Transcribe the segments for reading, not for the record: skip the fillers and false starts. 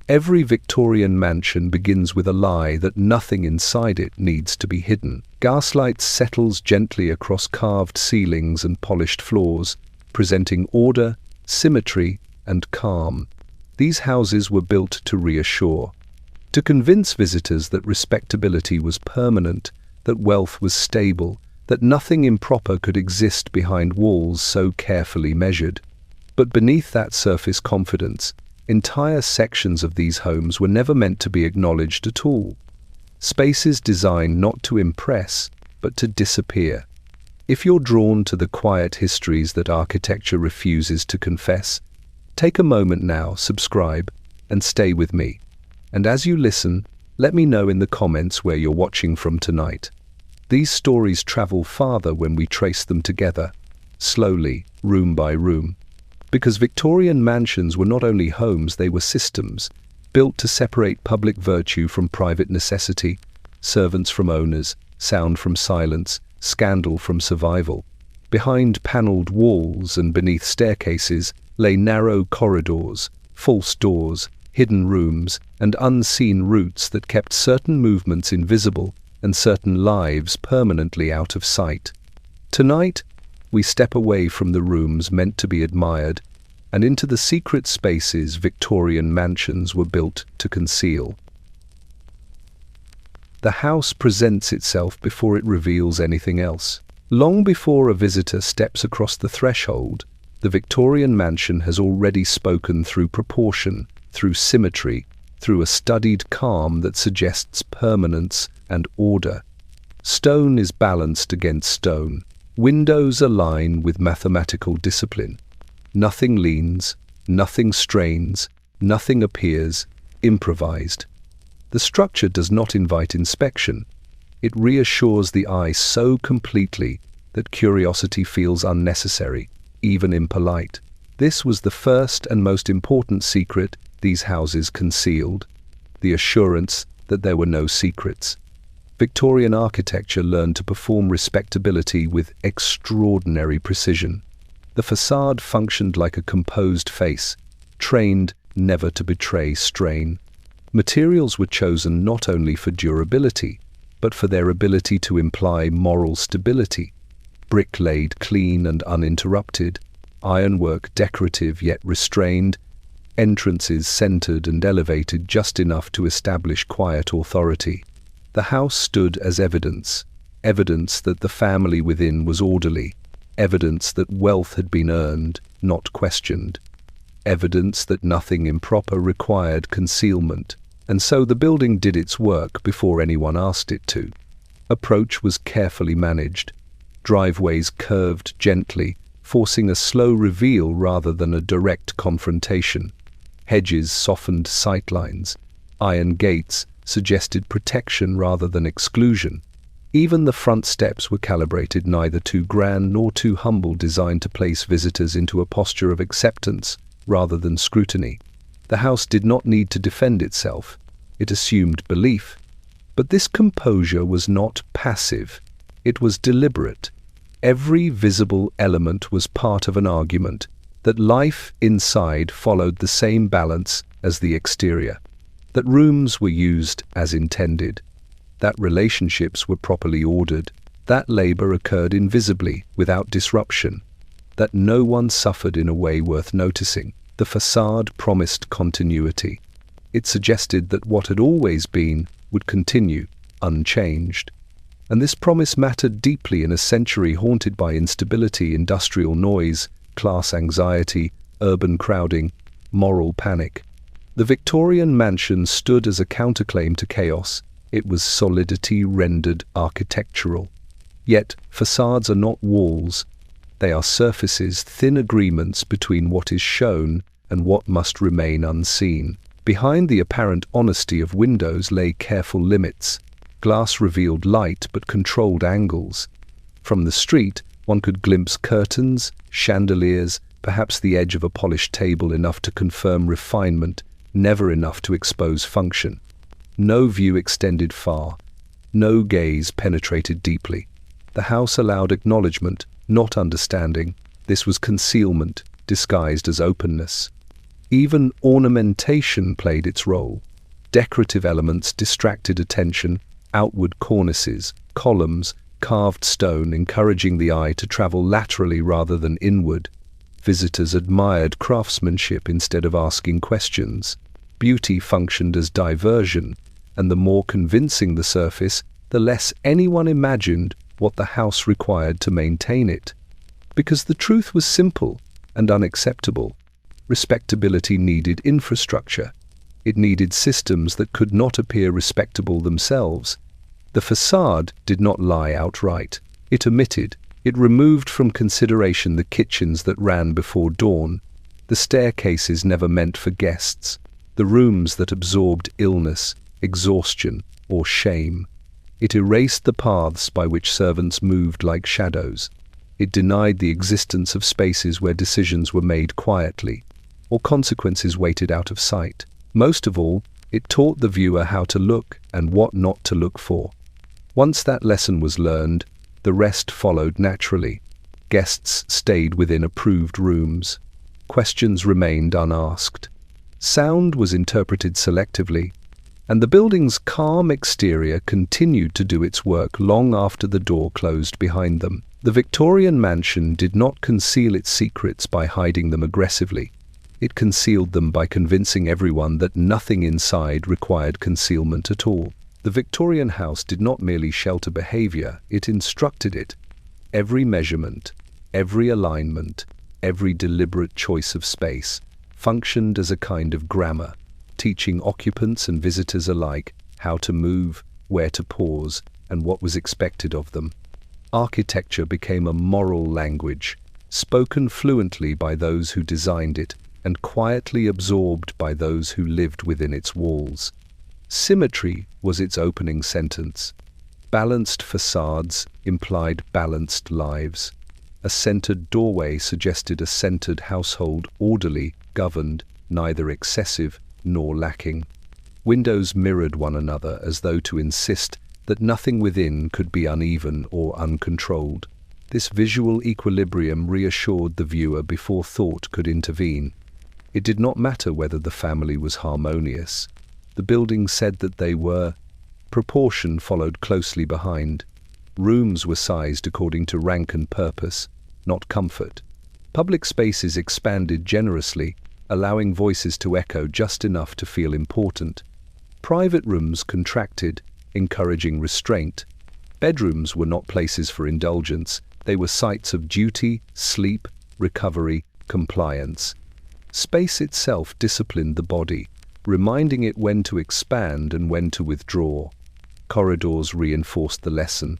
Every Victorian mansion begins with a lie that nothing inside it needs to be hidden. Gaslight settles gently across carved ceilings and polished floors, presenting order, symmetry, and calm. These houses were built to reassure, to convince visitors that respectability was permanent, that wealth was stable, that nothing improper could exist behind walls so carefully measured. But beneath that surface confidence, entire sections of these homes were never meant to be acknowledged at all. Spaces designed not to impress, but to disappear. If you're drawn to the quiet histories that architecture refuses to confess, take a moment now, subscribe, and stay with me. And as you listen, let me know in the comments where you're watching from tonight. These stories travel farther when we trace them together, slowly, room by room. Because Victorian mansions were not only homes, they were systems, built to separate public virtue from private necessity, servants from owners, sound from silence, scandal from survival. Behind panelled walls and beneath staircases lay narrow corridors, false doors, hidden rooms, and unseen routes that kept certain movements invisible and certain lives permanently out of sight. Tonight, we step away from the rooms meant to be admired and into the secret spaces Victorian mansions were built to conceal. The house presents itself before it reveals anything else. Long before a visitor steps across the threshold, the Victorian mansion has already spoken through proportion, through symmetry, through a studied calm that suggests permanence and order. Stone is balanced against stone. Windows align with mathematical discipline. Nothing leans, nothing strains, nothing appears improvised. The structure does not invite inspection. It reassures the eye so completely that curiosity feels unnecessary, even impolite. This was the first and most important secret these houses concealed, the assurance that there were no secrets. Victorian architecture learned to perform respectability with extraordinary precision. The facade functioned like a composed face, trained never to betray strain. Materials were chosen not only for durability, but for their ability to imply moral stability. Brick laid clean and uninterrupted, ironwork decorative yet restrained, entrances centered and elevated just enough to establish quiet authority. The house stood as evidence that the family within was orderly, evidence that wealth had been earned, not questioned, evidence that nothing improper required concealment. And so the building did its work before anyone asked it to. Approach was carefully managed. Driveways curved gently, forcing a slow reveal rather than a direct confrontation. Hedges softened sightlines. Iron gates suggested protection rather than exclusion. Even the front steps were calibrated, neither too grand nor too humble, designed to place visitors into a posture of acceptance rather than scrutiny. The house did not need to defend itself. It assumed belief. But this composure was not passive. It was deliberate. Every visible element was part of an argument that life inside followed the same balance as the exterior, that rooms were used as intended, that relationships were properly ordered, that labor occurred invisibly, without disruption, that no one suffered in a way worth noticing. The facade promised continuity. It suggested that what had always been would continue, unchanged. And this promise mattered deeply in a century haunted by instability, industrial noise, class anxiety, urban crowding, moral panic. The Victorian mansion stood as a counterclaim to chaos. It was solidity rendered architectural. Yet, facades are not walls. They are surfaces, thin agreements between what is shown and what must remain unseen. Behind the apparent honesty of windows lay careful limits. Glass revealed light but controlled angles. From the street, one could glimpse curtains, chandeliers, perhaps the edge of a polished table, enough to confirm refinement, never enough to expose function. No view extended far. No gaze penetrated deeply. The house allowed acknowledgement, not understanding. This was concealment, disguised as openness. Even ornamentation played its role. Decorative elements distracted attention, outward cornices, columns, carved stone encouraging the eye to travel laterally rather than inward. Visitors admired craftsmanship instead of asking questions. Beauty functioned as diversion, and the more convincing the surface, the less anyone imagined what the house required to maintain it. Because the truth was simple and unacceptable. Respectability needed infrastructure. It needed systems that could not appear respectable themselves. The facade did not lie outright. It omitted. It removed from consideration the kitchens that ran before dawn, the staircases never meant for guests, the rooms that absorbed illness, exhaustion, or shame. It erased the paths by which servants moved like shadows. It denied the existence of spaces where decisions were made quietly, or consequences waited out of sight. Most of all, it taught the viewer how to look and what not to look for. Once that lesson was learned, the rest followed naturally. Guests stayed within approved rooms. Questions remained unasked. Sound was interpreted selectively, and the building's calm exterior continued to do its work long after the door closed behind them. The Victorian mansion did not conceal its secrets by hiding them aggressively. It concealed them by convincing everyone that nothing inside required concealment at all. The Victorian house did not merely shelter behavior, it instructed it. Every measurement, every alignment, every deliberate choice of space functioned as a kind of grammar, teaching occupants and visitors alike how to move, where to pause, and what was expected of them. Architecture became a moral language, spoken fluently by those who designed it and quietly absorbed by those who lived within its walls. Symmetry was its opening sentence. Balanced facades implied balanced lives. A centered doorway suggested a centered household, orderly, governed, neither excessive nor lacking. Windows mirrored one another as though to insist that nothing within could be uneven or uncontrolled. This visual equilibrium reassured the viewer before thought could intervene. It did not matter whether the family was harmonious. The building said that they were. Proportion followed closely behind. Rooms were sized according to rank and purpose, not comfort. Public spaces expanded generously, allowing voices to echo just enough to feel important. Private rooms contracted, encouraging restraint. Bedrooms were not places for indulgence. They were sites of duty, sleep, recovery, compliance. Space itself disciplined the body, reminding it when to expand and when to withdraw. Corridors reinforced the lesson.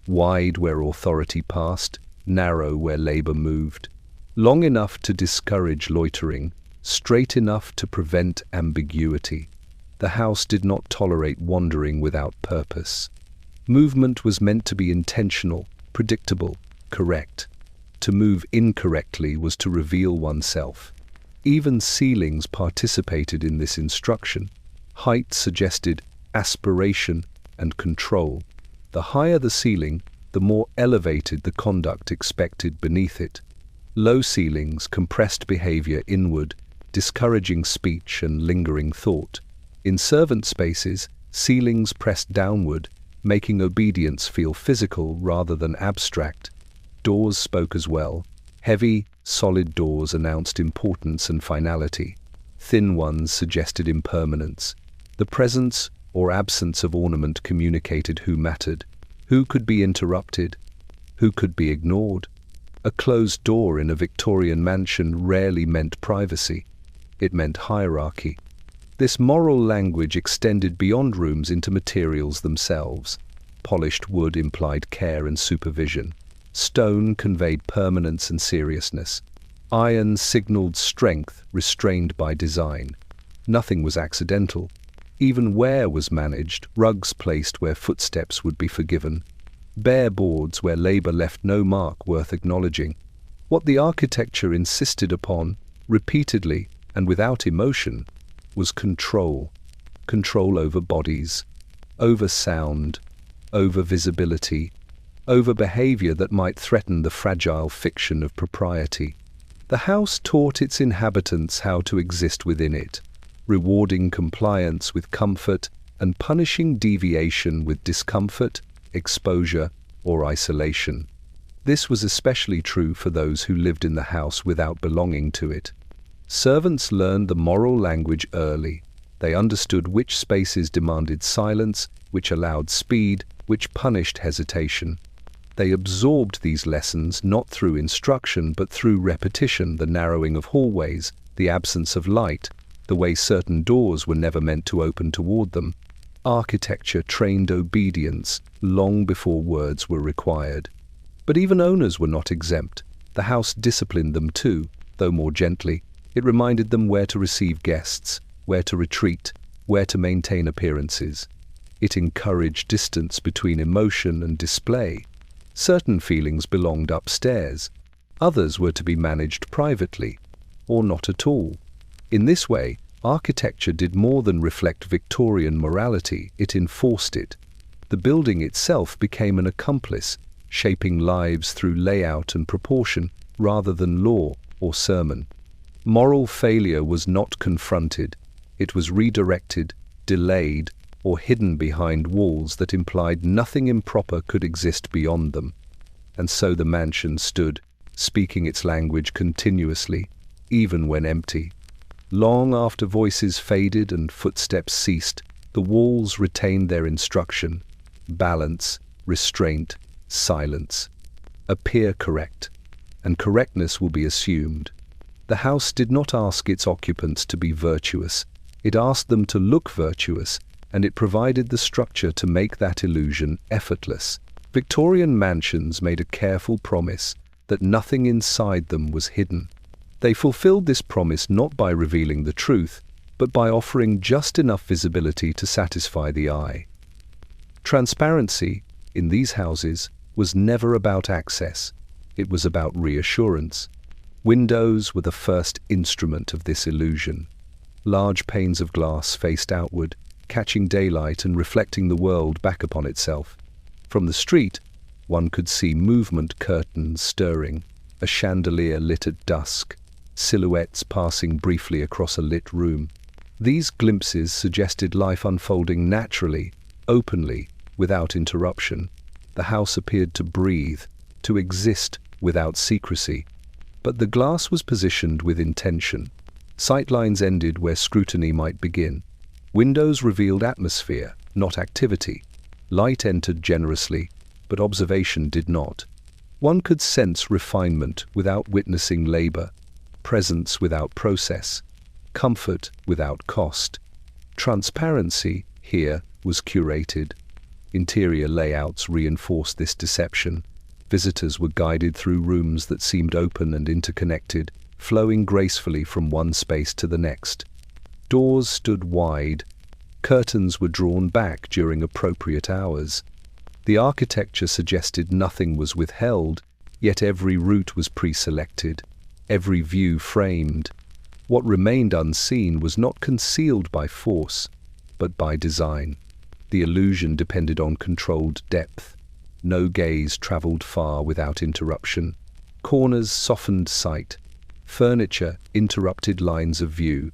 Wide where authority passed, narrow where labor moved. Long enough to discourage loitering, straight enough to prevent ambiguity. The house did not tolerate wandering without purpose. Movement was meant to be intentional, predictable, correct. To move incorrectly was to reveal oneself. Even ceilings participated in this instruction. Height suggested aspiration and control. The higher the ceiling, the more elevated the conduct expected beneath it. Low ceilings compressed behavior inward, discouraging speech and lingering thought. In servant spaces, ceilings pressed downward, making obedience feel physical rather than abstract. Doors spoke as well. Heavy, solid doors announced importance and finality. Thin ones suggested impermanence. The presence or absence of ornament communicated who mattered, who could be interrupted, who could be ignored. A closed door in a Victorian mansion rarely meant privacy. It meant hierarchy. This moral language extended beyond rooms into materials themselves. Polished wood implied care and supervision. Stone conveyed permanence and seriousness. Iron signaled strength, restrained by design. Nothing was accidental. Even wear was managed, rugs placed where footsteps would be forgiven. Bare boards where labor left no mark worth acknowledging. What the architecture insisted upon, repeatedly and without emotion, was control. Control over bodies, over sound, over visibility, over behavior that might threaten the fragile fiction of propriety. The house taught its inhabitants how to exist within it, rewarding compliance with comfort and punishing deviation with discomfort, exposure, or isolation. This was especially true for those who lived in the house without belonging to it. Servants learned the moral language early. They understood which spaces demanded silence, which allowed speed, which punished hesitation. They absorbed these lessons not through instruction but through repetition, the narrowing of hallways, the absence of light, the way certain doors were never meant to open toward them. Architecture trained obedience long before words were required. But even owners were not exempt. The house disciplined them too, though more gently. It reminded them where to receive guests, where to retreat, where to maintain appearances. It encouraged distance between emotion and display. Certain feelings belonged upstairs. Others were to be managed privately, or not at all. In this way, architecture did more than reflect Victorian morality, it enforced it. The building itself became an accomplice, shaping lives through layout and proportion rather than law or sermon. Moral failure was not confronted. It was redirected, delayed, or hidden behind walls that implied nothing improper could exist beyond them. And so the mansion stood, speaking its language continuously, even when empty. Long after voices faded and footsteps ceased, the walls retained their instruction: balance, restraint, silence. Appear correct, and correctness will be assumed. The house did not ask its occupants to be virtuous. It asked them to look virtuous, and it provided the structure to make that illusion effortless. Victorian mansions made a careful promise that nothing inside them was hidden. They fulfilled this promise not by revealing the truth, but by offering just enough visibility to satisfy the eye. Transparency, in these houses, was never about access. It was about reassurance. Windows were the first instrument of this illusion. Large panes of glass faced outward, catching daylight and reflecting the world back upon itself. From the street, one could see movement, curtains stirring, a chandelier lit at dusk, silhouettes passing briefly across a lit room. These glimpses suggested life unfolding naturally, openly, without interruption. The house appeared to breathe, to exist without secrecy. But the glass was positioned with intention. Sightlines ended where scrutiny might begin. Windows revealed atmosphere, not activity. Light entered generously, but observation did not. One could sense refinement without witnessing labor, presence without process, comfort without cost. Transparency, here, was curated. Interior layouts reinforced this deception. Visitors were guided through rooms that seemed open and interconnected, flowing gracefully from one space to the next. Doors stood wide. Curtains were drawn back during appropriate hours. The architecture suggested nothing was withheld, yet every route was pre-selected, every view framed. What remained unseen was not concealed by force, but by design. The illusion depended on controlled depth. No gaze traveled far without interruption. Corners softened sight. Furniture interrupted lines of view.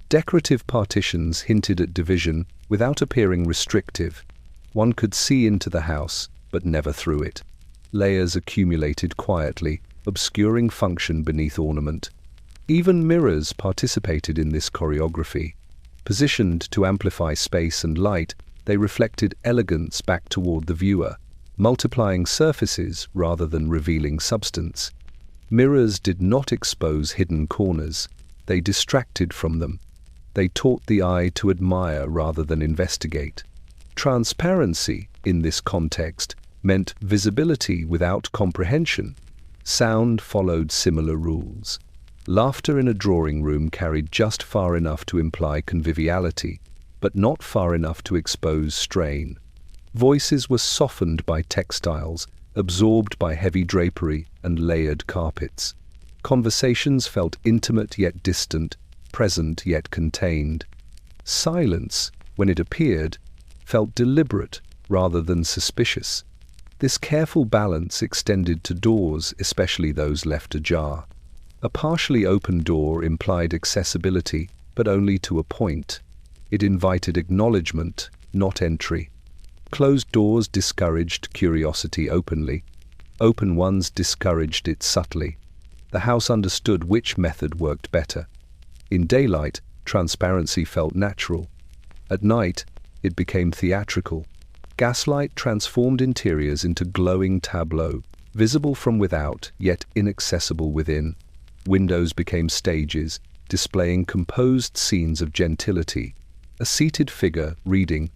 Decorative partitions hinted at division without appearing restrictive. One could see into the house, but never through it. Layers accumulated quietly, obscuring function beneath ornament. Even mirrors participated in this choreography. Positioned to amplify space and light, they reflected elegance back toward the viewer, multiplying surfaces rather than revealing substance. Mirrors did not expose hidden corners. They distracted from them. They taught the eye to admire rather than investigate. Transparency, in this context, meant visibility without comprehension. Sound followed similar rules. Laughter in a drawing room carried just far enough to imply conviviality, but not far enough to expose strain. Voices were softened by textiles, absorbed by heavy drapery and layered carpets. Conversations felt intimate yet distant, present yet contained. Silence, when it appeared, felt deliberate rather than suspicious. This careful balance extended to doors, especially those left ajar. A partially open door implied accessibility, but only to a point. It invited acknowledgement, not entry. Closed doors discouraged curiosity openly. Open ones discouraged it subtly. The house understood which method worked better. In daylight, transparency felt natural. At night, it became theatrical. Gaslight transformed interiors into glowing tableaux, visible from without, yet inaccessible within. Windows became stages, displaying composed scenes of gentility. A seated figure reading,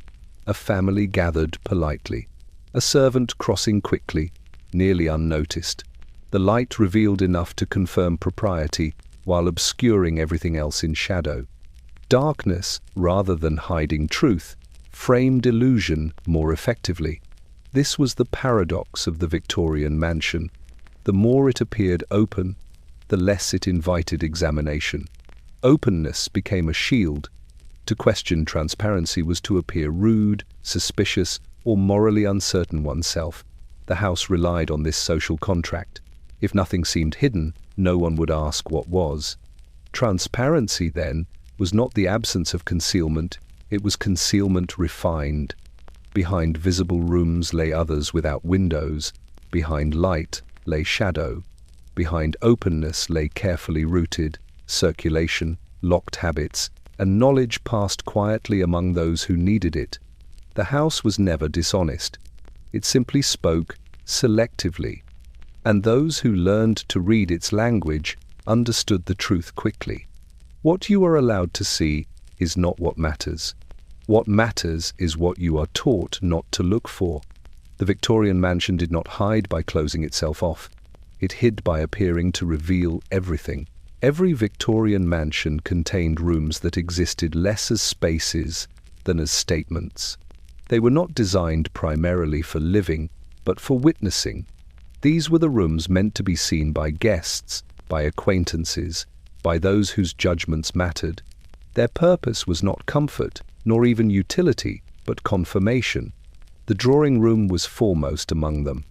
a family gathered politely, a servant crossing quickly, nearly unnoticed. The light revealed enough to confirm propriety, while obscuring everything else in shadow. Darkness, rather than hiding truth, framed illusion more effectively. This was the paradox of the Victorian mansion. The more it appeared open, the less it invited examination. Openness became a shield. To question transparency was to appear rude, suspicious, or morally uncertain oneself. The house relied on this social contract. If nothing seemed hidden, no one would ask what was. Transparency, then, was not the absence of concealment, it was concealment refined. Behind visible rooms lay others without windows. Behind light lay shadow. Behind openness lay carefully rooted circulation, locked habits, and knowledge passed quietly among those who needed it. The house was never dishonest. It simply spoke selectively, and those who learned to read its language understood the truth quickly. What you are allowed to see is not what matters. What matters is what you are taught not to look for. The Victorian mansion did not hide by closing itself off. It hid by appearing to reveal everything. Every Victorian mansion contained rooms that existed less as spaces than as statements. They were not designed primarily for living, but for witnessing. These were the rooms meant to be seen by guests, by acquaintances, by those whose judgments mattered. Their purpose was not comfort, nor even utility, but confirmation. The drawing room was foremost among them.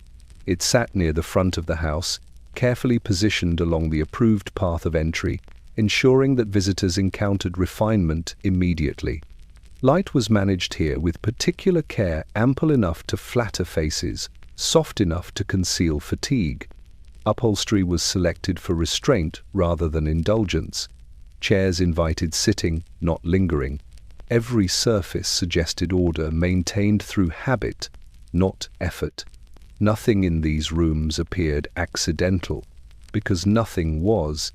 It sat near the front of the house, carefully positioned along the approved path of entry, ensuring that visitors encountered refinement immediately. Light was managed here with particular care, ample enough to flatter faces, soft enough to conceal fatigue. Upholstery was selected for restraint rather than indulgence. Chairs invited sitting, not lingering. Every surface suggested order, maintained through habit, not effort. Nothing in these rooms appeared accidental, because nothing was.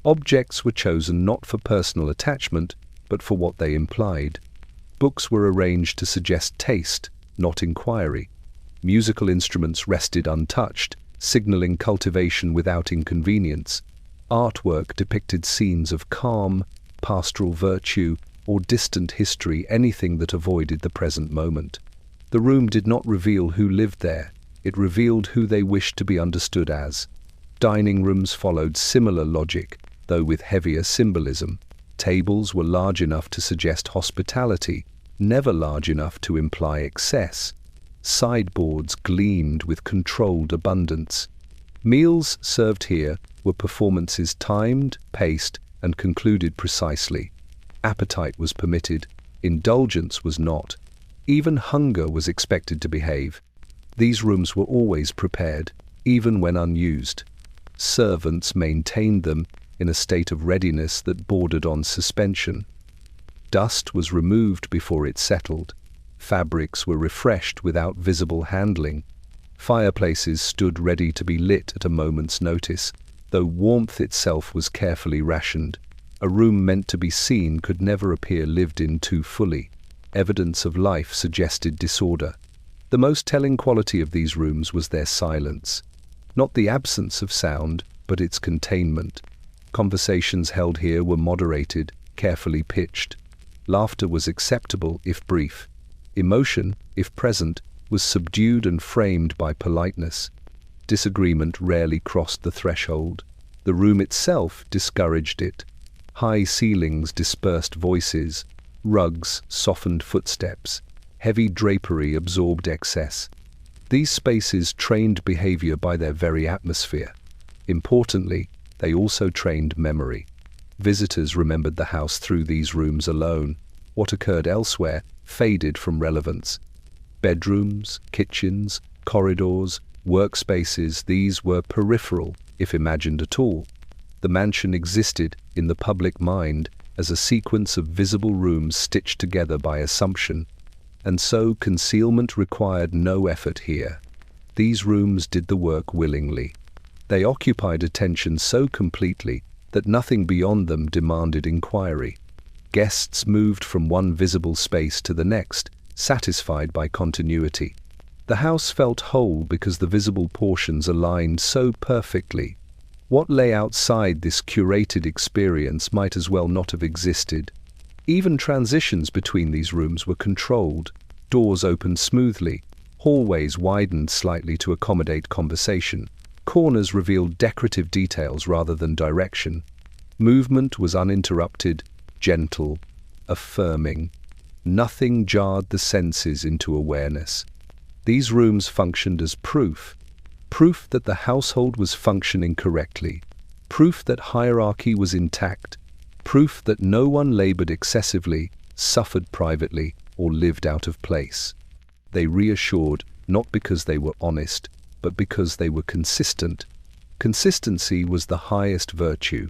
Objects were chosen not for personal attachment, but for what they implied. Books were arranged to suggest taste, not inquiry. Musical instruments rested untouched, signaling cultivation without inconvenience. Artwork depicted scenes of calm, pastoral virtue, or distant history, anything that avoided the present moment. The room did not reveal who lived there. It revealed who they wished to be understood as. Dining rooms followed similar logic, though with heavier symbolism. Tables were large enough to suggest hospitality, never large enough to imply excess. Sideboards gleamed with controlled abundance. Meals served here were performances timed, paced, and concluded precisely. Appetite was permitted, indulgence was not. Even hunger was expected to behave. These rooms were always prepared, even when unused. Servants maintained them in a state of readiness that bordered on suspension. Dust was removed before it settled. Fabrics were refreshed without visible handling. Fireplaces stood ready to be lit at a moment's notice, though warmth itself was carefully rationed. A room meant to be seen could never appear lived in too fully. Evidence of life suggested disorder. The most telling quality of these rooms was their silence. Not the absence of sound, but its containment. Conversations held here were moderated, carefully pitched. Laughter was acceptable if brief. Emotion, if present, was subdued and framed by politeness. Disagreement rarely crossed the threshold. The room itself discouraged it. High ceilings dispersed voices. Rugs softened footsteps. Heavy drapery absorbed excess. These spaces trained behavior by their very atmosphere. Importantly, they also trained memory. Visitors remembered the house through these rooms alone. What occurred elsewhere faded from relevance. Bedrooms, kitchens, corridors, workspaces, these were peripheral, if imagined at all. The mansion existed in the public mind as a sequence of visible rooms stitched together by assumption, and so concealment required no effort here. These rooms did the work willingly. They occupied attention so completely that nothing beyond them demanded inquiry. Guests moved from one visible space to the next, satisfied by continuity. The house felt whole because the visible portions aligned so perfectly. What lay outside this curated experience might as well not have existed. Even transitions between these rooms were controlled. Doors opened smoothly. Hallways widened slightly to accommodate conversation. Corners revealed decorative details rather than direction. Movement was uninterrupted, gentle, affirming. Nothing jarred the senses into awareness. These rooms functioned as proof that the household was functioning correctly, proof that hierarchy was intact, proof that no one labored excessively, suffered privately, or lived out of place. They reassured not because they were honest, but because they were consistent. Consistency was the highest virtue.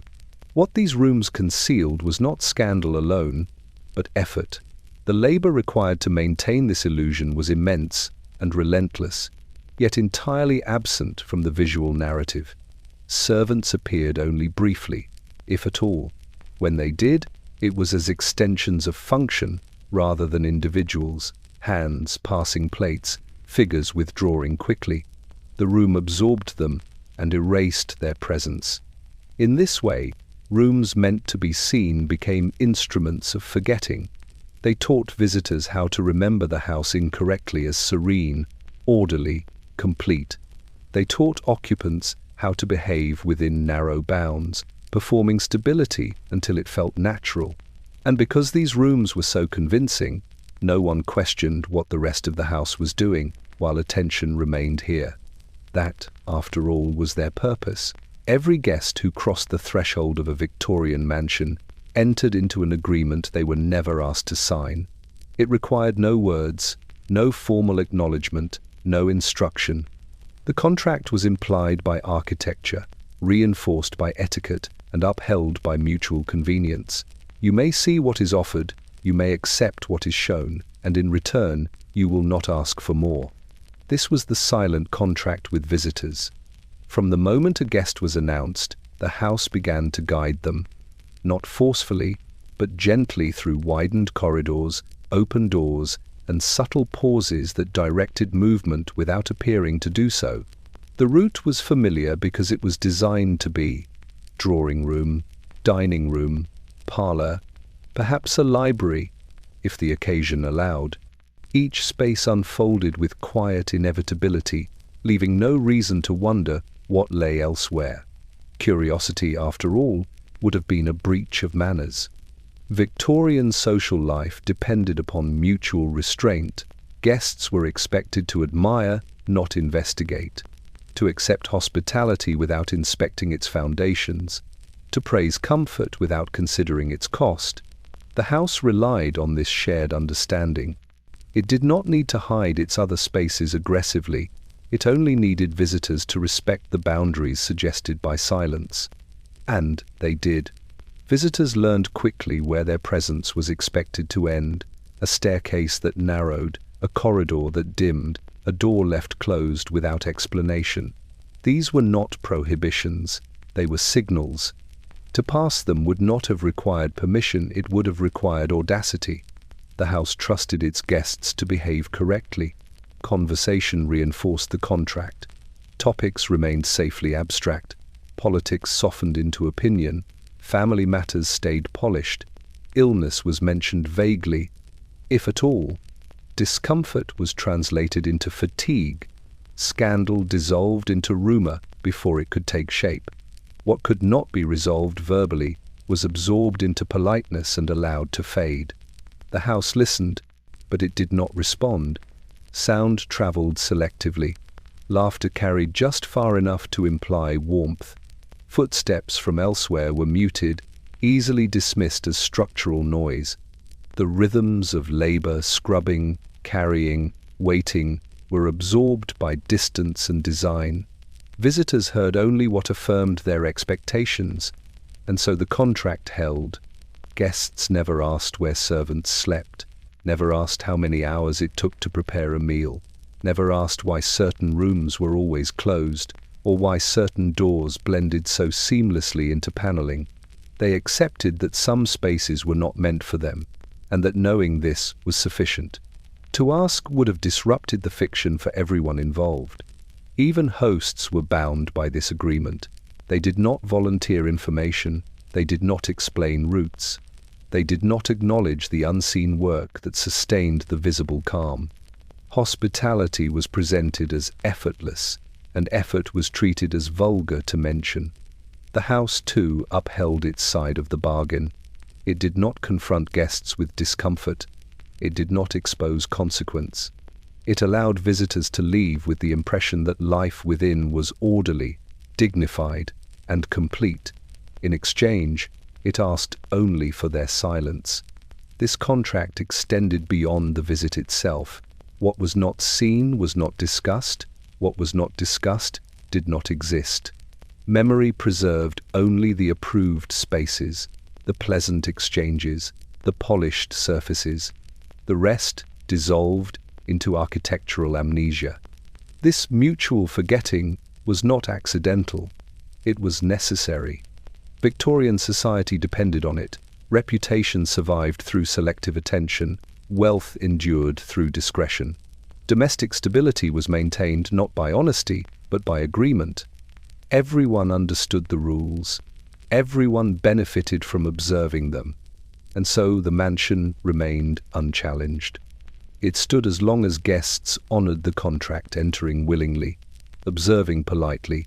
What these rooms concealed was not scandal alone, but effort. The labor required to maintain this illusion was immense and relentless, yet entirely absent from the visual narrative. Servants appeared only briefly, if at all. When they did, it was as extensions of function rather than individuals, hands passing plates, figures withdrawing quickly. The room absorbed them and erased their presence. In this way, rooms meant to be seen became instruments of forgetting. They taught visitors how to remember the house incorrectly as serene, orderly, complete. They taught occupants how to behave within narrow bounds, performing stability until it felt natural. And because these rooms were so convincing, no one questioned what the rest of the house was doing while attention remained here. That, after all, was their purpose. Every guest who crossed the threshold of a Victorian mansion entered into an agreement they were never asked to sign. It required no words, no formal acknowledgement, no instruction. The contract was implied by architecture, reinforced by etiquette, and upheld by mutual convenience. You may see what is offered, you may accept what is shown, and in return, you will not ask for more. This was the silent contract with visitors. From the moment a guest was announced, the house began to guide them, not forcefully, but gently through widened corridors, open doors, and subtle pauses that directed movement without appearing to do so. The route was familiar because it was designed to be drawing room, dining room, parlor, perhaps a library, if the occasion allowed. Each space unfolded with quiet inevitability, leaving no reason to wonder what lay elsewhere. Curiosity, after all, would have been a breach of manners. Victorian social life depended upon mutual restraint. Guests were expected to admire, not investigate, to accept hospitality without inspecting its foundations, to praise comfort without considering its cost. The house relied on this shared understanding. It did not need to hide its other spaces aggressively. It only needed visitors to respect the boundaries suggested by silence. And they did. Visitors learned quickly where their presence was expected to end: a staircase that narrowed, a corridor that dimmed, a door left closed without explanation. These were not prohibitions, they were signals. To pass them would not have required permission, it would have required audacity. The house trusted its guests to behave correctly. Conversation reinforced the contract. Topics remained safely abstract. Politics softened into opinion. Family matters stayed polished. Illness was mentioned vaguely, if at all. Discomfort was translated into fatigue. Scandal dissolved into rumor before it could take shape. What could not be resolved verbally was absorbed into politeness and allowed to fade. The house listened, but it did not respond. Sound traveled selectively. Laughter carried just far enough to imply warmth. Footsteps from elsewhere were muted, easily dismissed as structural noise. The rhythms of labor, scrubbing, carrying, waiting, were absorbed by distance and design. Visitors heard only what affirmed their expectations, and so the contract held. Guests never asked where servants slept, never asked how many hours it took to prepare a meal, never asked why certain rooms were always closed, or why certain doors blended so seamlessly into paneling. They accepted that some spaces were not meant for them, and that knowing this was sufficient. To ask would have disrupted the fiction for everyone involved. Even hosts were bound by this agreement. They did not volunteer information, they did not explain routes. They did not acknowledge the unseen work that sustained the visible calm. Hospitality was presented as effortless, and effort was treated as vulgar to mention. The house, too, upheld its side of the bargain. It did not confront guests with discomfort. It did not expose consequence. It allowed visitors to leave with the impression that life within was orderly, dignified, and complete. In exchange, it asked only for their silence. This contract extended beyond the visit itself. What was not seen was not discussed. What was not discussed did not exist. Memory preserved only the approved spaces, the pleasant exchanges, the polished surfaces. The rest dissolved into architectural amnesia. This mutual forgetting was not accidental. It was necessary. Victorian society depended on it. Reputation survived through selective attention. Wealth endured through discretion. Domestic stability was maintained not by honesty, but by agreement. Everyone understood the rules. Everyone benefited from observing them. And so the mansion remained unchallenged. It stood as long as guests honored the contract, entering willingly, observing politely,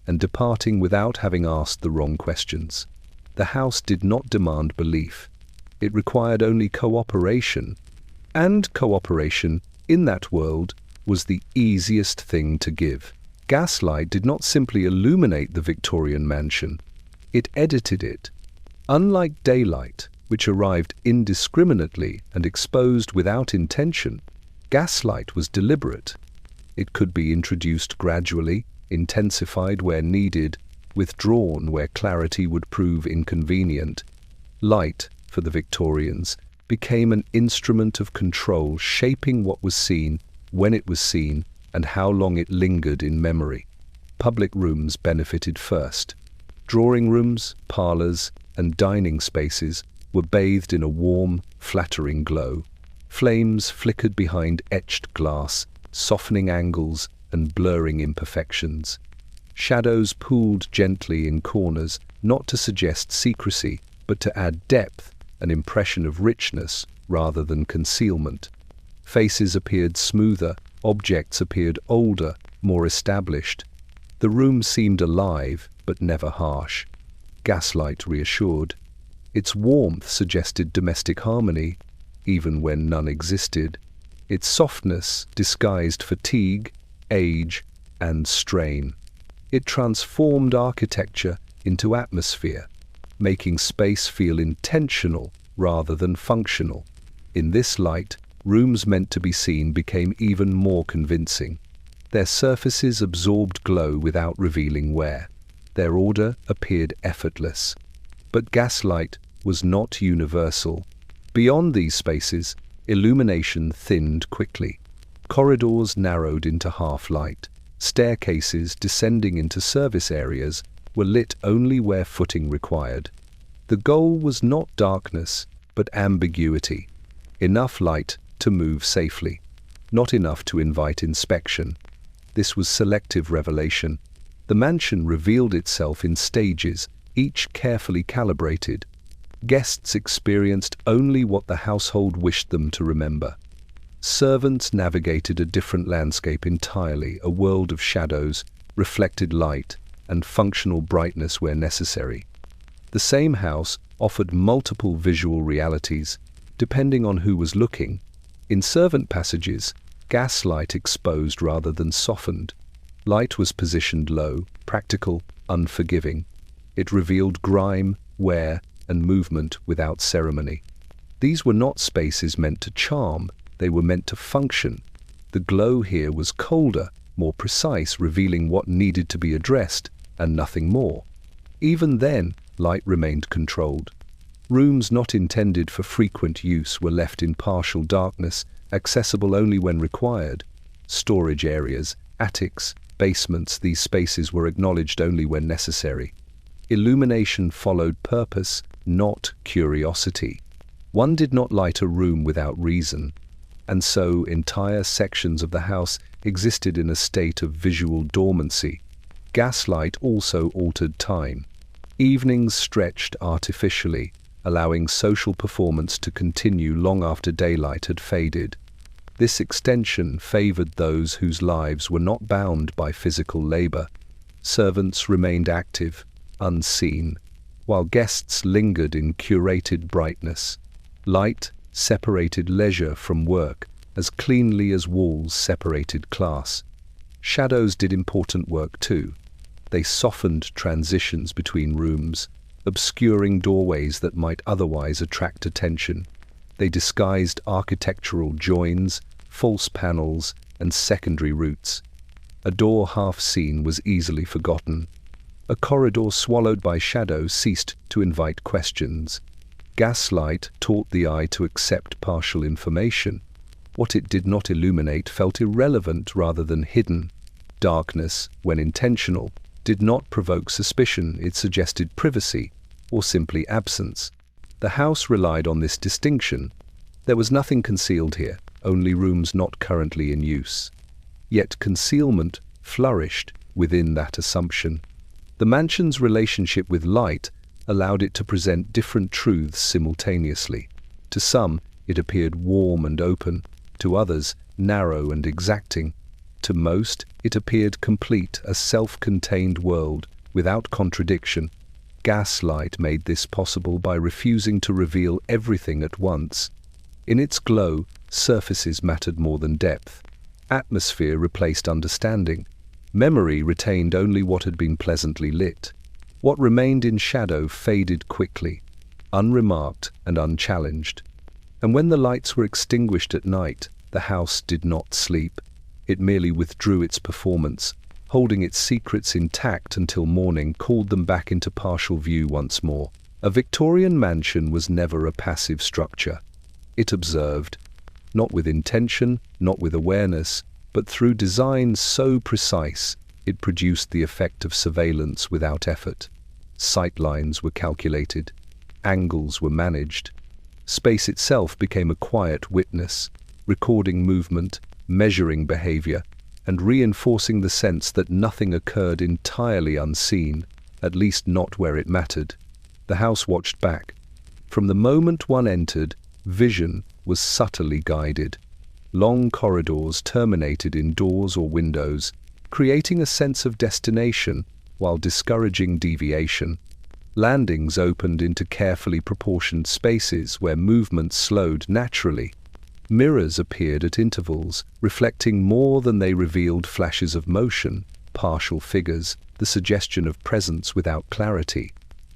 and departing without having asked the wrong questions. The house did not demand belief. It required only cooperation. And cooperation, in that world, was the easiest thing to give. Gaslight did not simply illuminate the Victorian mansion. It edited it. Unlike daylight, which arrived indiscriminately and exposed without intention, gaslight was deliberate. It could be introduced gradually, intensified where needed, withdrawn where clarity would prove inconvenient. Light, for the Victorians, became an instrument of control, shaping what was seen, when it was seen, and how long it lingered in memory. Public rooms benefited first. Drawing rooms, parlors, and dining spaces were bathed in a warm, flattering glow. Flames flickered behind etched glass, softening angles and blurring imperfections. Shadows pooled gently in corners, not to suggest secrecy, but to add depth, an impression of richness rather than concealment. Faces appeared smoother, objects appeared older, more established. The room seemed alive, but never harsh. Gaslight reassured. Its warmth suggested domestic harmony, even when none existed. Its softness disguised fatigue, age, and strain. It transformed architecture into atmosphere, making space feel intentional rather than functional. In this light, rooms meant to be seen became even more convincing. Their surfaces absorbed glow without revealing where. Their order appeared effortless. But gaslight was not universal. Beyond these spaces, illumination thinned quickly. Corridors narrowed into half-light. Staircases descending into service areas were lit only where footing required. The goal was not darkness, but ambiguity. Enough light to move safely, not enough to invite inspection. This was selective revelation. The mansion revealed itself in stages, each carefully calibrated. Guests experienced only what the household wished them to remember. Servants navigated a different landscape entirely, a world of shadows, reflected light, and functional brightness where necessary. The same house offered multiple visual realities, depending on who was looking. In servant passages, gaslight exposed rather than softened. Light was positioned low, practical, unforgiving. It revealed grime, wear, and movement without ceremony. These were not spaces meant to charm, they were meant to function. The glow here was colder, more precise, revealing what needed to be addressed, and nothing more. Even then, light remained controlled. Rooms not intended for frequent use were left in partial darkness, accessible only when required. Storage areas, attics, basements, these spaces were acknowledged only when necessary. Illumination followed purpose, not curiosity. One did not light a room without reason, and so entire sections of the house existed in a state of visual dormancy. Gaslight also altered time. Evenings stretched artificially, allowing social performance to continue long after daylight had faded. This extension favored those whose lives were not bound by physical labor. Servants remained active, unseen, while guests lingered in curated brightness. Light separated leisure from work as cleanly as walls separated class. Shadows did important work too. They softened transitions between rooms, obscuring doorways that might otherwise attract attention. They disguised architectural joins, false panels, and secondary routes. A door half seen was easily forgotten. A corridor swallowed by shadow ceased to invite questions. Gaslight taught the eye to accept partial information. What it did not illuminate felt irrelevant rather than hidden. Darkness, when intentional, did not provoke suspicion, it suggested privacy, or simply absence. The house relied on this distinction. There was nothing concealed here, only rooms not currently in use. Yet concealment flourished within that assumption. The mansion's relationship with light allowed it to present different truths simultaneously. To some, it appeared warm and open, to others, narrow and exacting. To most, it appeared complete, a self-contained world, without contradiction. Gaslight made this possible by refusing to reveal everything at once. In its glow, surfaces mattered more than depth. Atmosphere replaced understanding. Memory retained only what had been pleasantly lit. What remained in shadow faded quickly, unremarked and unchallenged. And when the lights were extinguished at night, the house did not sleep. It merely withdrew its performance, holding its secrets intact until morning called them back into partial view once more. A Victorian mansion was never a passive structure. It observed, not with intention, not with awareness, but through design so precise, it produced the effect of surveillance without effort. Sightlines were calculated, angles were managed. Space itself became a quiet witness, recording movement, measuring behavior, and reinforcing the sense that nothing occurred entirely unseen, at least not where it mattered. The house watched back. From the moment one entered, vision was subtly guided. Long corridors terminated in doors or windows, creating a sense of destination while discouraging deviation. Landings opened into carefully proportioned spaces where movement slowed naturally. Mirrors appeared at intervals, reflecting more than they revealed flashes of motion, partial figures, the suggestion of presence without clarity.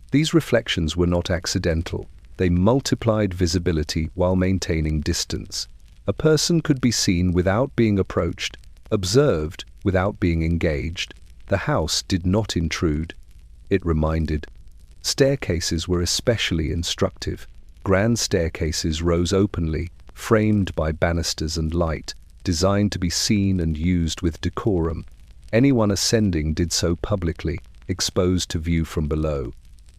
These reflections were not accidental. They multiplied visibility while maintaining distance. A person could be seen without being approached, observed without being engaged. The house did not intrude. It reminded. Staircases were especially instructive. Grand staircases rose openly, framed by banisters and light, designed to be seen and used with decorum. Anyone ascending did so publicly, exposed to view from below.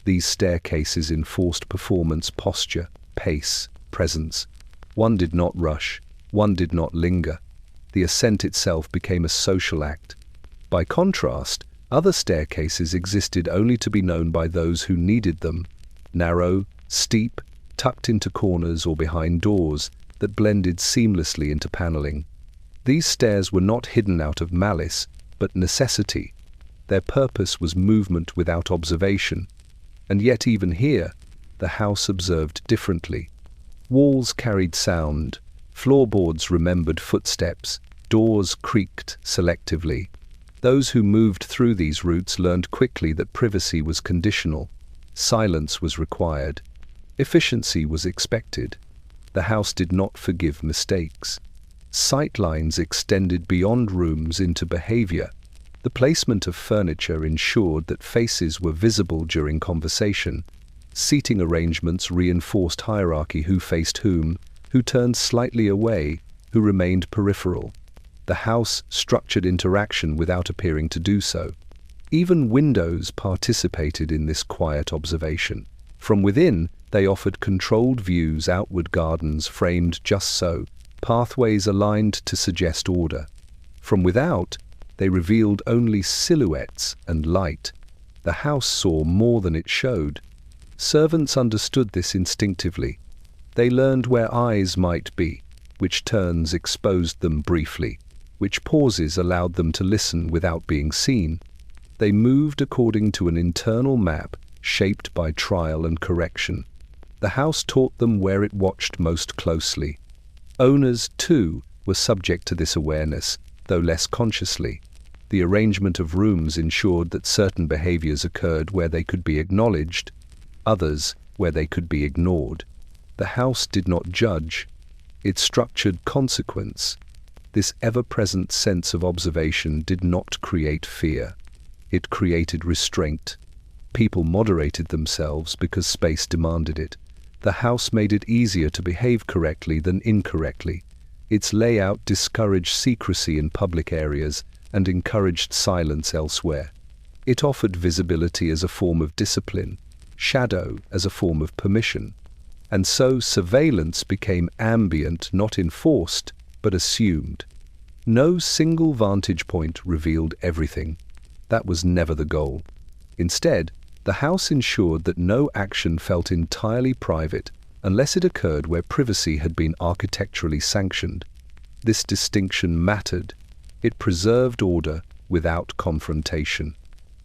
These staircases enforced performance, posture, pace, presence. One did not rush, one did not linger. The ascent itself became a social act. By contrast, other staircases existed only to be known by those who needed them. Narrow, steep, tucked into corners or behind doors that blended seamlessly into paneling. These stairs were not hidden out of malice, but necessity. Their purpose was movement without observation. And yet even here, the house observed differently. Walls carried sound, floorboards remembered footsteps, doors creaked selectively. Those who moved through these routes learned quickly that privacy was conditional, silence was required, efficiency was expected. The house did not forgive mistakes. Sightlines extended beyond rooms into behavior. The placement of furniture ensured that faces were visible during conversation. Seating arrangements reinforced hierarchy: who faced whom, who turned slightly away, who remained peripheral. The house structured interaction without appearing to do so. Even windows participated in this quiet observation. From within, they offered controlled views: outward gardens framed just so, pathways aligned to suggest order. From without, they revealed only silhouettes and light. The house saw more than it showed. Servants understood this instinctively. They learned where eyes might be, which turns exposed them briefly, which pauses allowed them to listen without being seen. They moved according to an internal map shaped by trial and correction. The house taught them where it watched most closely. Owners, too, were subject to this awareness, though less consciously. The arrangement of rooms ensured that certain behaviors occurred where they could be acknowledged, others where they could be ignored. The house did not judge. It structured consequence. This ever-present sense of observation did not create fear. It created restraint. People moderated themselves because space demanded it. The house made it easier to behave correctly than incorrectly. Its layout discouraged secrecy in public areas and encouraged silence elsewhere. It offered visibility as a form of discipline, shadow as a form of permission. And so surveillance became ambient, not enforced, but assumed. No single vantage point revealed everything. That was never the goal. Instead, the house ensured that no action felt entirely private unless it occurred where privacy had been architecturally sanctioned. This distinction mattered. It preserved order without confrontation.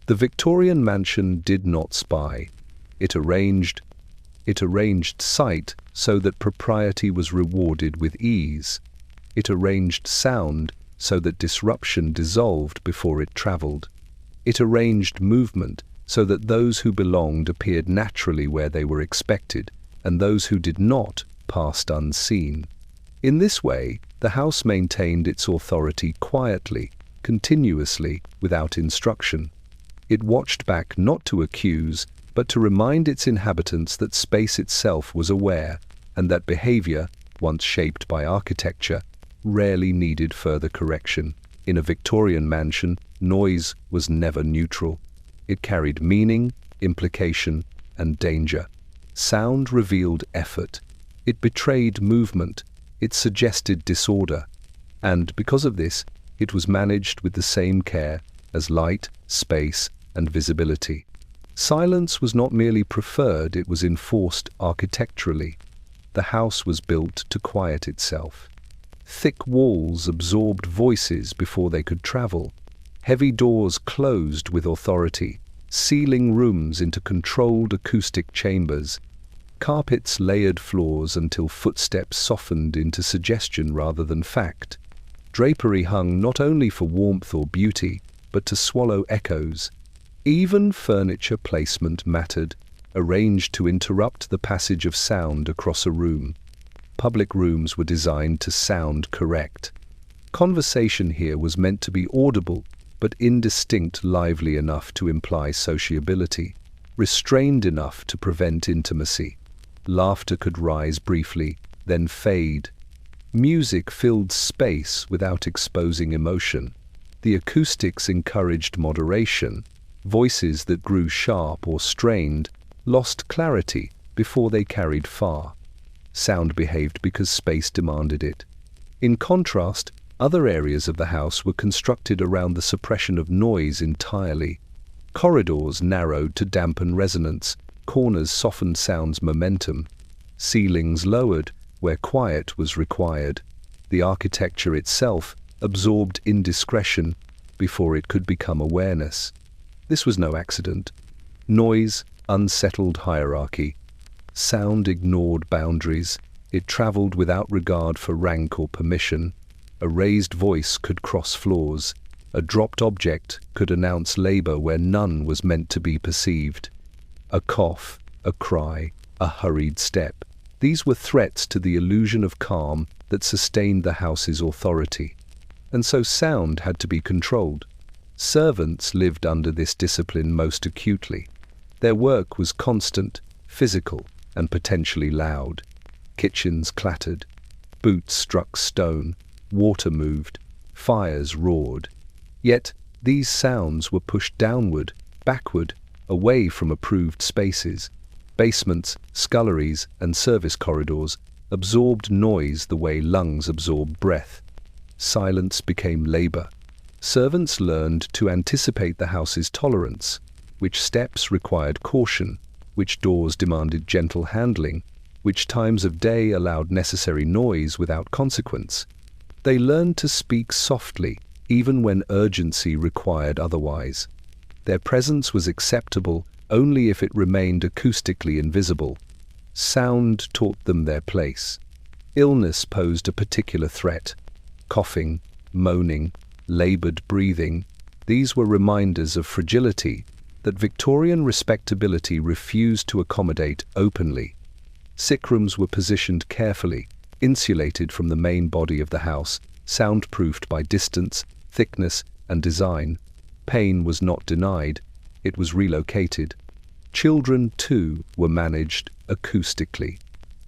The Victorian mansion did not spy. It arranged sight so that propriety was rewarded with ease. It arranged sound so that disruption dissolved before it traveled. It arranged movement so that those who belonged appeared naturally where they were expected, and those who did not passed unseen. In this way, the house maintained its authority quietly, continuously, without instruction. It watched back not to accuse, but to remind its inhabitants that space itself was aware, and that behavior, once shaped by architecture, rarely needed further correction. In a Victorian mansion, noise was never neutral. It carried meaning, implication, and danger. Sound revealed effort. It betrayed movement. It suggested disorder. And because of this, it was managed with the same care as light, space, and visibility. Silence was not merely preferred, it was enforced architecturally. The house was built to quiet itself. Thick walls absorbed voices before they could travel. Heavy doors closed with authority, sealing rooms into controlled acoustic chambers. Carpets layered floors until footsteps softened into suggestion rather than fact. Drapery hung not only for warmth or beauty, but to swallow echoes. Even furniture placement mattered, arranged to interrupt the passage of sound across a room. Public rooms were designed to sound correct. Conversation here was meant to be audible, but indistinct, lively enough to imply sociability, restrained enough to prevent intimacy. Laughter could rise briefly, then fade. Music filled space without exposing emotion. The acoustics encouraged moderation. Voices that grew sharp or strained lost clarity before they carried far. Sound behaved because space demanded it. In contrast, other areas of the house were constructed around the suppression of noise entirely. Corridors narrowed to dampen resonance, corners softened sound's momentum, ceilings lowered where quiet was required. The architecture itself absorbed indiscretion before it could become awareness. This was no accident. Noise unsettled hierarchy. Sound ignored boundaries. It traveled without regard for rank or permission. A raised voice could cross floors. A dropped object could announce labor where none was meant to be perceived. A cough, a cry, a hurried step. These were threats to the illusion of calm that sustained the house's authority. And so sound had to be controlled. Servants lived under this discipline most acutely. Their work was constant, physical, and potentially loud. Kitchens clattered, boots struck stone, water moved, fires roared. Yet these sounds were pushed downward, backward, away from approved spaces. Basements, sculleries, and service corridors absorbed noise the way lungs absorb breath. Silence became labor. Servants learned to anticipate the house's tolerance, which steps required caution, which doors demanded gentle handling, which times of day allowed necessary noise without consequence. They learned to speak softly, even when urgency required otherwise. Their presence was acceptable only if it remained acoustically invisible. Sound taught them their place. Illness posed a particular threat. Coughing, moaning, labored breathing, these were reminders of fragility that Victorian respectability refused to accommodate openly. Sick rooms were positioned carefully, insulated from the main body of the house, soundproofed by distance, thickness, and design. Pain was not denied, it was relocated. Children, too, were managed acoustically.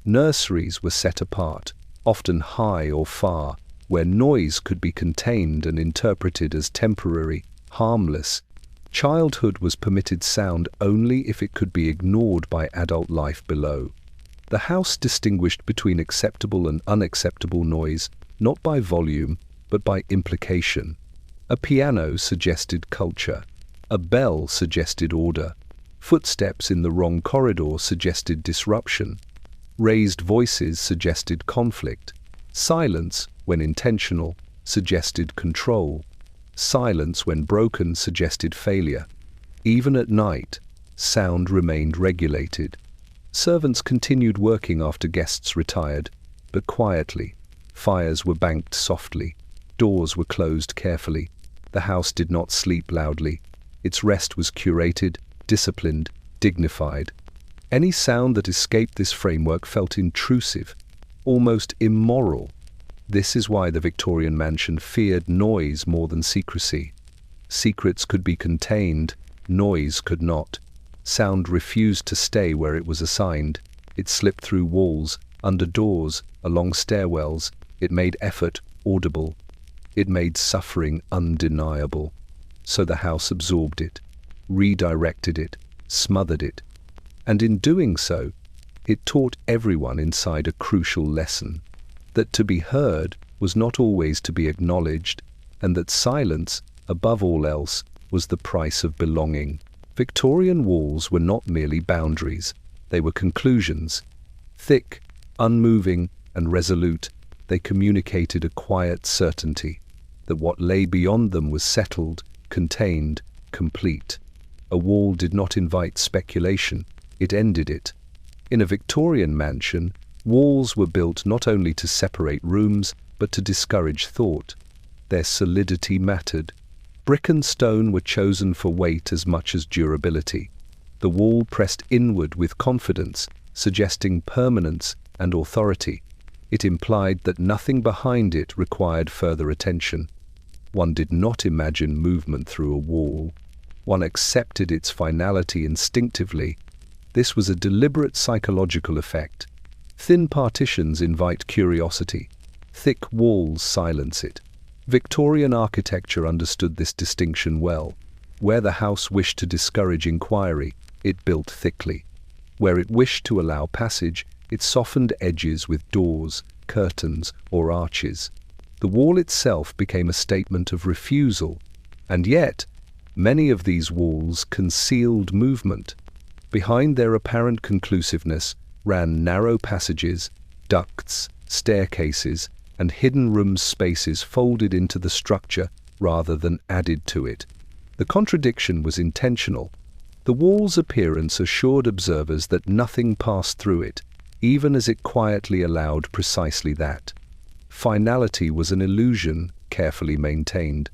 Nurseries were set apart, often high or far, where noise could be contained and interpreted as temporary, harmless. Childhood was permitted sound only if it could be ignored by adult life below. The house distinguished between acceptable and unacceptable noise, not by volume, but by implication. A piano suggested culture. A bell suggested order. Footsteps in the wrong corridor suggested disruption. Raised voices suggested conflict. Silence, when intentional, suggested control. Silence, when broken, suggested failure. Even at night, sound remained regulated. Servants continued working after guests retired, but quietly. Fires were banked softly. Doors were closed carefully. The house did not sleep loudly. Its rest was curated, disciplined, dignified. Any sound that escaped this framework felt intrusive, almost immoral. This is why the Victorian mansion feared noise more than secrecy. Secrets could be contained, noise could not. Sound refused to stay where it was assigned. It slipped through walls, under doors, along stairwells. It made effort audible. It made suffering undeniable. So the house absorbed it, redirected it, smothered it. And in doing so, it taught everyone inside a crucial lesson. That to be heard was not always to be acknowledged, and that silence, above all else, was the price of belonging. Victorian walls were not merely boundaries, they were conclusions. Thick, unmoving, and resolute, they communicated a quiet certainty that what lay beyond them was settled, contained, complete. A wall did not invite speculation, it ended it. In a Victorian mansion, walls were built not only to separate rooms, but to discourage thought. Their solidity mattered. Brick and stone were chosen for weight as much as durability. The wall pressed inward with confidence, suggesting permanence and authority. It implied that nothing behind it required further attention. One did not imagine movement through a wall. One accepted its finality instinctively. This was a deliberate psychological effect. Thin partitions invite curiosity. Thick walls silence it. Victorian architecture understood this distinction well. Where the house wished to discourage inquiry, it built thickly. Where it wished to allow passage, it softened edges with doors, curtains, or arches. The wall itself became a statement of refusal, and yet, many of these walls concealed movement. Behind their apparent conclusiveness ran narrow passages, ducts, staircases, and hidden room spaces folded into the structure rather than added to it. The contradiction was intentional. The wall's appearance assured observers that nothing passed through it, even as it quietly allowed precisely that. Finality was an illusion carefully maintained.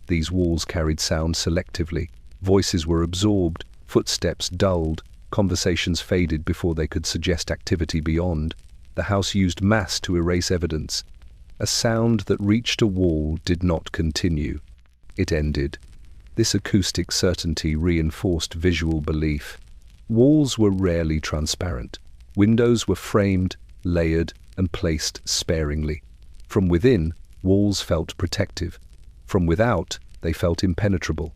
These walls carried sound selectively. Voices were absorbed, footsteps dulled, conversations faded before they could suggest activity beyond. The house used mass to erase evidence. A sound that reached a wall did not continue. It ended. This acoustic certainty reinforced visual belief. Walls were rarely transparent. Windows were framed, layered, and placed sparingly. From within, walls felt protective. From without, they felt impenetrable.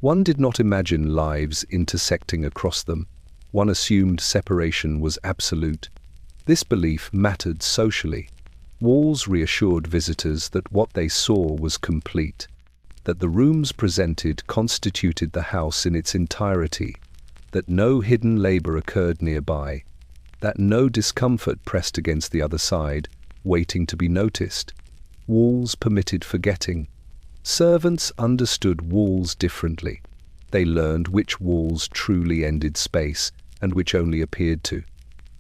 One did not imagine lives intersecting across them. One assumed separation was absolute. This belief mattered socially. Walls reassured visitors that what they saw was complete, that the rooms presented constituted the house in its entirety, that no hidden labor occurred nearby, that no discomfort pressed against the other side, waiting to be noticed. Walls permitted forgetting. Servants understood walls differently. They learned which walls truly ended space and which only appeared to.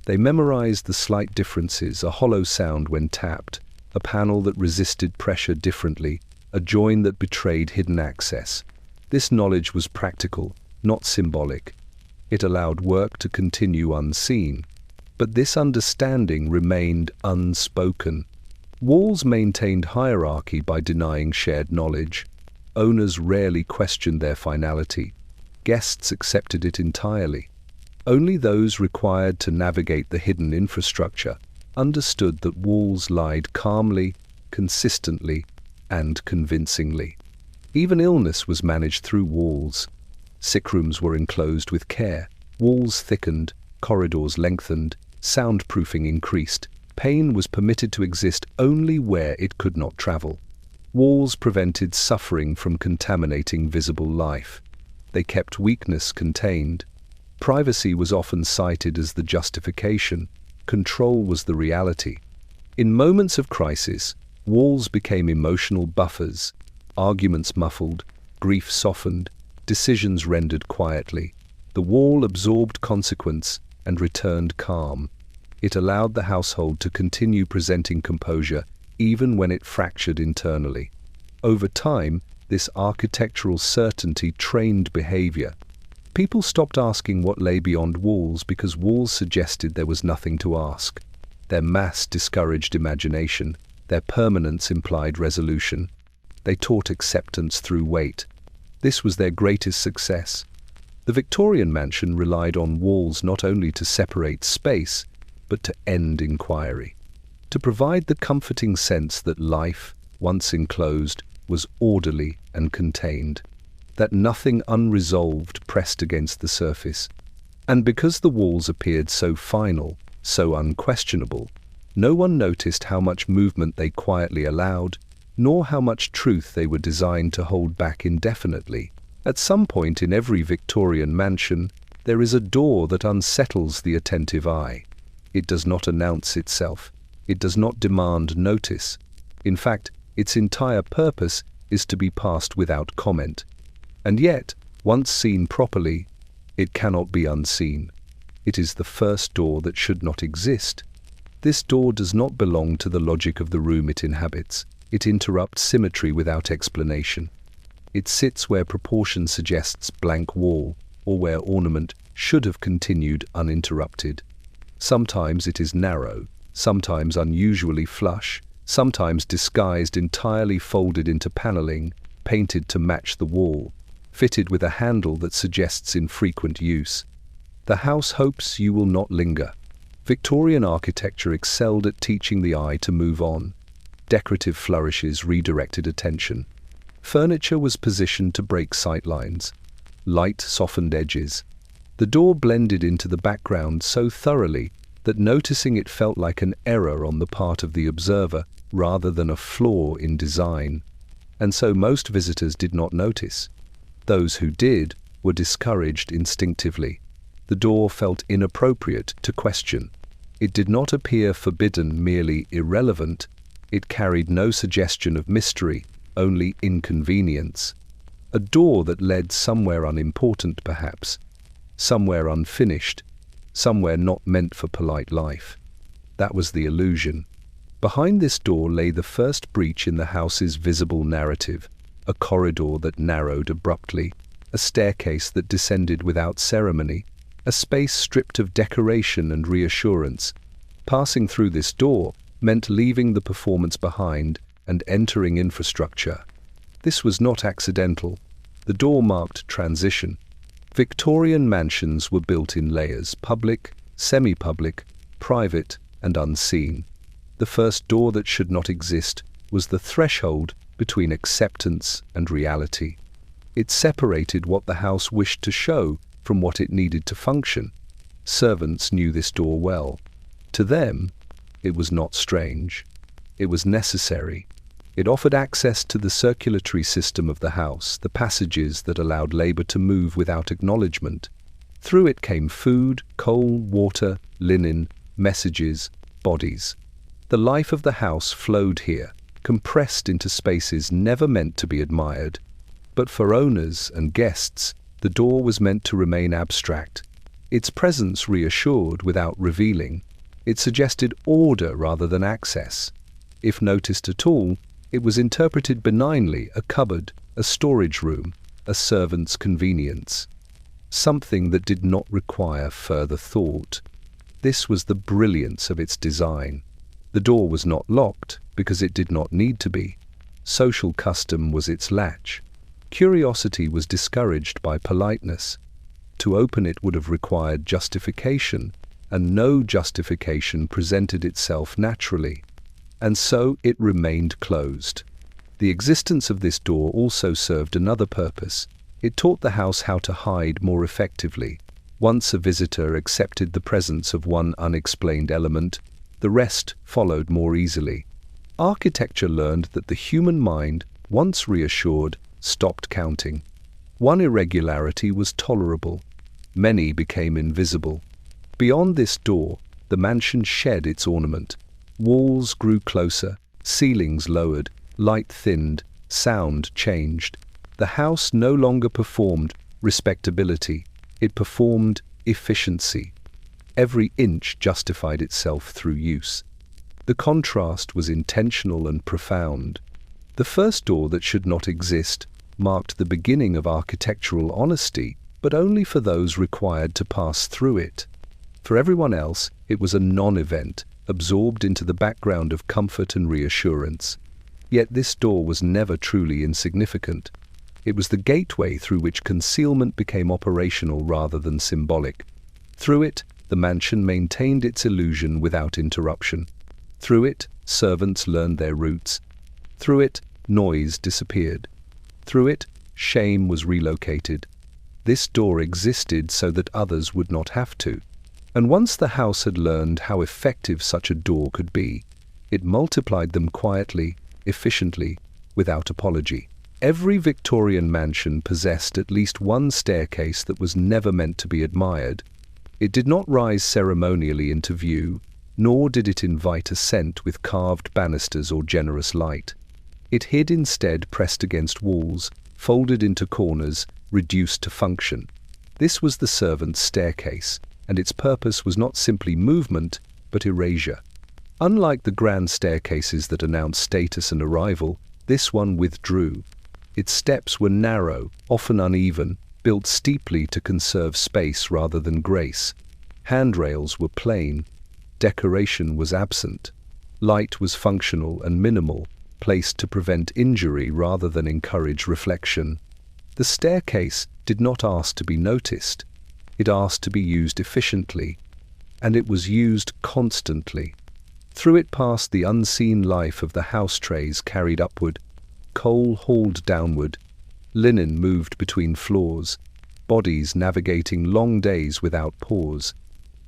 They memorized the slight differences, a hollow sound when tapped, a panel that resisted pressure differently, a join that betrayed hidden access. This knowledge was practical, not symbolic. It allowed work to continue unseen. But this understanding remained unspoken. Walls maintained hierarchy by denying shared knowledge. Owners rarely questioned their finality. Guests accepted it entirely. Only those required to navigate the hidden infrastructure understood that walls lied calmly, consistently, and convincingly. Even illness was managed through walls. Sick rooms were enclosed with care. Walls thickened, corridors lengthened, soundproofing increased. Pain was permitted to exist only where it could not travel. Walls prevented suffering from contaminating visible life. They kept weakness contained. Privacy was often cited as the justification. Control was the reality. In moments of crisis, walls became emotional buffers. Arguments muffled, grief softened, decisions rendered quietly. The wall absorbed consequence and returned calm. It allowed the household to continue presenting composure even when it fractured internally. Over time, this architectural certainty trained behavior. People stopped asking what lay beyond walls because walls suggested there was nothing to ask. Their mass discouraged imagination. Their permanence implied resolution. They taught acceptance through weight. This was their greatest success. The Victorian mansion relied on walls not only to separate space, but to end inquiry, to provide the comforting sense that life, once enclosed, was orderly and contained, that nothing unresolved pressed against the surface. And because the walls appeared so final, so unquestionable, no one noticed how much movement they quietly allowed, nor how much truth they were designed to hold back indefinitely. At some point in every Victorian mansion, there is a door that unsettles the attentive eye. It does not announce itself. It does not demand notice. In fact, its entire purpose is to be passed without comment. And yet, once seen properly, it cannot be unseen. It is the first door that should not exist. This door does not belong to the logic of the room it inhabits. It interrupts symmetry without explanation. It sits where proportion suggests blank wall, or where ornament should have continued uninterrupted. Sometimes it is narrow, sometimes unusually flush, sometimes disguised entirely folded into paneling, painted to match the wall, fitted with a handle that suggests infrequent use. The house hopes you will not linger. Victorian architecture excelled at teaching the eye to move on. Decorative flourishes redirected attention. Furniture was positioned to break sightlines. Light softened edges. The door blended into the background so thoroughly that noticing it felt like an error on the part of the observer rather than a flaw in design. And so most visitors did not notice. Those who did were discouraged instinctively. The door felt inappropriate to question. It did not appear forbidden, merely irrelevant. It carried no suggestion of mystery, only inconvenience. A door that led somewhere unimportant, perhaps, somewhere unfinished, somewhere not meant for polite life. That was the illusion. Behind this door lay the first breach in the house's visible narrative. a corridor that narrowed abruptly, a staircase that descended without ceremony, a space stripped of decoration and reassurance. Passing through this door meant leaving the performance behind and entering infrastructure. This was not accidental. The door marked transition. Victorian mansions were built in layers: public, semi-public, private, and unseen. The first door that should not exist was the threshold between acceptance and reality. It separated what the house wished to show from what it needed to function. Servants knew this door well. To them, it was not strange. It was necessary. It offered access to the circulatory system of the house, the passages that allowed labor to move without acknowledgement. Through it came food, coal, water, linen, messages, bodies. The life of the house flowed here, compressed into spaces never meant to be admired. But for owners and guests, the door was meant to remain abstract. Its presence reassured without revealing. It suggested order rather than access. If noticed at all, it was interpreted benignly: a cupboard, a storage room, a servant's convenience. Something that did not require further thought. This was the brilliance of its design. The door was not locked because it did not need to be. Social custom was its latch. Curiosity was discouraged by politeness. To open it would have required justification, and no justification presented itself naturally. And so it remained closed. The existence of this door also served another purpose. It taught the house how to hide more effectively. Once a visitor accepted the presence of one unexplained element, the rest followed more easily. Architecture learned that the human mind, once reassured, stopped counting. One irregularity was tolerable. Many became invisible. Beyond this door, the mansion shed its ornament. Walls grew closer, ceilings lowered, light thinned, sound changed. The house no longer performed respectability, it performed efficiency. Every inch justified itself through use. The contrast was intentional and profound. The first door that should not exist marked the beginning of architectural honesty, but only for those required to pass through it. For everyone else, it was a non-event, absorbed into the background of comfort and reassurance. Yet this door was never truly insignificant. It was the gateway through which concealment became operational rather than symbolic. Through it, the mansion maintained its illusion without interruption. Through it, servants learned their roots. Through it, noise disappeared. Through it, shame was relocated. This door existed so that others would not have to. And once the house had learned how effective such a door could be, it multiplied them quietly, efficiently, without apology. Every Victorian mansion possessed at least one staircase that was never meant to be admired. It did not rise ceremonially into view, nor did it invite ascent with carved banisters or generous light. It hid instead, pressed against walls, folded into corners, reduced to function. This was the servant's staircase, and its purpose was not simply movement, but erasure. Unlike the grand staircases that announced status and arrival, this one withdrew. Its steps were narrow, often uneven, built steeply to conserve space rather than grace. Handrails were plain. Decoration was absent. Light was functional and minimal, placed to prevent injury rather than encourage reflection. The staircase did not ask to be noticed. It asked to be used efficiently, and it was used constantly. Through it passed the unseen life of the house trays carried upward, coal hauled downward, linen moved between floors, bodies navigating long days without pause.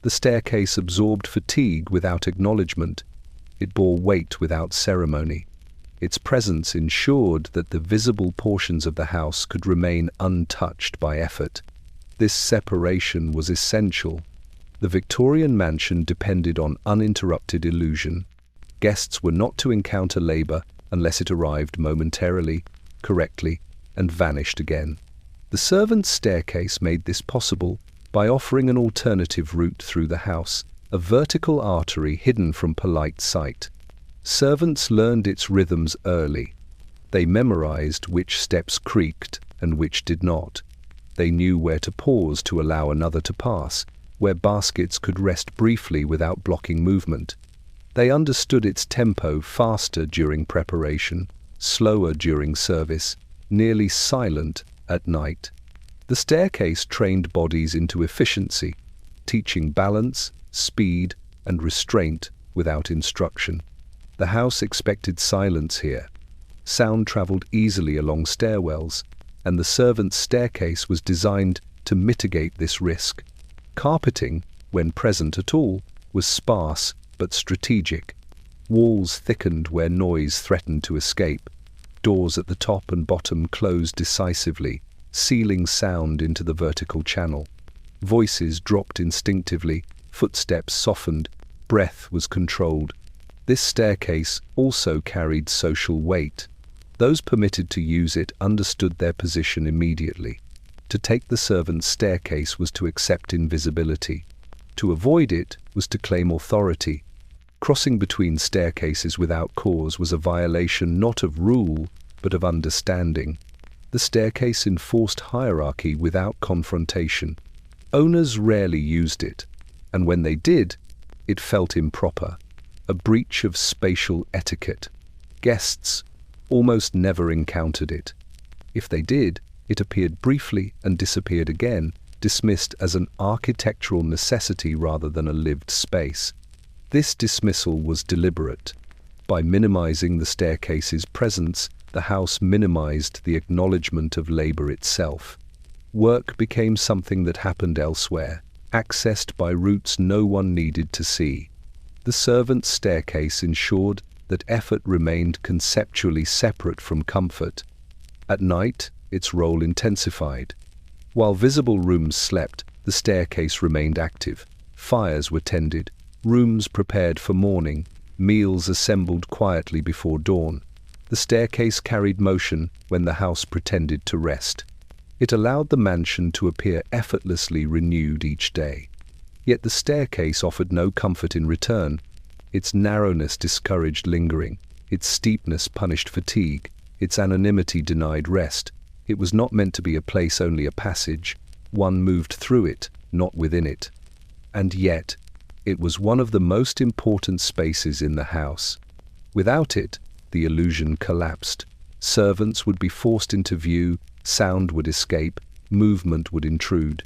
The staircase absorbed fatigue without acknowledgement. It bore weight without ceremony. Its presence ensured that the visible portions of the house could remain untouched by effort. This separation was essential. The Victorian mansion depended on uninterrupted illusion. Guests were not to encounter labor unless it arrived momentarily, correctly, and vanished again. The servants' staircase made this possible by offering an alternative route through the house, a vertical artery hidden from polite sight. Servants learned its rhythms early. They memorized which steps creaked and which did not. They knew where to pause to allow another to pass, where baskets could rest briefly without blocking movement. They understood its tempo, faster during preparation, slower during service, nearly silent at night. The staircase trained bodies into efficiency, teaching balance, speed, and restraint without instruction. The house expected silence here. Sound traveled easily along stairwells, and the servants' staircase was designed to mitigate this risk. Carpeting, when present at all, was sparse but strategic. Walls thickened where noise threatened to escape. Doors at the top and bottom closed decisively, sealing sound into the vertical channel. Voices dropped instinctively, footsteps softened, breath was controlled. This staircase also carried social weight. Those permitted to use it understood their position immediately. To take the servants' staircase was to accept invisibility. To avoid it was to claim authority. Crossing between staircases without cause was a violation not of rule, but of understanding. The staircase enforced hierarchy without confrontation. Owners rarely used it, and when they did, it felt improper, a breach of spatial etiquette. Guests almost never encountered it. If they did, it appeared briefly and disappeared again, dismissed as an architectural necessity rather than a lived space. This dismissal was deliberate. By minimizing the staircase's presence, the house minimized the acknowledgement of labor itself. Work became something that happened elsewhere, accessed by routes no one needed to see. The servants' staircase ensured that effort remained conceptually separate from comfort. At night, its role intensified. While visible rooms slept, the staircase remained active. Fires were tended, rooms prepared for morning, meals assembled quietly before dawn. The staircase carried motion when the house pretended to rest. It allowed the mansion to appear effortlessly renewed each day. Yet the staircase offered no comfort in return. Its narrowness discouraged lingering, its steepness punished fatigue, its anonymity denied rest. It was not meant to be a place, only a passage. One moved through it, not within it. And yet, it was one of the most important spaces in the house. Without it, the illusion collapsed. Servants would be forced into view, sound would escape, movement would intrude.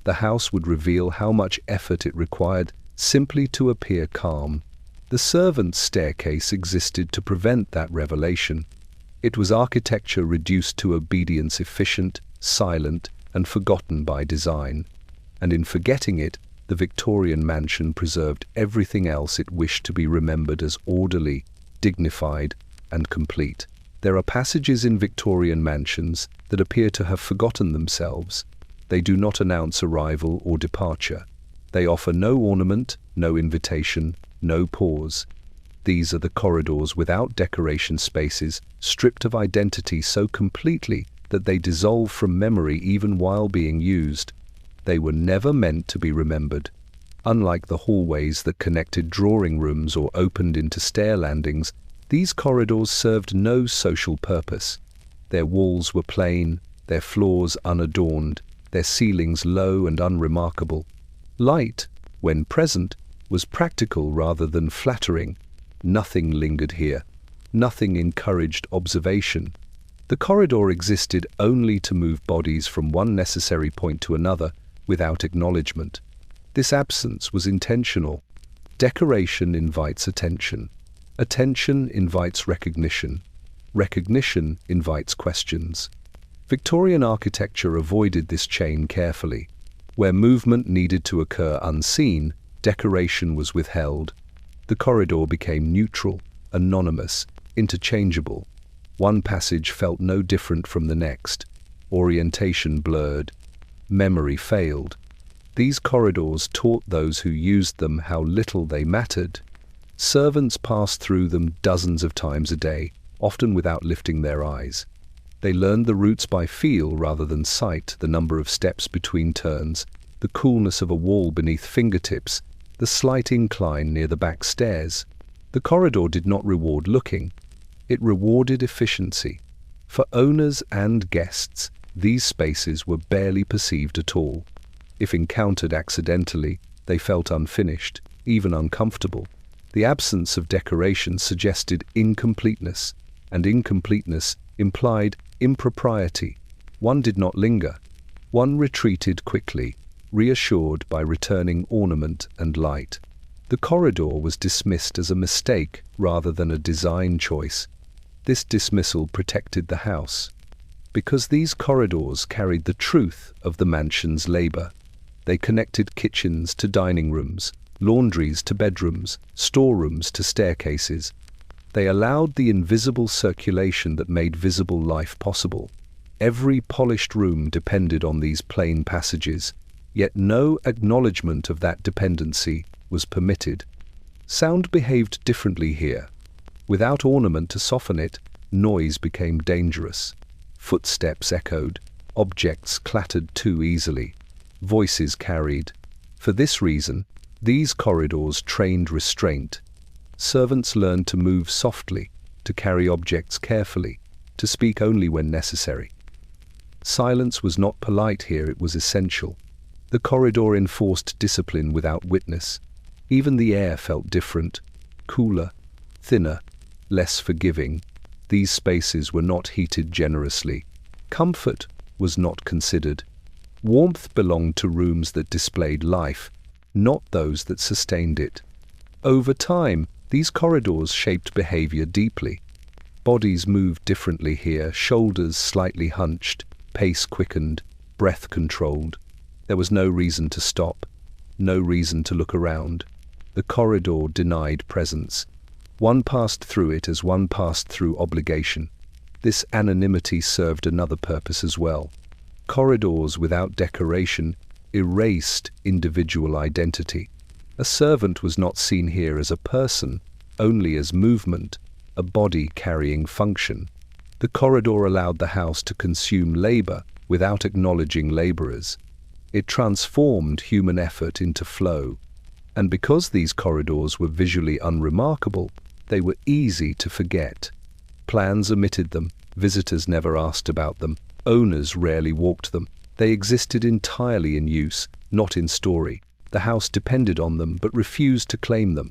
The house would reveal how much effort it required simply to appear calm. The servants' staircase existed to prevent that revelation. It was architecture reduced to obedience, efficient, silent, and forgotten by design. And in forgetting it, the Victorian mansion preserved everything else it wished to be remembered as orderly, dignified, and complete. There are passages in Victorian mansions that appear to have forgotten themselves. They do not announce arrival or departure. They offer no ornament, no invitation, no pause. These are the corridors without decoration, spaces stripped of identity so completely that they dissolve from memory even while being used. They were never meant to be remembered. Unlike the hallways that connected drawing rooms or opened into stair landings, these corridors served no social purpose. Their walls were plain, their floors unadorned, their ceilings low and unremarkable. Light, when present, was practical rather than flattering. Nothing lingered here. Nothing encouraged observation. The corridor existed only to move bodies from one necessary point to another without acknowledgement. This absence was intentional. Decoration invites attention. Attention invites recognition. Recognition invites questions. Victorian architecture avoided this chain carefully. Where movement needed to occur unseen, decoration was withheld. The corridor became neutral, anonymous, interchangeable. One passage felt no different from the next. Orientation blurred. Memory failed. These corridors taught those who used them how little they mattered. Servants passed through them dozens of times a day, often without lifting their eyes. They learned the routes by feel rather than sight, the number of steps between turns, the coolness of a wall beneath fingertips, the slight incline near the back stairs. The corridor did not reward looking. It rewarded efficiency. For owners and guests, these spaces were barely perceived at all. If encountered accidentally, they felt unfinished, even uncomfortable. The absence of decoration suggested incompleteness, and incompleteness implied impropriety. One did not linger. One retreated quickly, reassured by returning ornament and light. The corridor was dismissed as a mistake rather than a design choice. This dismissal protected the house, because these corridors carried the truth of the mansion's labor. They connected kitchens to dining rooms, laundries to bedrooms, storerooms to staircases. They allowed the invisible circulation that made visible life possible. Every polished room depended on these plain passages, yet no acknowledgement of that dependency was permitted. Sound behaved differently here. Without ornament to soften it, noise became dangerous. Footsteps echoed, objects clattered too easily, voices carried. For this reason, these corridors trained restraint. Servants learned to move softly, to carry objects carefully, to speak only when necessary. Silence was not polite here, it was essential. The corridor enforced discipline without witness. Even the air felt different, cooler, thinner, less forgiving. These spaces were not heated generously. Comfort was not considered. Warmth belonged to rooms that displayed life, not those that sustained it. Over time, these corridors shaped behavior deeply. Bodies moved differently here, shoulders slightly hunched, pace quickened, breath controlled. There was no reason to stop, no reason to look around. The corridor denied presence. One passed through it as one passed through obligation. This anonymity served another purpose as well. Corridors without decoration erased individual identity. A servant was not seen here as a person, only as movement, a body carrying function. The corridor allowed the house to consume labor without acknowledging laborers. It transformed human effort into flow. And because these corridors were visually unremarkable, they were easy to forget. Plans omitted them, visitors never asked about them, owners rarely walked them. They existed entirely in use, not in story. The house depended on them but refused to claim them.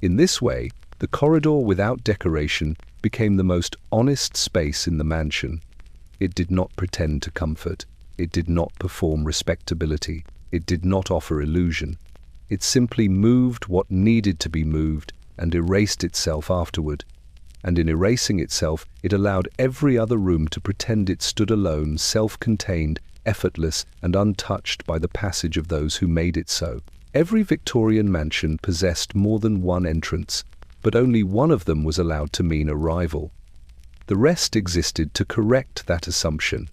In this way, the corridor without decoration became the most honest space in the mansion. It did not pretend to comfort. It did not perform respectability. It did not offer illusion. It simply moved what needed to be moved and erased itself afterward. And in erasing itself, it allowed every other room to pretend it stood alone, self-contained, effortless, and untouched by the passage of those who made it so. Every Victorian mansion possessed more than one entrance, but only one of them was allowed to mean arrival. The rest existed to correct that assumption.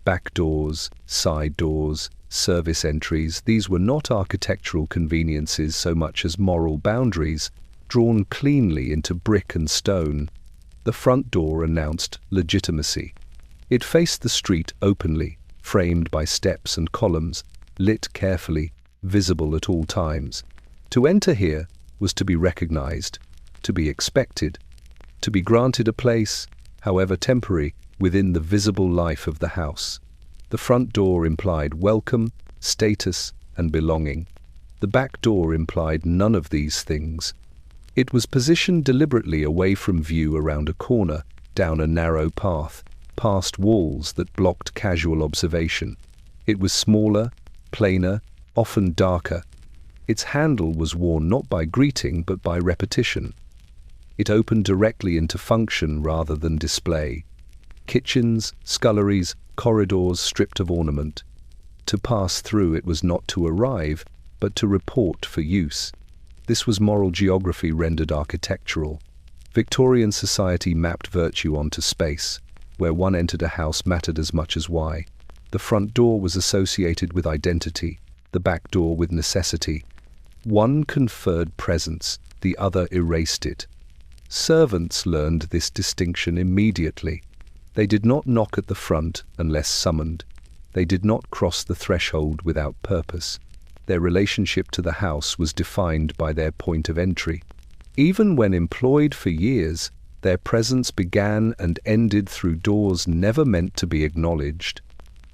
Back doors, side doors, service entries, these were not architectural conveniences so much as moral boundaries, drawn cleanly into brick and stone. The front door announced legitimacy. It faced the street openly, framed by steps and columns, lit carefully, visible at all times. To enter here was to be recognized, to be expected, to be granted a place, however temporary, within the visible life of the house. The front door implied welcome, status, and belonging. The back door implied none of these things. It was positioned deliberately away from view around a corner, down a narrow path, past walls that blocked casual observation. It was smaller, plainer, often darker. Its handle was worn not by greeting but by repetition. It opened directly into function rather than display. Kitchens, sculleries, corridors stripped of ornament. To pass through it was not to arrive, but to report for use. This was moral geography rendered architectural. Victorian society mapped virtue onto space. Where one entered a house mattered as much as why. The front door was associated with identity, the back door with necessity. One conferred presence, the other erased it. Servants learned this distinction immediately. They did not knock at the front unless summoned. They did not cross the threshold without purpose. Their relationship to the house was defined by their point of entry. Even when employed for years, Their presence began and ended through doors never meant to be acknowledged.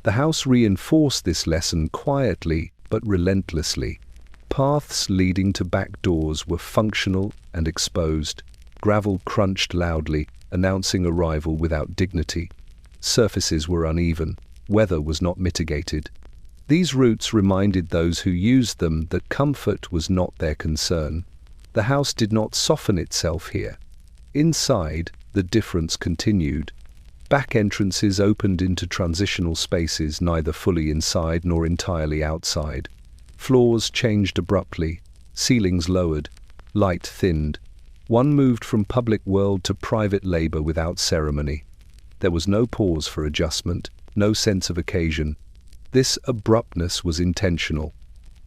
The house reinforced this lesson quietly but relentlessly. Paths leading to back doors were functional and exposed. Gravel crunched loudly, announcing arrival without dignity. Surfaces were uneven. Weather was not mitigated. These routes reminded those who used them that comfort was not their concern. The house did not soften itself here. Inside, the difference continued. Back entrances opened into transitional spaces, neither fully inside nor entirely outside. Floors changed abruptly, ceilings lowered, light thinned. One moved from public world to private labor without ceremony. There was no pause for adjustment, no sense of occasion. This abruptness was intentional.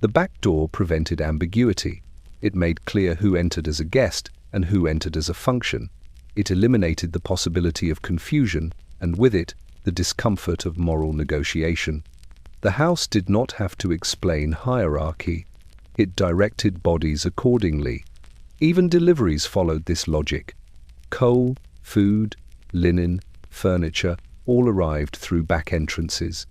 The back door prevented ambiguity. It made clear who entered as a guest and who entered as a function. It eliminated the possibility of confusion, and with it, the discomfort of moral negotiation. The house did not have to explain hierarchy. It directed bodies accordingly. Even deliveries followed this logic. Coal, food, linen, furniture, all arrived through back entrances.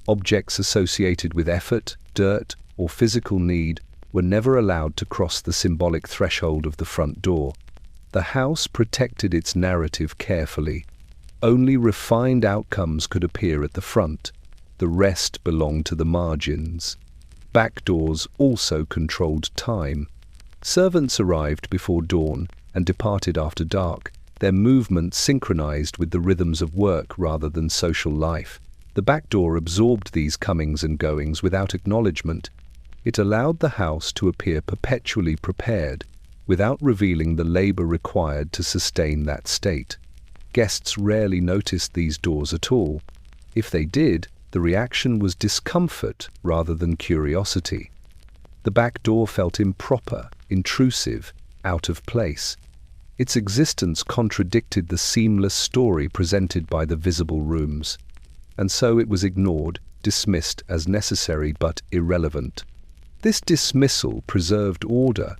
Objects associated with effort, dirt, or physical need were never allowed to cross the symbolic threshold of the front door. The house protected its narrative carefully. Only refined outcomes could appear at the front. The rest belonged to the margins. Back doors also controlled time. Servants arrived before dawn and departed after dark, their movement synchronized with the rhythms of work rather than social life. The back door absorbed these comings and goings without acknowledgement. It allowed the house to appear perpetually prepared, without revealing the labor required to sustain that state. Guests rarely noticed these doors at all. If they did, the reaction was discomfort rather than curiosity. The back door felt improper, intrusive, out of place. Its existence contradicted the seamless story presented by the visible rooms, and so it was ignored, dismissed as necessary but irrelevant. This dismissal preserved order,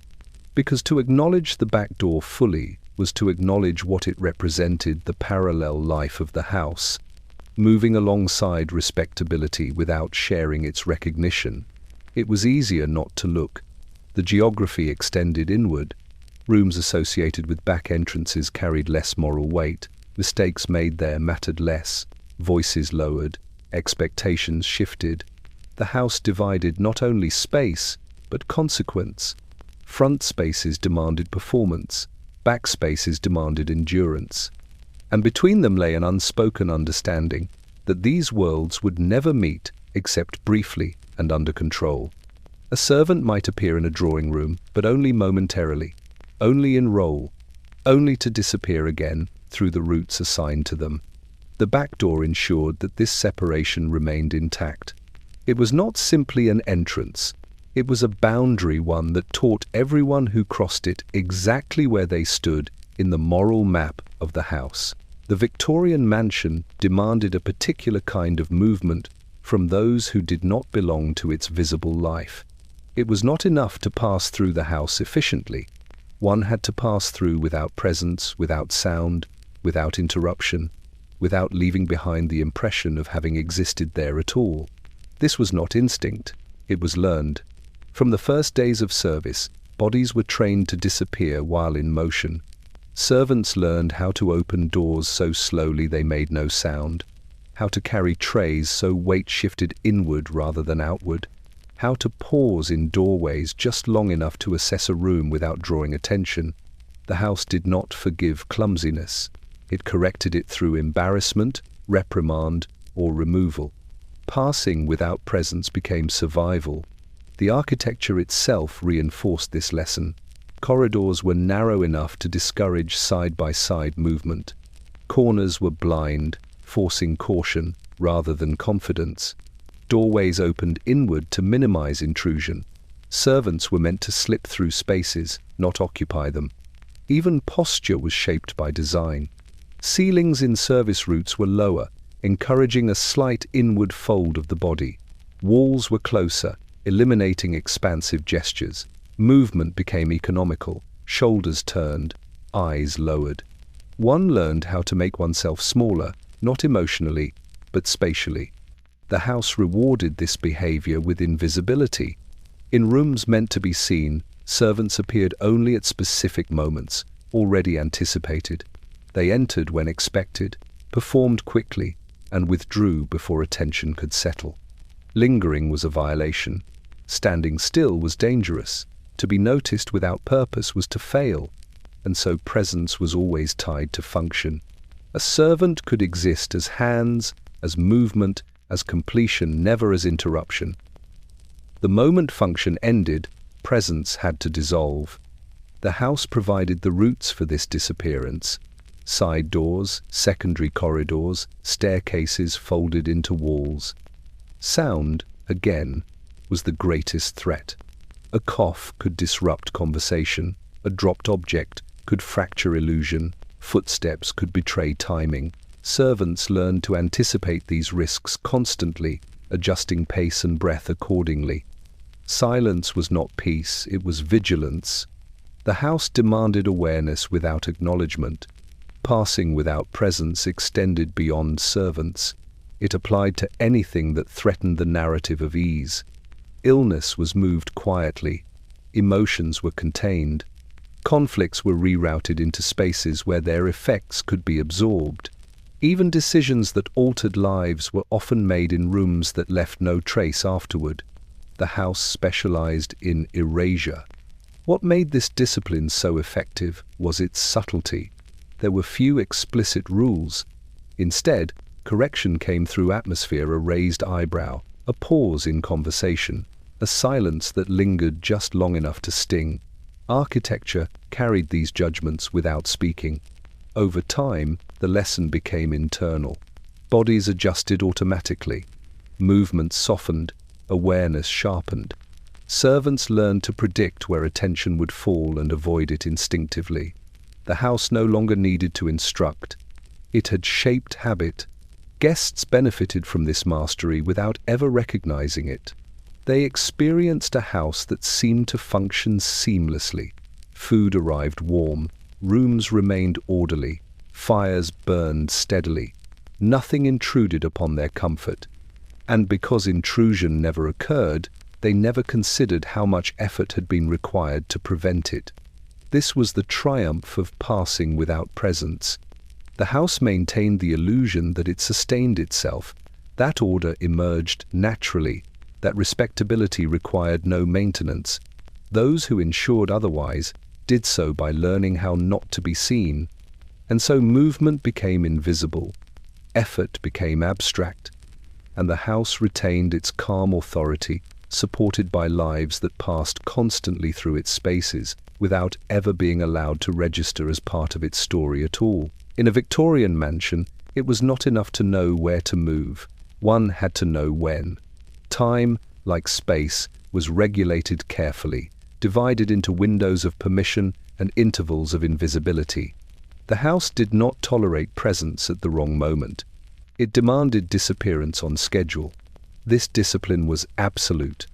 because to acknowledge the back door fully was to acknowledge what it represented, the parallel life of the house, moving alongside respectability without sharing its recognition. It was easier not to look. The geography extended inward. Rooms associated with back entrances carried less moral weight. Mistakes made there mattered less. Voices lowered. Expectations shifted. The house divided not only space, but consequence. Front spaces demanded performance. Back spaces demanded endurance. And between them lay an unspoken understanding that these worlds would never meet except briefly and under control. A servant might appear in a drawing room, but only momentarily, only in role, only to disappear again through the routes assigned to them. The back door ensured that this separation remained intact. It was not simply an entrance. It was a boundary, one that taught everyone who crossed it exactly where they stood in the moral map of the house. The Victorian mansion demanded a particular kind of movement from those who did not belong to its visible life. It was not enough to pass through the house efficiently. One had to pass through without presence, without sound, without interruption, without leaving behind the impression of having existed there at all. This was not instinct, it was learned. From the first days of service, bodies were trained to disappear while in motion. Servants learned how to open doors so slowly they made no sound, how to carry trays so weight shifted inward rather than outward, how to pause in doorways just long enough to assess a room without drawing attention. The house did not forgive clumsiness. It corrected it through embarrassment, reprimand, or removal. Passing without presence became survival. The architecture itself reinforced this lesson. Corridors were narrow enough to discourage side-by-side movement. Corners were blind, forcing caution rather than confidence. Doorways opened inward to minimize intrusion. Servants were meant to slip through spaces, not occupy them. Even posture was shaped by design. Ceilings in service routes were lower, encouraging a slight inward fold of the body. Walls were closer, eliminating expansive gestures. Movement became economical, shoulders turned, eyes lowered. One learned how to make oneself smaller, not emotionally, but spatially. The house rewarded this behavior with invisibility. In rooms meant to be seen, servants appeared only at specific moments, already anticipated. They entered when expected, performed quickly, and withdrew before attention could settle. Lingering was a violation. Standing still was dangerous. To be noticed without purpose was to fail, and so presence was always tied to function. A servant could exist as hands, as movement, as completion, never as interruption. The moment function ended, presence had to dissolve. The house provided the roots for this disappearance. Side doors, secondary corridors, staircases folded into walls. Sound, again, was the greatest threat. A cough could disrupt conversation. A dropped object could fracture illusion. Footsteps could betray timing. Servants learned to anticipate these risks constantly, adjusting pace and breath accordingly. Silence was not peace, it was vigilance. The house demanded awareness without acknowledgement. Passing without presence extended beyond servants. It applied to anything that threatened the narrative of ease. Illness was moved quietly. Emotions were contained. Conflicts were rerouted into spaces where their effects could be absorbed. Even decisions that altered lives were often made in rooms that left no trace afterward. The house specialized in erasure. What made this discipline so effective was its subtlety. There were few explicit rules. Instead, correction came through atmosphere, a raised eyebrow, a pause in conversation, a silence that lingered just long enough to sting. Architecture carried these judgments without speaking. Over time, the lesson became internal. Bodies adjusted automatically. Movements softened. Awareness sharpened. Servants learned to predict where attention would fall and avoid it instinctively. The house no longer needed to instruct. It had shaped habit. Guests benefited from this mastery without ever recognizing it. They experienced a house that seemed to function seamlessly. Food arrived warm. Rooms remained orderly. Fires burned steadily. Nothing intruded upon their comfort. And because intrusion never occurred, they never considered how much effort had been required to prevent it. This was the triumph of passing without presence. The house maintained the illusion that it sustained itself. That order emerged naturally. That respectability required no maintenance. Those who ensured otherwise did so by learning how not to be seen. And so movement became invisible. Effort became abstract. And the house retained its calm authority, supported by lives that passed constantly through its spaces, without ever being allowed to register as part of its story at all. In a Victorian mansion, it was not enough to know where to move. One had to know when. Time, like space, was regulated carefully, divided into windows of permission and intervals of invisibility. The house did not tolerate presence at the wrong moment. It demanded disappearance on schedule. This discipline was absolute.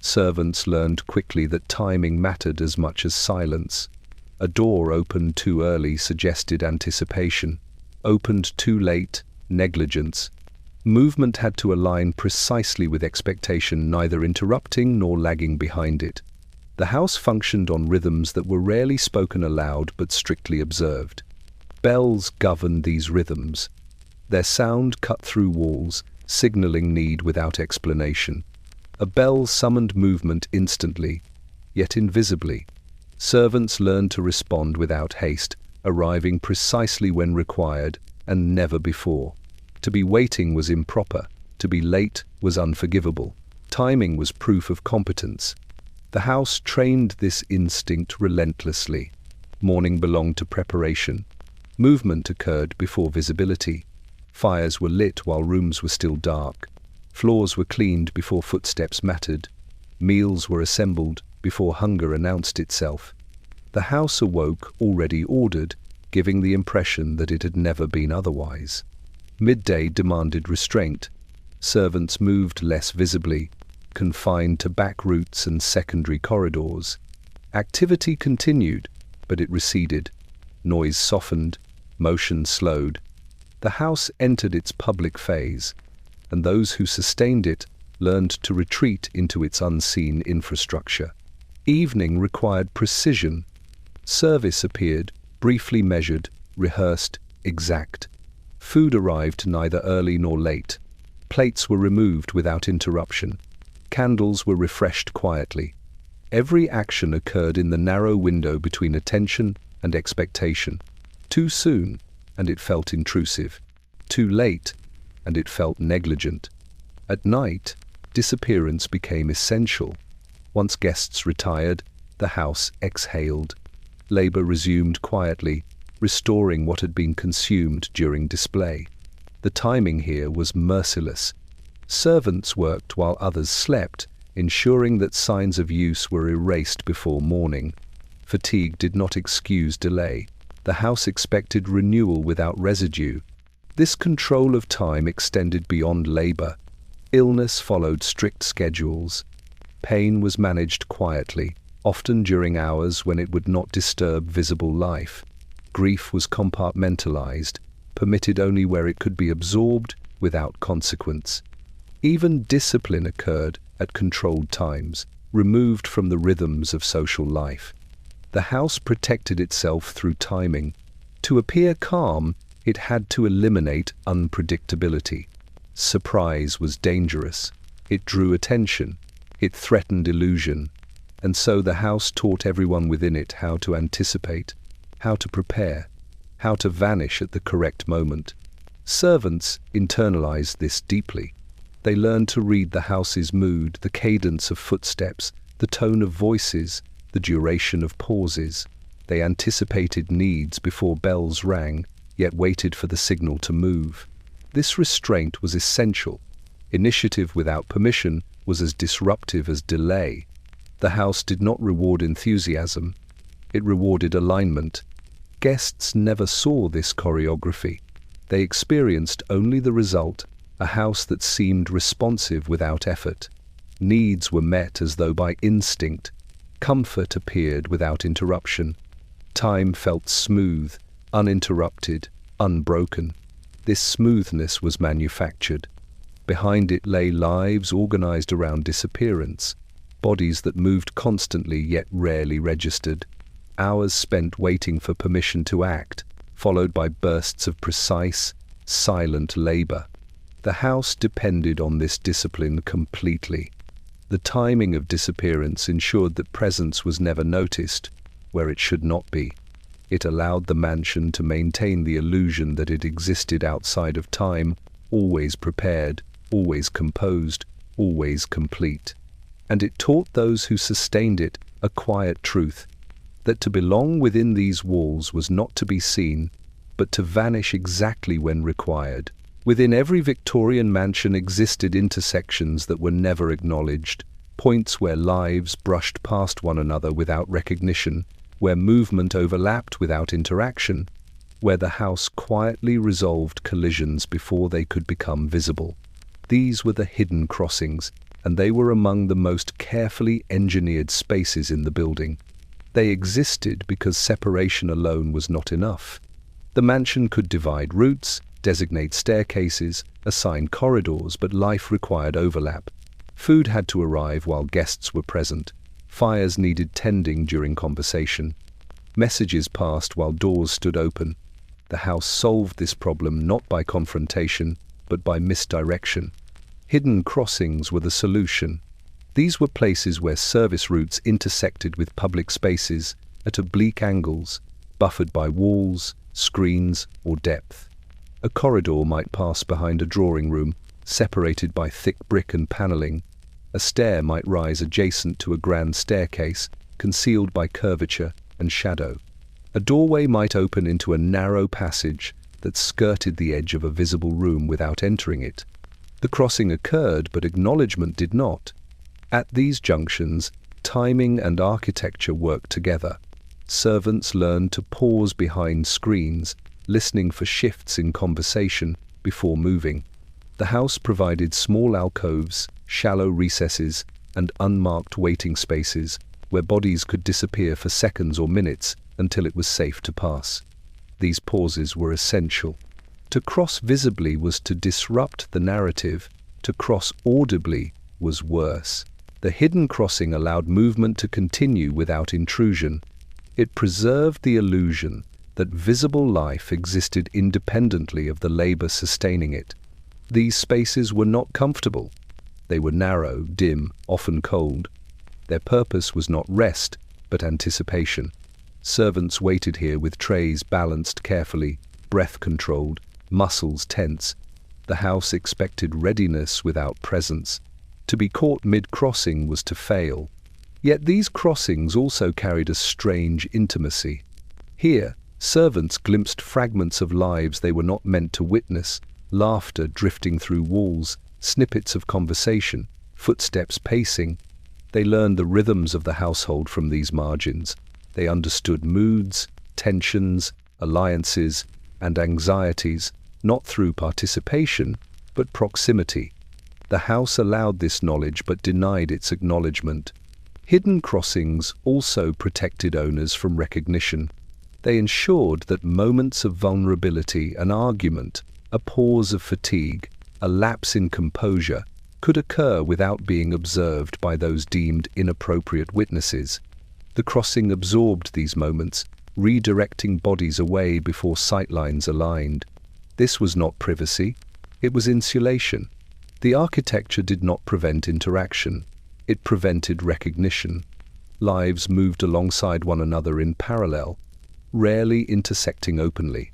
Servants learned quickly that timing mattered as much as silence. A door opened too early suggested anticipation. Opened too late, negligence. Movement had to align precisely with expectation, neither interrupting nor lagging behind it. The house functioned on rhythms that were rarely spoken aloud but strictly observed. Bells governed these rhythms. Their sound cut through walls, signaling need without explanation. A bell summoned movement instantly, yet invisibly. Servants learned to respond without haste, arriving precisely when required and never before. To be waiting was improper. To be late was unforgivable. Timing was proof of competence. The house trained this instinct relentlessly. Morning belonged to preparation. Movement occurred before visibility. Fires were lit while rooms were still dark. Floors were cleaned before footsteps mattered. Meals were assembled before hunger announced itself. The house awoke already ordered, giving the impression that it had never been otherwise. Midday demanded restraint. Servants moved less visibly, confined to back routes and secondary corridors. Activity continued, but it receded. Noise softened. Motion slowed. The house entered its public phase, and those who sustained it learned to retreat into its unseen infrastructure. Evening required precision. Service appeared, briefly measured, rehearsed, exact. Food arrived neither early nor late. Plates were removed without interruption. Candles were refreshed quietly. Every action occurred in the narrow window between attention and expectation. Too soon, and it felt intrusive. Too late, and it felt negligent. At night, disappearance became essential. Once guests retired, the house exhaled. Labor resumed quietly, restoring what had been consumed during display. The timing here was merciless. Servants worked while others slept, ensuring that signs of use were erased before morning. Fatigue did not excuse delay. The house expected renewal without residue. This control of time extended beyond labor. Illness followed strict schedules. Pain was managed quietly, often during hours when it would not disturb visible life. Grief was compartmentalized, permitted only where it could be absorbed without consequence. Even discipline occurred at controlled times, removed from the rhythms of social life. The house protected itself through timing. To appear calm, it had to eliminate unpredictability. Surprise was dangerous. It drew attention. It threatened illusion. And so the house taught everyone within it how to anticipate, how to prepare, how to vanish at the correct moment. Servants internalized this deeply. They learned to read the house's mood, the cadence of footsteps, the tone of voices, the duration of pauses. They anticipated needs before bells rang, yet waited for the signal to move. This restraint was essential. Initiative without permission was as disruptive as delay. The house did not reward enthusiasm. It rewarded alignment. Guests never saw this choreography. They experienced only the result, a house that seemed responsive without effort. Needs were met as though by instinct. Comfort appeared without interruption. Time felt smooth, uninterrupted, unbroken. This smoothness was manufactured. Behind it lay lives organized around disappearance, bodies that moved constantly yet rarely registered, hours spent waiting for permission to act, followed by bursts of precise, silent labor. The house depended on this discipline completely. The timing of disappearance ensured that presence was never noticed where it should not be. It allowed the mansion to maintain the illusion that it existed outside of time, always prepared, always composed, always complete. And it taught those who sustained it a quiet truth, that to belong within these walls was not to be seen, but to vanish exactly when required. Within every Victorian mansion existed intersections that were never acknowledged, points where lives brushed past one another without recognition, where movement overlapped without interaction, where the house quietly resolved collisions before they could become visible. These were the hidden crossings, and they were among the most carefully engineered spaces in the building. They existed because separation alone was not enough. The mansion could divide routes, designate staircases, assign corridors, but life required overlap. Food had to arrive while guests were present. Fires needed tending during conversation. Messages passed while doors stood open. The house solved this problem not by confrontation, but by misdirection. Hidden crossings were the solution. These were places where service routes intersected with public spaces at oblique angles, buffered by walls, screens, or depth. A corridor might pass behind a drawing room, separated by thick brick and paneling. A stair might rise adjacent to a grand staircase, concealed by curvature and shadow. A doorway might open into a narrow passage that skirted the edge of a visible room without entering it. The crossing occurred, but acknowledgement did not. At these junctions, timing and architecture worked together. Servants learned to pause behind screens, listening for shifts in conversation before moving. The house provided small alcoves, shallow recesses, and unmarked waiting spaces where bodies could disappear for seconds or minutes until it was safe to pass. These pauses were essential. To cross visibly was to disrupt the narrative. To cross audibly was worse. The hidden crossing allowed movement to continue without intrusion. It preserved the illusion that visible life existed independently of the labor sustaining it. These spaces were not comfortable. They were narrow, dim, often cold. Their purpose was not rest, but anticipation. Servants waited here with trays balanced carefully, breath controlled, muscles tense. The house expected readiness without presence. To be caught mid-crossing was to fail. Yet these crossings also carried a strange intimacy. Here, servants glimpsed fragments of lives they were not meant to witness, laughter drifting through walls, snippets of conversation, footsteps pacing. They learned the rhythms of the household from these margins. They understood moods, tensions, alliances, and anxieties, not through participation, but proximity. The house allowed this knowledge but denied its acknowledgement. Hidden crossings also protected owners from recognition. They ensured that moments of vulnerability, an argument, a pause of fatigue, a lapse in composure, could occur without being observed by those deemed inappropriate witnesses. The crossing absorbed these moments, redirecting bodies away before sightlines aligned. This was not privacy, it was insulation. The architecture did not prevent interaction, it prevented recognition. Lives moved alongside one another in parallel, rarely intersecting openly.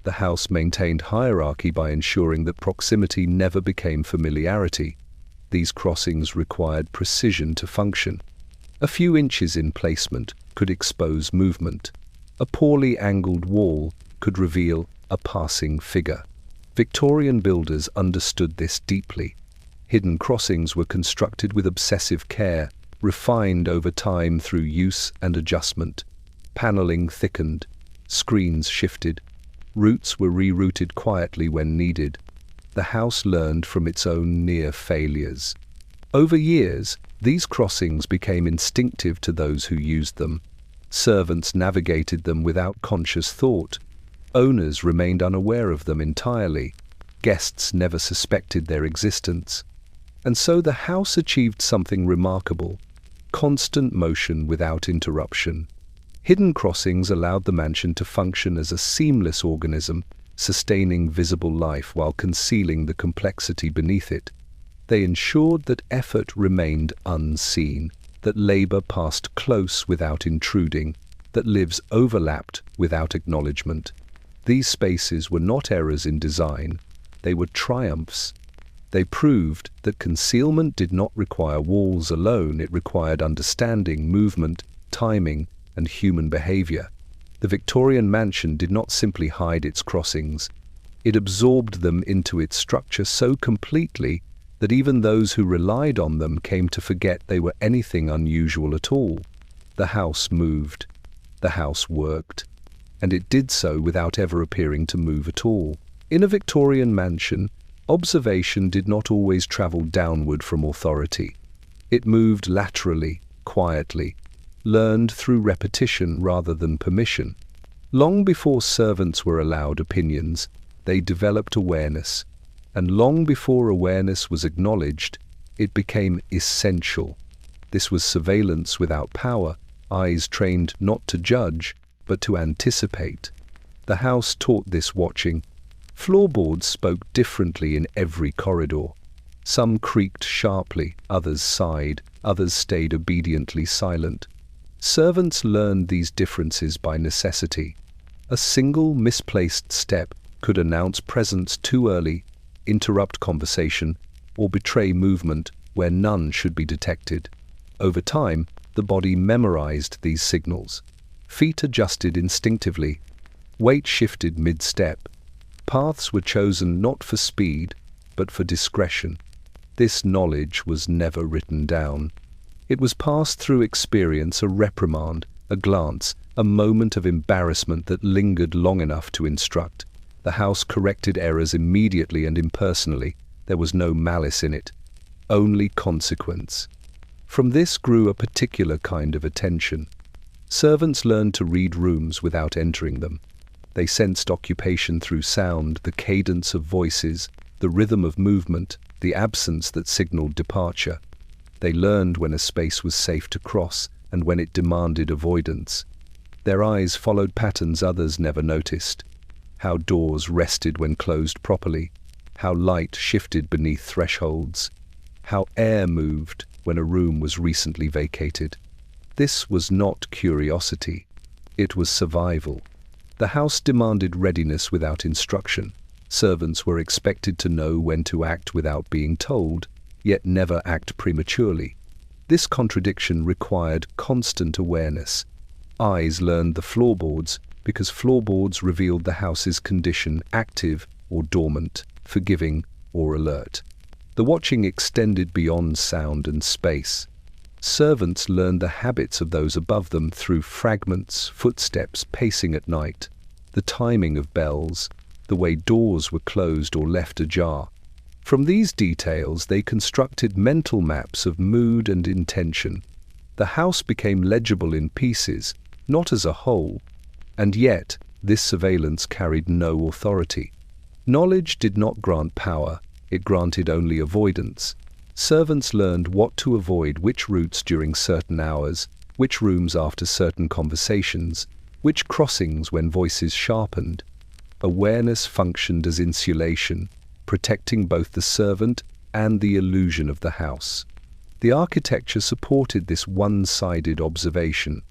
The house maintained hierarchy by ensuring that proximity never became familiarity. These crossings required precision to function. A few inches in placement could expose movement. A poorly angled wall could reveal a passing figure. Victorian builders understood this deeply. Hidden crossings were constructed with obsessive care, refined over time through use and adjustment. Paneling thickened, screens shifted, routes were rerouted quietly when needed. The house learned from its own near failures. Over years, these crossings became instinctive to those who used them. Servants navigated them without conscious thought. Owners remained unaware of them entirely. Guests never suspected their existence. And so the house achieved something remarkable: constant motion without interruption. Hidden crossings allowed the mansion to function as a seamless organism, sustaining visible life while concealing the complexity beneath it. They ensured that effort remained unseen, that labor passed close without intruding, that lives overlapped without acknowledgement. These spaces were not errors in design, they were triumphs. They proved that concealment did not require walls alone, it required understanding, movement, timing, and human behavior. The Victorian mansion did not simply hide its crossings, it absorbed them into its structure so completely that even those who relied on them came to forget they were anything unusual at all. The house moved, the house worked, and it did so without ever appearing to move at all. In a Victorian mansion, observation did not always travel downward from authority. It moved laterally, quietly, learned through repetition rather than permission. Long before servants were allowed opinions, they developed awareness, and long before awareness was acknowledged, it became essential. This was surveillance without power, eyes trained not to judge, but to anticipate. The house taught this watching. Floorboards spoke differently in every corridor. Some creaked sharply, others sighed, others stayed obediently silent. Servants learned these differences by necessity. A single misplaced step could announce presence too early, interrupt conversation, or betray movement where none should be detected. Over time, the body memorized these signals. Feet adjusted instinctively. Weight shifted mid-step. Paths were chosen not for speed, but for discretion. This knowledge was never written down. It was passed through experience, a reprimand, a glance, a moment of embarrassment that lingered long enough to instruct. The house corrected errors immediately and impersonally. There was no malice in it, only consequence. From this grew a particular kind of attention. Servants learned to read rooms without entering them. They sensed occupation through sound, the cadence of voices, the rhythm of movement, the absence that signaled departure. They learned when a space was safe to cross and when it demanded avoidance. Their eyes followed patterns others never noticed. How doors rested when closed properly, how light shifted beneath thresholds, how air moved when a room was recently vacated. This was not curiosity, it was survival. The house demanded readiness without instruction. Servants were expected to know when to act without being told, yet never act prematurely. This contradiction required constant awareness. Eyes learned the floorboards because floorboards revealed the house's condition, active or dormant, forgiving or alert. The watching extended beyond sound and space. Servants learned the habits of those above them through fragments, footsteps, pacing at night, the timing of bells, the way doors were closed or left ajar. From these details, they constructed mental maps of mood and intention. The house became legible in pieces, not as a whole, and yet this surveillance carried no authority. Knowledge did not grant power, it granted only avoidance. Servants learned what to avoid, which routes during certain hours, which rooms after certain conversations, which crossings when voices sharpened. Awareness functioned as insulation, protecting both the servant and the illusion of the house. The architecture supported this one-sided observation.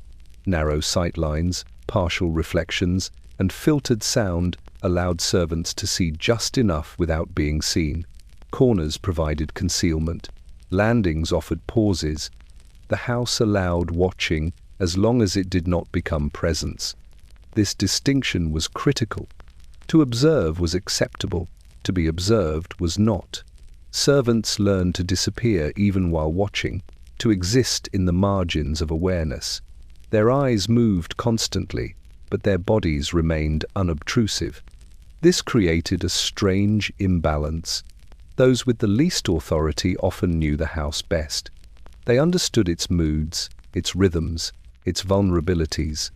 Narrow sightlines, partial reflections, and filtered sound allowed servants to see just enough without being seen. Corners provided concealment. Landings offered pauses. The house allowed watching as long as it did not become presence. This distinction was critical. To observe was acceptable. To be observed was not. Servants learned to disappear even while watching, to exist in the margins of awareness. Their eyes moved constantly, but their bodies remained unobtrusive. This created a strange imbalance. Those with the least authority often knew the house best. They understood its moods, its rhythms, its vulnerabilities.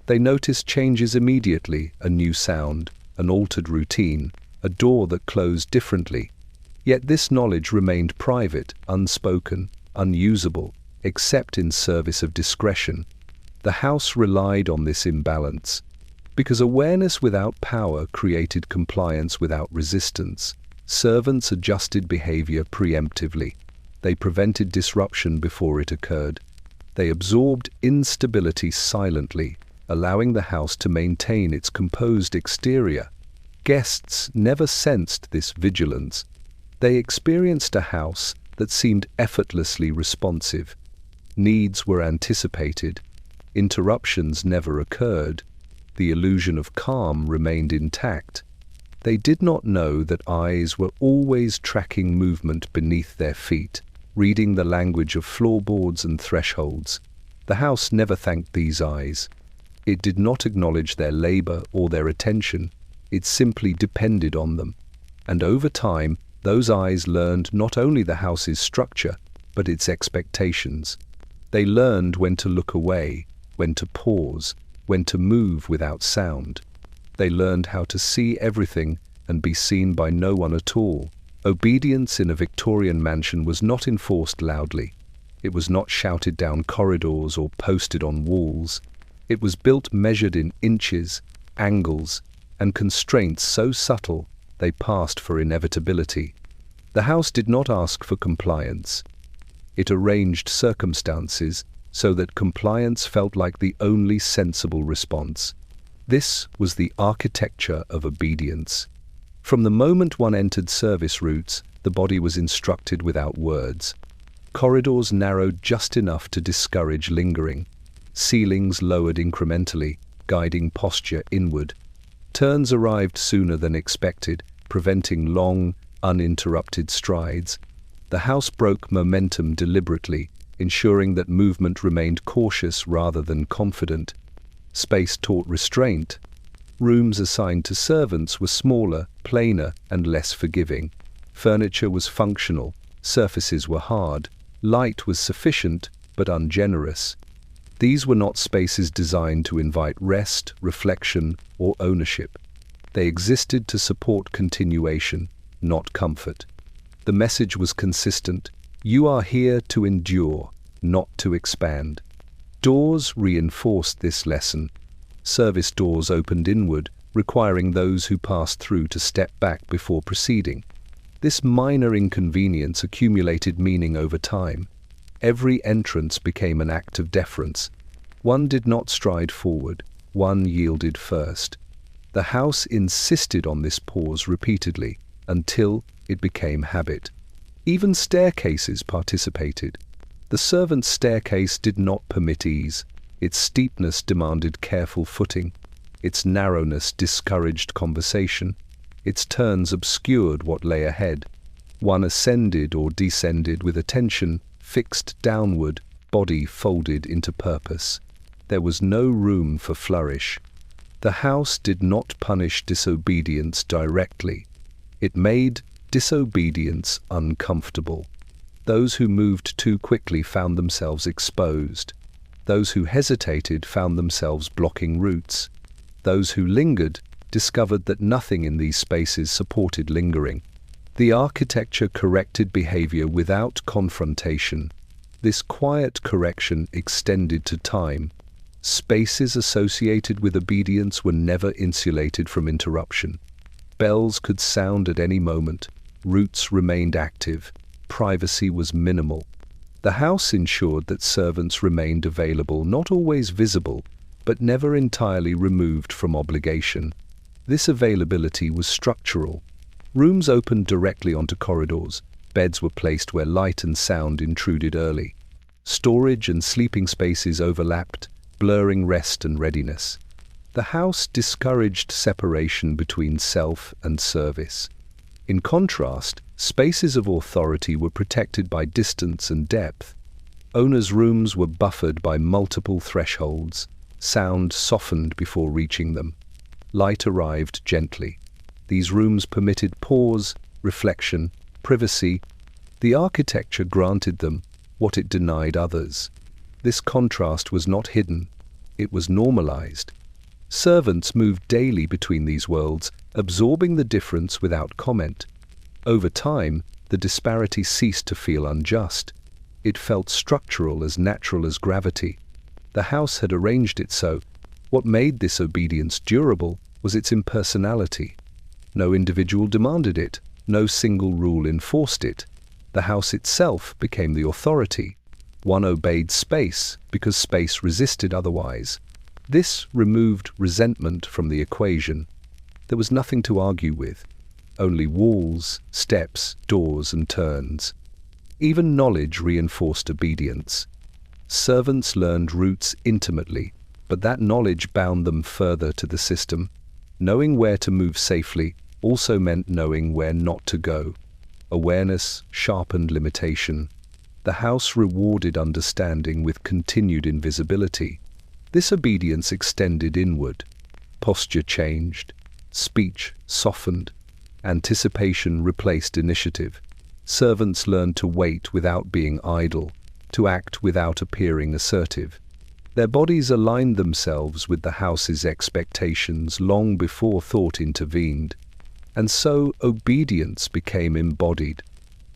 They noticed changes immediately, a new sound, an altered routine, a door that closed differently. Yet this knowledge remained private, unspoken, unusable, except in service of discretion. The house relied on this imbalance, because awareness without power created compliance without resistance. Servants adjusted behavior preemptively. They prevented disruption before it occurred. They absorbed instability silently, allowing the house to maintain its composed exterior. Guests never sensed this vigilance. They experienced a house that seemed effortlessly responsive. Needs were anticipated. Interruptions never occurred. The illusion of calm remained intact. They did not know that eyes were always tracking movement beneath their feet, reading the language of floorboards and thresholds. The house never thanked these eyes. It did not acknowledge their labor or their attention. It simply depended on them. And over time, those eyes learned not only the house's structure, but its expectations. They learned when to look away, when to pause, when to move without sound. They learned how to see everything and be seen by no one at all. Obedience in a Victorian mansion was not enforced loudly. It was not shouted down corridors or posted on walls. It was built measured in inches, angles, and constraints so subtle they passed for inevitability. The house did not ask for compliance. It arranged circumstances so that compliance felt like the only sensible response. This was the architecture of obedience. From the moment one entered service routes, the body was instructed without words. Corridors narrowed just enough to discourage lingering. Ceilings lowered incrementally, guiding posture inward. Turns arrived sooner than expected, preventing long, uninterrupted strides. The house broke momentum deliberately, ensuring that movement remained cautious rather than confident. Space taught restraint. Rooms assigned to servants were smaller, plainer, and less forgiving. Furniture was functional, surfaces were hard, light was sufficient but ungenerous. These were not spaces designed to invite rest, reflection, or ownership. They existed to support continuation, not comfort. The message was consistent: you are here to endure, not to expand. Doors reinforced this lesson. Service doors opened inward, requiring those who passed through to step back before proceeding. This minor inconvenience accumulated meaning over time. Every entrance became an act of deference. One did not stride forward, one yielded first. The house insisted on this pause repeatedly, until it became habit. Even staircases participated. The servants' staircase did not permit ease. Its steepness demanded careful footing. Its narrowness discouraged conversation. Its turns obscured what lay ahead. One ascended or descended with attention fixed downward, body folded into purpose. There was no room for flourish. The house did not punish disobedience directly. It made disobedience uncomfortable. Those who moved too quickly found themselves exposed. Those who hesitated found themselves blocking routes. Those who lingered discovered that nothing in these spaces supported lingering. The architecture corrected behavior without confrontation. This quiet correction extended to time. Spaces associated with obedience were never insulated from interruption. Bells could sound at any moment. Routes remained active. Privacy was minimal. The house ensured that servants remained available, not always visible, but never entirely removed from obligation. This availability was structural. Rooms opened directly onto corridors. Beds were placed where light and sound intruded early. Storage and sleeping spaces overlapped, blurring rest and readiness. The house discouraged separation between self and service. In contrast, spaces of authority were protected by distance and depth. Owners' rooms were buffered by multiple thresholds. Sound softened before reaching them. Light arrived gently. These rooms permitted pause, reflection, privacy. The architecture granted them what it denied others. This contrast was not hidden, it was normalized. Servants moved daily between these worlds, absorbing the difference without comment. Over time, the disparity ceased to feel unjust. It felt structural, as natural as gravity. The house had arranged it so. What made this obedience durable was its impersonality. No individual demanded it, no single rule enforced it. The house itself became the authority. One obeyed space because space resisted otherwise. This removed resentment from the equation. There was nothing to argue with. Only walls, steps, doors, and turns. Even knowledge reinforced obedience. Servants learned routes intimately, but that knowledge bound them further to the system. Knowing where to move safely also meant knowing where not to go. Awareness sharpened limitation. The house rewarded understanding with continued invisibility. This obedience extended inward. Posture changed. Speech softened. Anticipation replaced initiative. Servants learned to wait without being idle, to act without appearing assertive. Their bodies aligned themselves with the house's expectations long before thought intervened. And so obedience became embodied.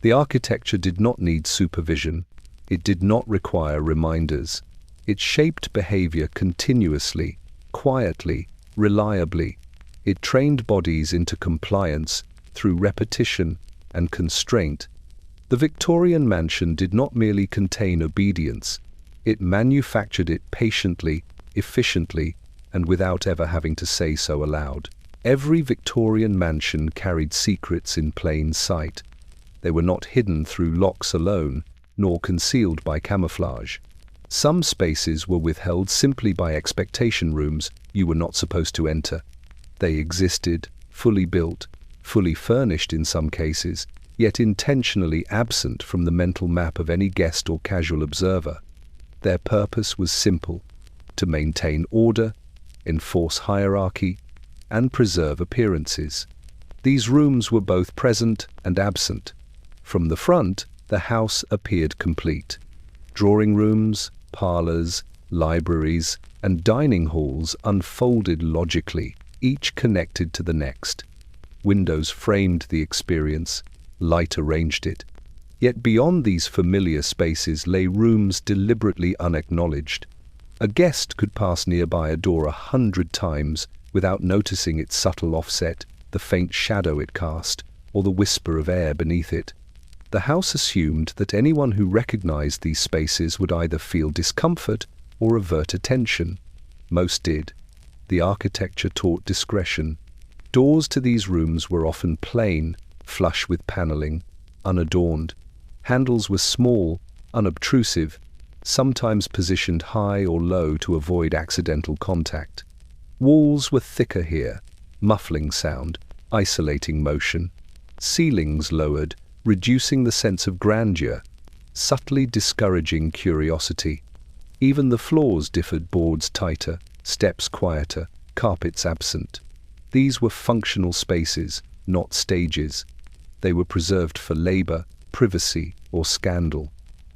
The architecture did not need supervision. It did not require reminders. It shaped behavior continuously, quietly, reliably. It trained bodies into compliance through repetition and constraint. The Victorian mansion did not merely contain obedience. It manufactured it patiently, efficiently, and without ever having to say so aloud. Every Victorian mansion carried secrets in plain sight. They were not hidden through locks alone, nor concealed by camouflage. Some spaces were withheld simply by expectation rooms you were not supposed to enter. They existed, fully built, fully furnished in some cases, yet intentionally absent from the mental map of any guest or casual observer. Their purpose was simple: to maintain order, enforce hierarchy, and preserve appearances. These rooms were both present and absent. From the front, the house appeared complete. Drawing rooms, parlors, libraries, and dining halls unfolded logically, each connected to the next. Windows framed the experience, light arranged it. Yet beyond these familiar spaces lay rooms deliberately unacknowledged. A guest could pass nearby a door 100 times without noticing its subtle offset, the faint shadow it cast, or the whisper of air beneath it. The house assumed that anyone who recognized these spaces would either feel discomfort or avert attention. Most did. The architecture taught discretion. Doors to these rooms were often plain, flush with paneling, unadorned. Handles were small, unobtrusive, sometimes positioned high or low to avoid accidental contact. Walls were thicker here, muffling sound, isolating motion. Ceilings lowered, reducing the sense of grandeur, subtly discouraging curiosity. Even the floors differed, boards tighter, steps quieter, carpets absent. These were functional spaces, not stages. They were preserved for labor, privacy, or scandal.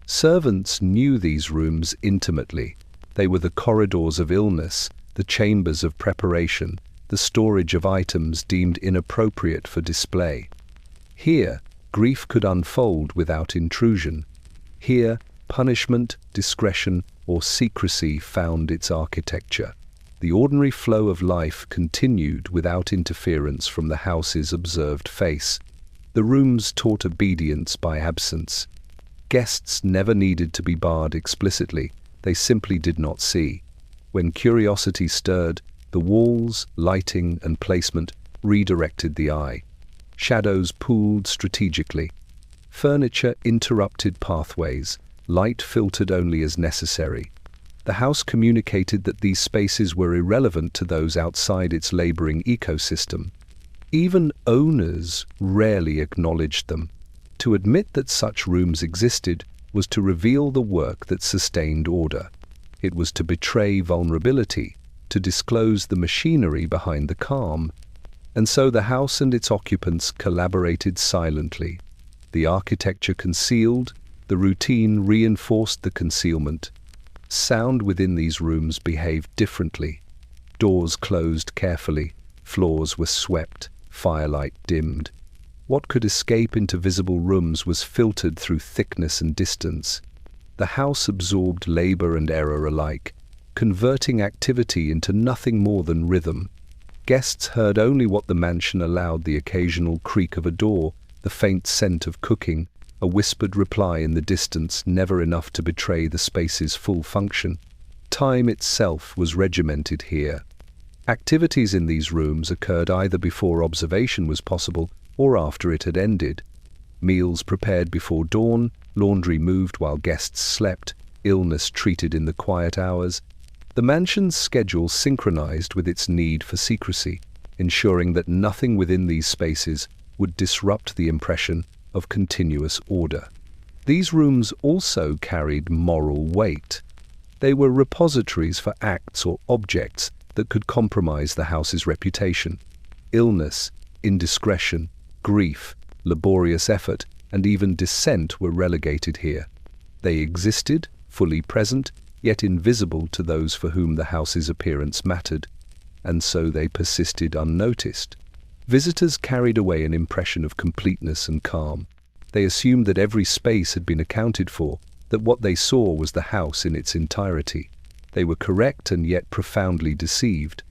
Servants knew these rooms intimately. They were the corridors of illness, the chambers of preparation, the storage of items deemed inappropriate for display. Here, grief could unfold without intrusion. Here, punishment, discretion, or secrecy found its architecture. The ordinary flow of life continued without interference from the house's observed face. The rooms taught obedience by absence. Guests never needed to be barred explicitly, they simply did not see. When curiosity stirred, the walls, lighting, and placement redirected the eye. Shadows pooled strategically. Furniture interrupted pathways, light filtered only as necessary. The house communicated that these spaces were irrelevant to those outside its laboring ecosystem. Even owners rarely acknowledged them. To admit that such rooms existed was to reveal the work that sustained order. It was to betray vulnerability, to disclose the machinery behind the calm. And so the house and its occupants collaborated silently. The architecture concealed, the routine reinforced the concealment. Sound within these rooms behaved differently. Doors closed carefully, floors were swept, firelight dimmed. What could escape into visible rooms was filtered through thickness and distance. The house absorbed labor and error alike, converting activity into nothing more than rhythm. Guests heard only what the mansion allowed: the occasional creak of a door, the faint scent of cooking, a whispered reply in the distance, never enough to betray the space's full function. Time itself was regimented here. Activities in these rooms occurred either before observation was possible or after it had ended. Meals prepared before dawn, laundry moved while guests slept, illness treated in the quiet hours. The mansion's schedule synchronized with its need for secrecy, ensuring that nothing within these spaces would disrupt the impression of continuous order. These rooms also carried moral weight. They were repositories for acts or objects that could compromise the house's reputation. Illness, indiscretion, grief, laborious effort, and even dissent were relegated here. They existed, fully present, yet invisible to those for whom the house's appearance mattered, and so they persisted unnoticed. Visitors carried away an impression of completeness and calm. They assumed that every space had been accounted for, that what they saw was the house in its entirety. They were correct and yet profoundly deceived.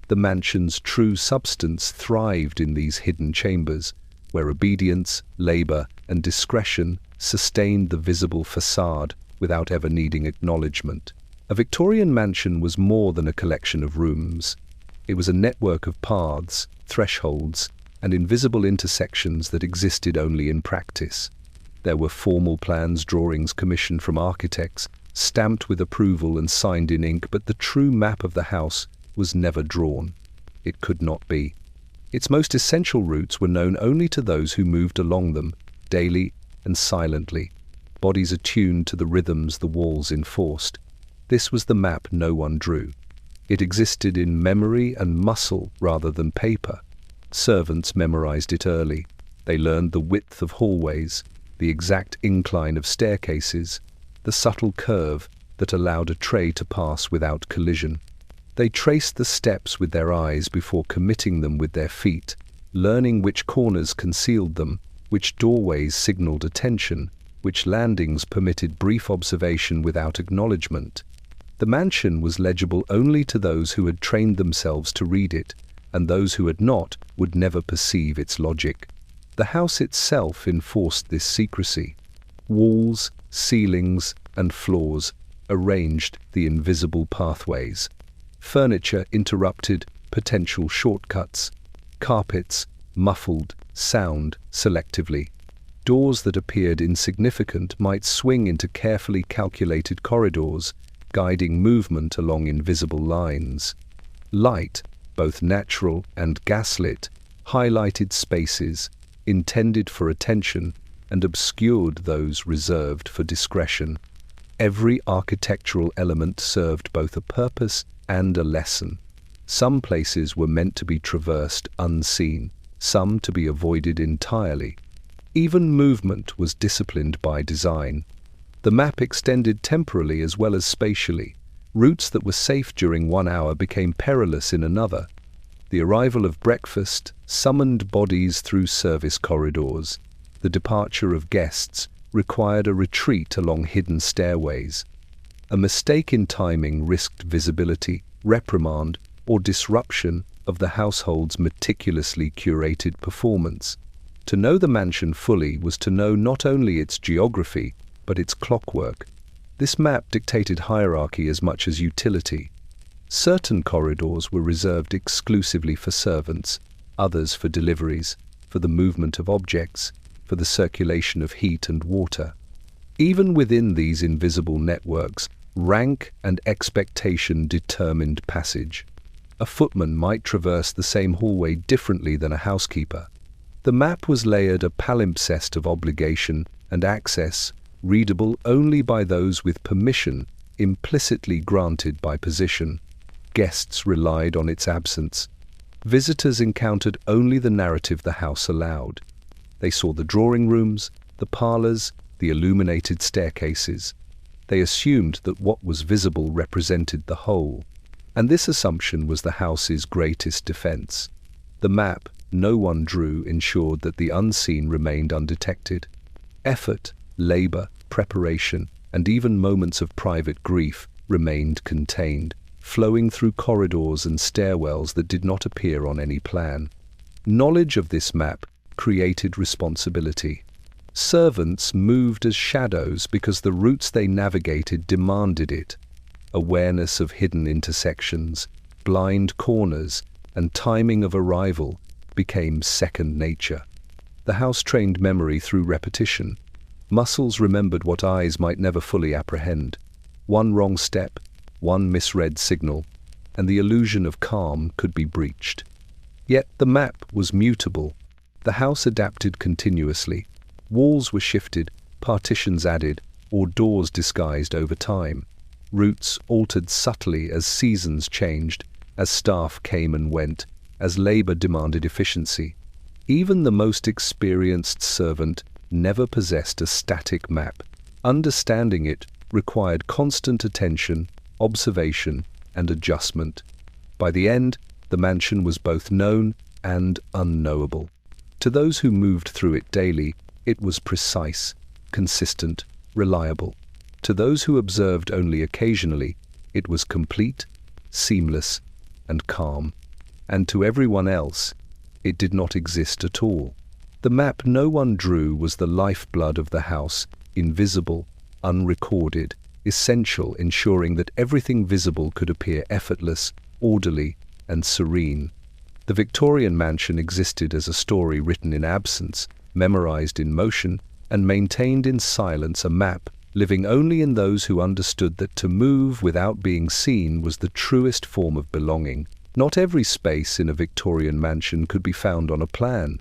The mansion's true substance thrived in these hidden chambers, where obedience, labor, and discretion sustained the visible facade without ever needing acknowledgement. A Victorian mansion was more than a collection of rooms. It was a network of paths, thresholds, and invisible intersections that existed only in practice. There were formal plans, drawings commissioned from architects, stamped with approval and signed in ink, but the true map of the house was never drawn. It could not be. Its most essential routes were known only to those who moved along them, daily and silently, bodies attuned to the rhythms the walls enforced. This was the map no one drew. It existed in memory and muscle rather than paper. Servants memorized it early. They learned the width of hallways, the exact incline of staircases, the subtle curve, that allowed a tray to pass without collision. They traced the steps with their eyes before committing them with their feet, learning which corners concealed them, which doorways signaled attention, which landings permitted brief observation without acknowledgement. The mansion was legible only to those who had trained themselves to read it, and those who had not would never perceive its logic. The house itself enforced this secrecy. Walls, ceilings, and floors arranged the invisible pathways. Furniture interrupted potential shortcuts. Carpets muffled sound selectively. Doors that appeared insignificant might swing into carefully calculated corridors, guiding movement along invisible lines. Light, both natural and gaslit, highlighted spaces intended for attention and obscured those reserved for discretion. Every architectural element served both a purpose and a lesson. Some places were meant to be traversed unseen, some to be avoided entirely. Even movement was disciplined by design. The map extended temporally as well as spatially. Routes that were safe during 1 hour became perilous in another. The arrival of breakfast summoned bodies through service corridors. The departure of guests required a retreat along hidden stairways. A mistake in timing risked visibility, reprimand, or disruption of the household's meticulously curated performance. To know the mansion fully was to know not only its geography, but its clockwork. This map dictated hierarchy as much as utility. Certain corridors were reserved exclusively for servants, others for deliveries, for the movement of objects, for the circulation of heat and water. Even within these invisible networks, rank and expectation determined passage. A footman might traverse the same hallway differently than a housekeeper. The map was layered a palimpsest of obligation and access, readable only by those with permission, implicitly granted by position. Guests relied on its absence. Visitors encountered only the narrative the house allowed. They saw the drawing rooms, the parlors, the illuminated staircases. They assumed that what was visible represented the whole, and this assumption was the house's greatest defense. The map no one drew ensured that the unseen remained undetected. Effort, labor, preparation, and even moments of private grief remained contained, flowing through corridors and stairwells that did not appear on any plan. Knowledge of this map created responsibility. Servants moved as shadows because the routes they navigated demanded it. Awareness of hidden intersections, blind corners, and timing of arrival became second nature. The house trained memory through repetition. Muscles remembered what eyes might never fully apprehend. One wrong step, one misread signal, and the illusion of calm could be breached. Yet the map was mutable. The house adapted continuously. Walls were shifted, partitions added, or doors disguised over time. Routes altered subtly as seasons changed, as staff came and went, as labor demanded efficiency. Even the most experienced servant never possessed a static map. Understanding it required constant attention, observation, and adjustment. By the end, the mansion was both known and unknowable. To those who moved through it daily, it was precise, consistent, reliable. To those who observed only occasionally, it was complete, seamless, and calm. And to everyone else, it did not exist at all. The map no one drew was the lifeblood of the house, invisible, unrecorded, essential, ensuring that everything visible could appear effortless, orderly, and serene. The Victorian mansion existed as a story written in absence, memorized in motion, and maintained in silence, a map living only in those who understood that to move without being seen was the truest form of belonging. Not every space in a Victorian mansion could be found on a plan.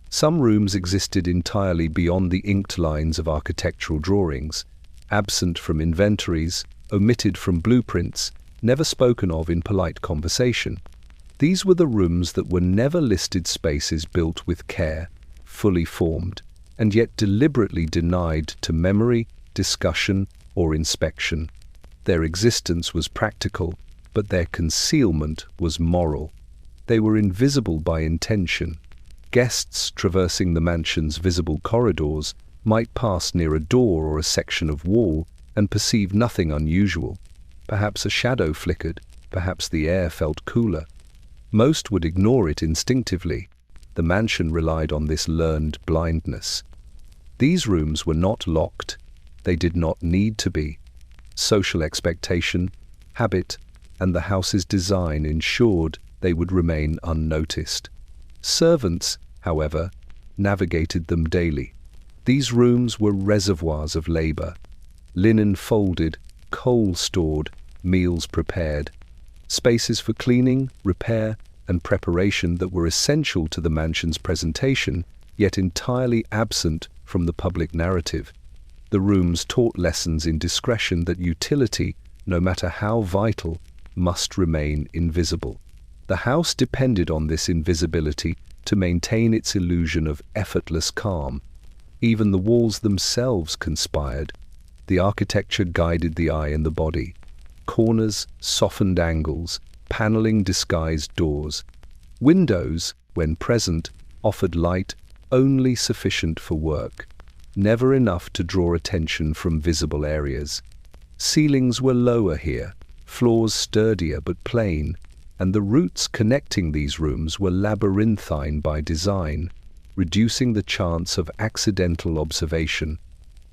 Some rooms existed entirely beyond the inked lines of architectural drawings, absent from inventories, omitted from blueprints, never spoken of in polite conversation. These were the rooms that were never listed spaces built with care, fully formed, and yet deliberately denied to memory, discussion, or inspection. Their existence was practical, but their concealment was moral. They were invisible by intention. Guests traversing the mansion's visible corridors might pass near a door or a section of wall and perceive nothing unusual. Perhaps a shadow flickered, perhaps the air felt cooler. Most would ignore it instinctively. The mansion relied on this learned blindness. These rooms were not locked. They did not need to be. Social expectation, habit, and the house's design ensured they would remain unnoticed. Servants, however, navigated them daily. These rooms were reservoirs of labor. Linen folded, coal stored, meals prepared. Spaces for cleaning, repair, and preparation that were essential to the mansion's presentation, yet entirely absent from the public narrative. The rooms taught lessons in discretion that utility, no matter how vital, must remain invisible. The house depended on this invisibility to maintain its illusion of effortless calm. Even the walls themselves conspired. The architecture guided the eye and the body. Corners softened angles, paneling disguised doors. Windows, when present, offered light only sufficient for work, never enough to draw attention from visible areas. Ceilings were lower here, floors sturdier but plain, and the routes connecting these rooms were labyrinthine by design, reducing the chance of accidental observation.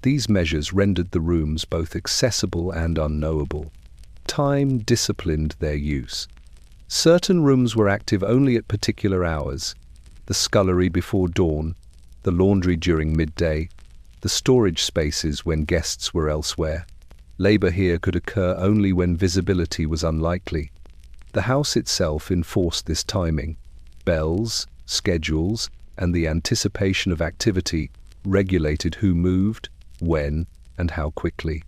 These measures rendered the rooms both accessible and unknowable. Time disciplined their use. Certain rooms were active only at particular hours: the scullery before dawn, the laundry during midday, the storage spaces when guests were elsewhere. Labor here could occur only when visibility was unlikely. The house itself enforced this timing. Bells, schedules, and the anticipation of activity regulated who moved, when, and how quickly.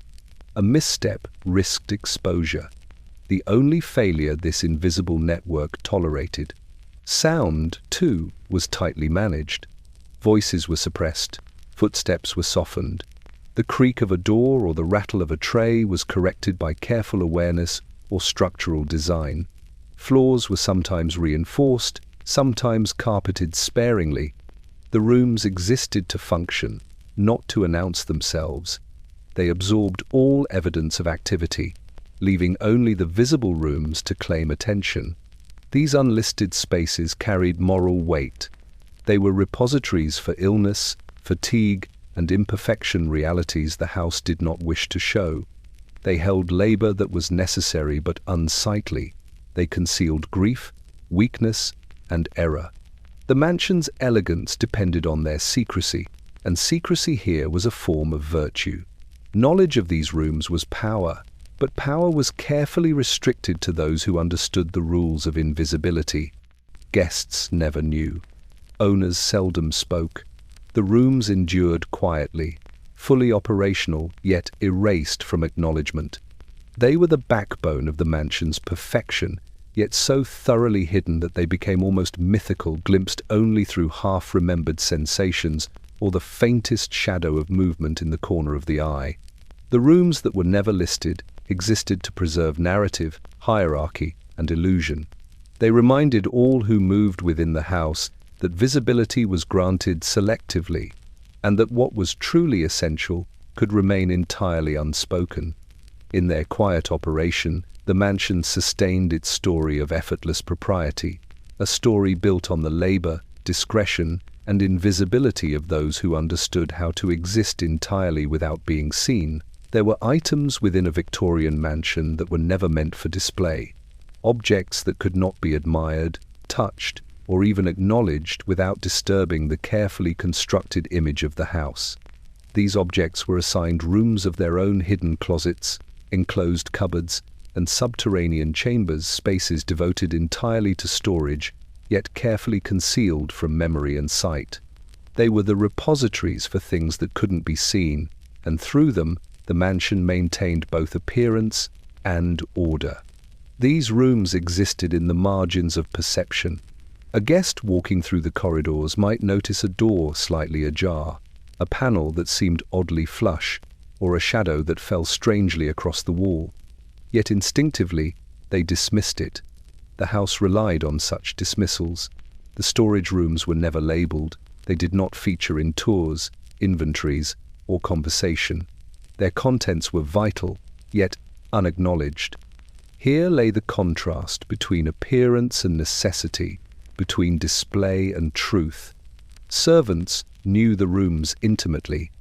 A misstep risked exposure, the only failure this invisible network tolerated. Sound, too, was tightly managed. Voices were suppressed, footsteps were softened. The creak of a door or the rattle of a tray was corrected by careful awareness or structural design. Floors were sometimes reinforced, sometimes carpeted sparingly. The rooms existed to function, not to announce themselves. They absorbed all evidence of activity, leaving only the visible rooms to claim attention. These unlisted spaces carried moral weight. They were repositories for illness, fatigue, and imperfection, realities the house did not wish to show. They held labor that was necessary but unsightly. They concealed grief, weakness, and error. The mansion's elegance depended on their secrecy, and secrecy here was a form of virtue. Knowledge of these rooms was power, but power was carefully restricted to those who understood the rules of invisibility. Guests never knew. Owners seldom spoke. The rooms endured quietly, fully operational, yet erased from acknowledgement. They were the backbone of the mansion's perfection, yet so thoroughly hidden that they became almost mythical, glimpsed only through half-remembered sensations or the faintest shadow of movement in the corner of the eye. The rooms that were never listed existed to preserve narrative, hierarchy, and illusion. They reminded all who moved within the house that visibility was granted selectively, and that what was truly essential could remain entirely unspoken. In their quiet operation, the mansion sustained its story of effortless propriety, a story built on the labor, discretion, and invisibility of those who understood how to exist entirely without being seen. There were items within a Victorian mansion that were never meant for display, objects that could not be admired, touched, or even acknowledged without disturbing the carefully constructed image of the house. These objects were assigned rooms of their own: hidden closets, enclosed cupboards, and subterranean chambers, spaces devoted entirely to storage, yet carefully concealed from memory and sight. They were the repositories for things that couldn't be seen, and through them, the mansion maintained both appearance and order. These rooms existed in the margins of perception. A guest walking through the corridors might notice a door slightly ajar, a panel that seemed oddly flush, or a shadow that fell strangely across the wall. Yet instinctively, they dismissed it. The house relied on such dismissals. The storage rooms were never labeled. They did not feature in tours, inventories, or conversation. Their contents were vital, yet unacknowledged. Here lay the contrast between appearance and necessity, between display and truth. Servants knew the rooms intimately.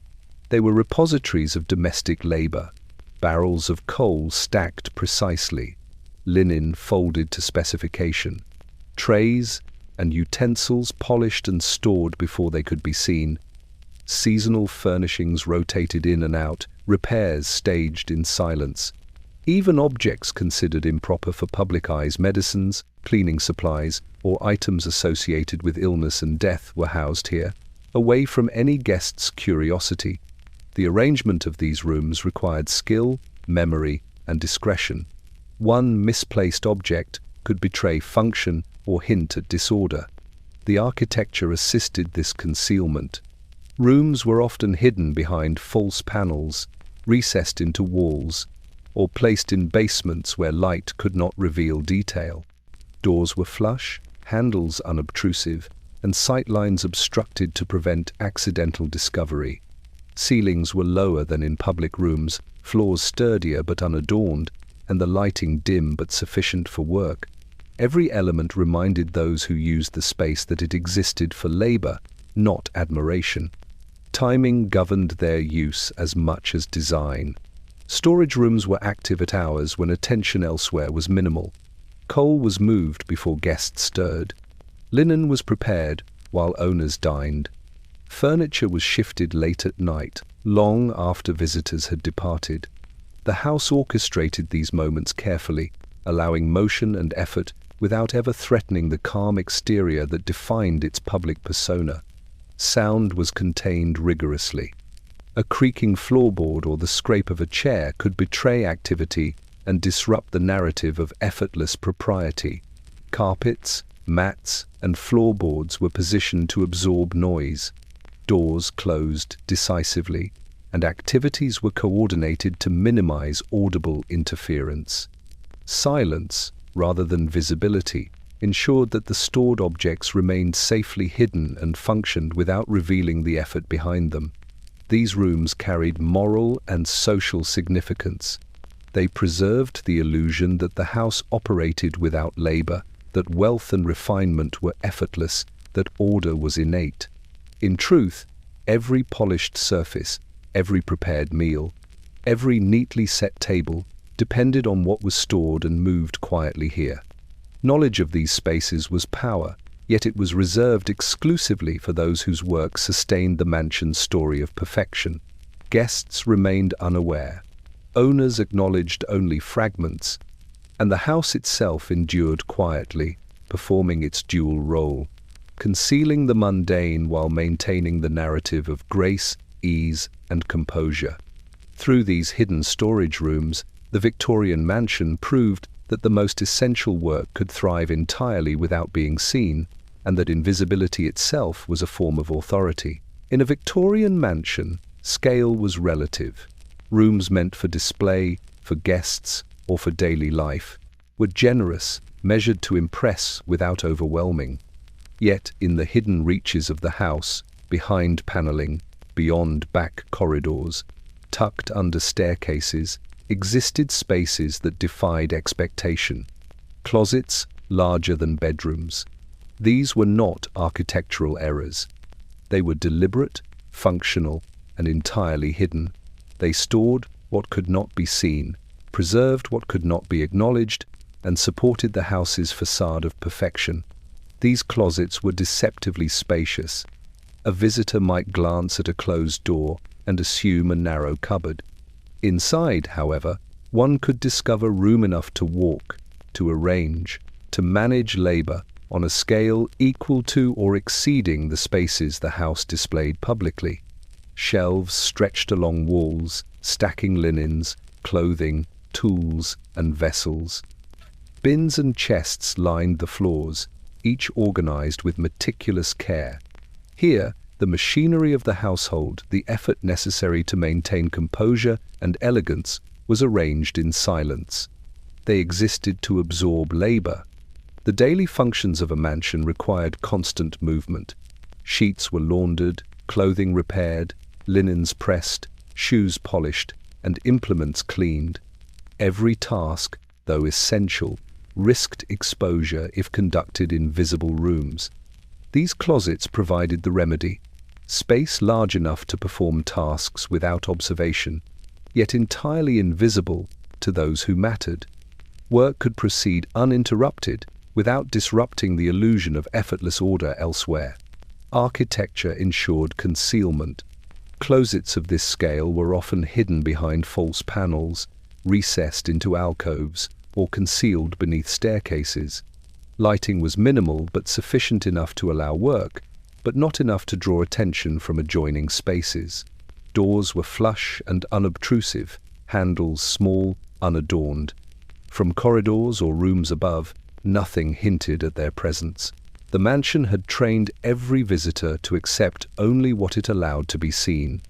They were repositories of domestic labor, barrels of coal stacked precisely, linen folded to specification, trays and utensils polished and stored before they could be seen, seasonal furnishings rotated in and out, repairs staged in silence. Even objects considered improper for public eyes, medicines, cleaning supplies, or items associated with illness and death were housed here, away from any guest's curiosity. The arrangement of these rooms required skill, memory, and discretion. One misplaced object could betray function or hint at disorder. The architecture assisted this concealment. Rooms were often hidden behind false panels, recessed into walls, or placed in basements where light could not reveal detail. Doors were flush, handles unobtrusive, and sightlines obstructed to prevent accidental discovery. Ceilings were lower than in public rooms, floors sturdier but unadorned, and the lighting dim but sufficient for work. Every element reminded those who used the space that it existed for labor, not admiration. Timing governed their use as much as design. Storage rooms were active at hours when attention elsewhere was minimal. Coal was moved before guests stirred. Linen was prepared while owners dined. Furniture was shifted late at night, long after visitors had departed. The house orchestrated these moments carefully, allowing motion and effort without ever threatening the calm exterior that defined its public persona. Sound was contained rigorously. A creaking floorboard or the scrape of a chair could betray activity and disrupt the narrative of effortless propriety. Carpets, mats, and floorboards were positioned to absorb noise. Doors closed decisively, and activities were coordinated to minimize audible interference. Silence, rather than visibility, ensured that the stored objects remained safely hidden and functioned without revealing the effort behind them. These rooms carried moral and social significance. They preserved the illusion that the house operated without labor, that wealth and refinement were effortless, that order was innate. In truth, every polished surface, every prepared meal, every neatly set table depended on what was stored and moved quietly here. Knowledge of these spaces was power, yet it was reserved exclusively for those whose work sustained the mansion's story of perfection. Guests remained unaware. Owners acknowledged only fragments, and the house itself endured quietly, performing its dual role, concealing the mundane while maintaining the narrative of grace, ease, and composure. Through these hidden storage rooms, the Victorian mansion proved that the most essential work could thrive entirely without being seen, and that invisibility itself was a form of authority. In a Victorian mansion, scale was relative. Rooms meant for display, for guests, or for daily life were generous, measured to impress without overwhelming. Yet in the hidden reaches of the house, behind paneling, beyond back corridors, tucked under staircases, existed spaces that defied expectation. Closets larger than bedrooms. These were not architectural errors. They were deliberate, functional, and entirely hidden. They stored what could not be seen, preserved what could not be acknowledged, and supported the house's facade of perfection. These closets were deceptively spacious. A visitor might glance at a closed door and assume a narrow cupboard. Inside, however, one could discover room enough to walk, to arrange, to manage labor on a scale equal to or exceeding the spaces the house displayed publicly. Shelves stretched along walls, stacking linens, clothing, tools, and vessels. Bins and chests lined the floors, each organized with meticulous care. Here, the machinery of the household, the effort necessary to maintain composure and elegance, was arranged in silence. They existed to absorb labor. The daily functions of a mansion required constant movement. Sheets were laundered, clothing repaired, linens pressed, shoes polished, and implements cleaned. Every task, though essential, risked exposure if conducted in visible rooms. These closets provided the remedy: space large enough to perform tasks without observation, yet entirely invisible to those who mattered. Work could proceed uninterrupted without disrupting the illusion of effortless order elsewhere. Architecture ensured concealment. Closets of this scale were often hidden behind false panels, recessed into alcoves, or concealed beneath staircases. Lighting was minimal but sufficient enough to allow work, but not enough to draw attention from adjoining spaces. Doors were flush and unobtrusive, handles small, unadorned. From corridors or rooms above, nothing hinted at their presence. The mansion had trained every visitor to accept only what it allowed to be seen.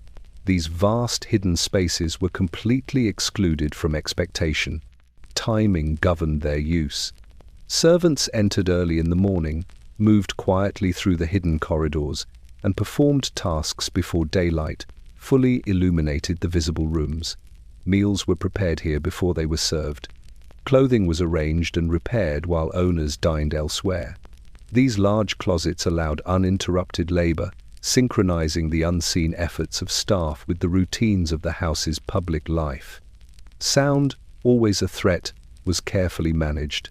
These vast hidden spaces were completely excluded from expectation. Timing governed their use. Servants entered early in the morning, moved quietly through the hidden corridors, and performed tasks before daylight fully illuminated the visible rooms. Meals were prepared here before they were served. Clothing was arranged and repaired while owners dined elsewhere. These large closets allowed uninterrupted labor, synchronizing the unseen efforts of staff with the routines of the house's public life. Sound, always a threat, was carefully managed.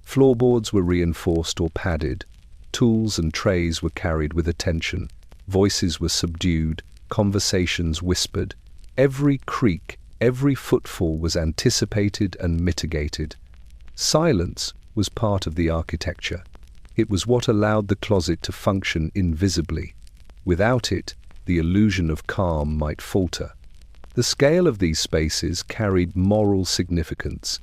Floorboards were reinforced or padded. Tools and trays were carried with attention. Voices were subdued, conversations whispered. Every creak, every footfall was anticipated and mitigated. Silence was part of the architecture. It was what allowed the closet to function invisibly. Without it, the illusion of calm might falter. The scale of these spaces carried moral significance.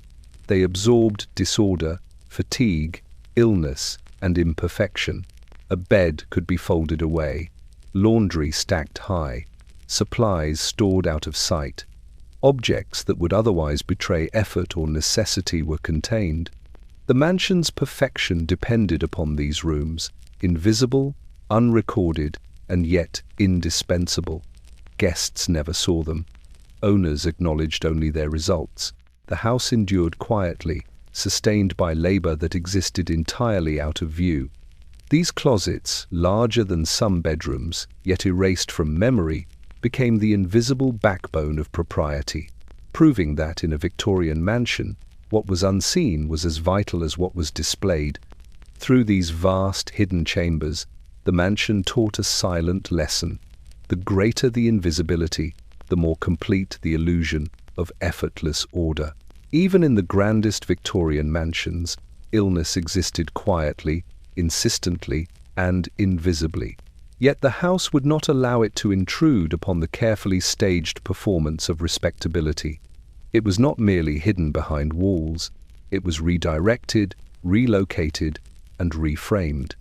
They absorbed disorder, fatigue, illness, and imperfection. A bed could be folded away, laundry stacked high, supplies stored out of sight. Objects that would otherwise betray effort or necessity were contained. The mansion's perfection depended upon these rooms, invisible, unrecorded, and yet indispensable. Guests never saw them. Owners acknowledged only their results. The house endured quietly, sustained by labor that existed entirely out of view. These closets, larger than some bedrooms, yet erased from memory, became the invisible backbone of propriety, proving that in a Victorian mansion, what was unseen was as vital as what was displayed. Through these vast hidden chambers, the mansion taught a silent lesson. The greater the invisibility, the more complete the illusion of effortless order. Even in the grandest Victorian mansions, illness existed quietly, insistently, and invisibly. Yet the house would not allow it to intrude upon the carefully staged performance of respectability. It was not merely hidden behind walls, it was redirected, relocated, and reframed.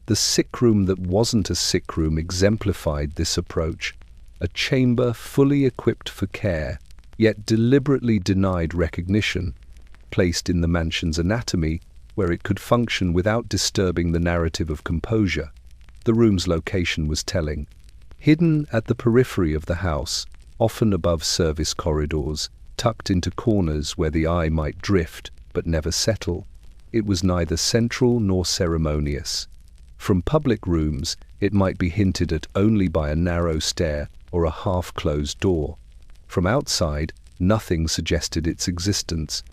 The sick room that wasn't a sick room exemplified this approach, a chamber fully equipped for care, yet deliberately denied recognition, placed in the mansion's anatomy where it could function without disturbing the narrative of composure. The room's location was telling. Hidden at the periphery of the house, often above service corridors, tucked into corners where the eye might drift but never settle, it was neither central nor ceremonious. From public rooms, it might be hinted at only by a narrow stair or a half-closed door. From outside, nothing suggested its existence.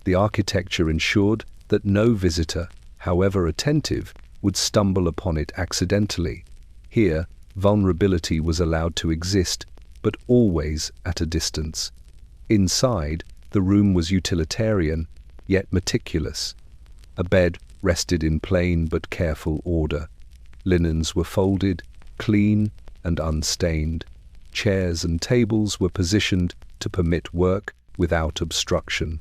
The architecture ensured that no visitor, however attentive, would stumble upon it accidentally. Here, vulnerability was allowed to exist, but always at a distance. Inside, the room was utilitarian, yet meticulous. A bed rested in plain but careful order. Linens were folded, clean and unstained. Chairs and tables were positioned to permit work without obstruction.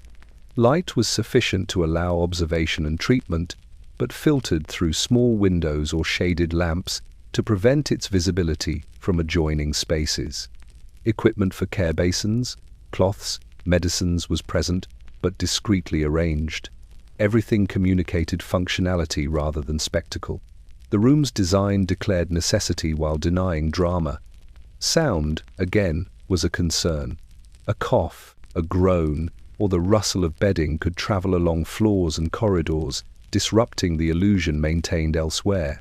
Light was sufficient to allow observation and treatment, but filtered through small windows or shaded lamps to prevent its visibility from adjoining spaces. Equipment for care basins, cloths, medicines was present, but discreetly arranged. Everything communicated functionality rather than spectacle. The room's design declared necessity while denying drama. Sound, again, was a concern. A cough, a groan, or the rustle of bedding could travel along floors and corridors, disrupting the illusion maintained elsewhere.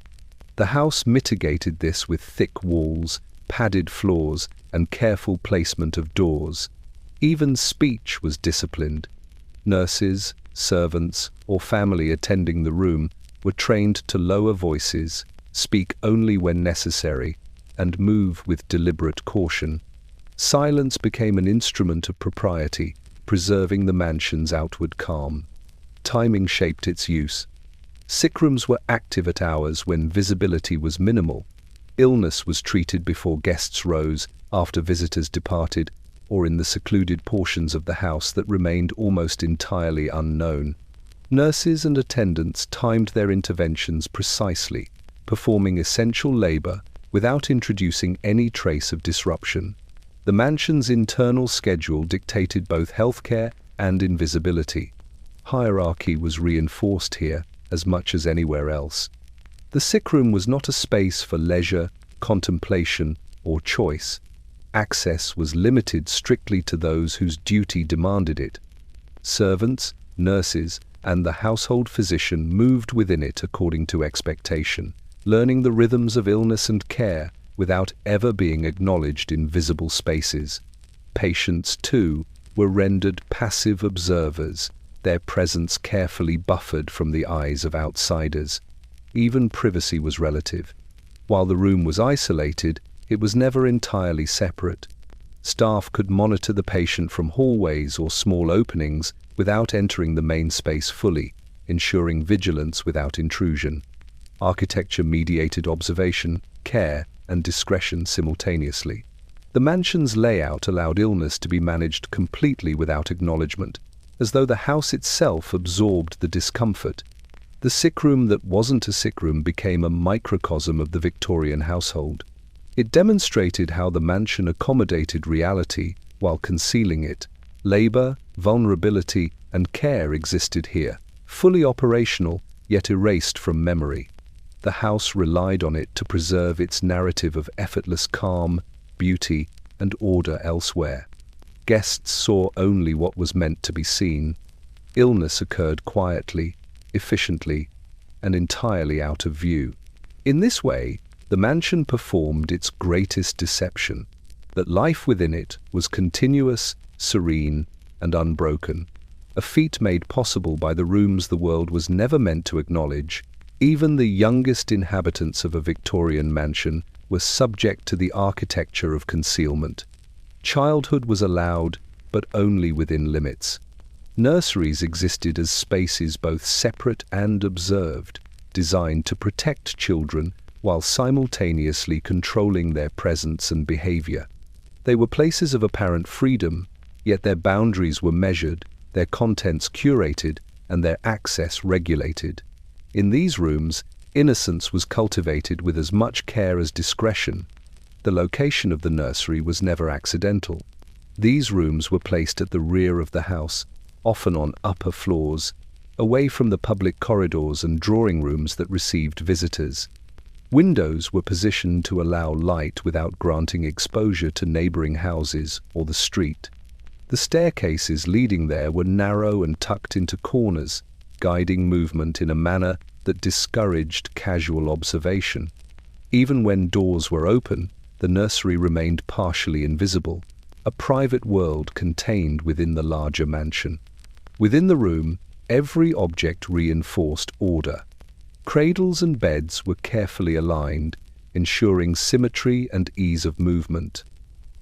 The house mitigated this with thick walls, padded floors, and careful placement of doors. Even speech was disciplined. Nurses, servants, or family attending the room were trained to lower voices, speak only when necessary, and move with deliberate caution. Silence became an instrument of propriety, preserving the mansion's outward calm. Timing shaped its use. Sick rooms were active at hours when visibility was minimal. Illness was treated before guests rose, after visitors departed, or in the secluded portions of the house that remained almost entirely unknown. Nurses and attendants timed their interventions precisely, performing essential labor without introducing any trace of disruption. The mansion's internal schedule dictated both healthcare and invisibility. Hierarchy was reinforced here as much as anywhere else. The sick room was not a space for leisure, contemplation, or choice. Access was limited strictly to those whose duty demanded it. Servants, nurses, and the household physician moved within it according to expectation, learning the rhythms of illness and care without ever being acknowledged in visible spaces. Patients, too, were rendered passive observers, their presence carefully buffered from the eyes of outsiders. Even privacy was relative. While the room was isolated, it was never entirely separate. Staff could monitor the patient from hallways or small openings without entering the main space fully, ensuring vigilance without intrusion. Architecture mediated observation, care, and discretion simultaneously. The mansion's layout allowed illness to be managed completely without acknowledgement, as though the house itself absorbed the discomfort. The sick room that wasn't a sick room became a microcosm of the Victorian household. It demonstrated how the mansion accommodated reality while concealing it. Labor, vulnerability, and care existed here, fully operational, yet erased from memory. The house relied on it to preserve its narrative of effortless calm, beauty, and order elsewhere. Guests saw only what was meant to be seen. Illness occurred quietly, efficiently, and entirely out of view. In this way, the mansion performed its greatest deception, that life within it was continuous, serene, and unbroken, a feat made possible by the rooms the world was never meant to acknowledge. Even the youngest inhabitants of a Victorian mansion were subject to the architecture of concealment. Childhood was allowed, but only within limits. Nurseries existed as spaces both separate and observed, designed to protect children while simultaneously controlling their presence and behavior. They were places of apparent freedom, yet their boundaries were measured, their contents curated, and their access regulated. In these rooms, innocence was cultivated with as much care as discretion. The location of the nursery was never accidental. These rooms were placed at the rear of the house, often on upper floors, away from the public corridors and drawing rooms that received visitors. Windows were positioned to allow light without granting exposure to neighboring houses or the street. The staircases leading there were narrow and tucked into corners, guiding movement in a manner that discouraged casual observation. Even when doors were open, the nursery remained partially invisible, a private world contained within the larger mansion. Within the room, every object reinforced order. Cradles and beds were carefully aligned, ensuring symmetry and ease of movement.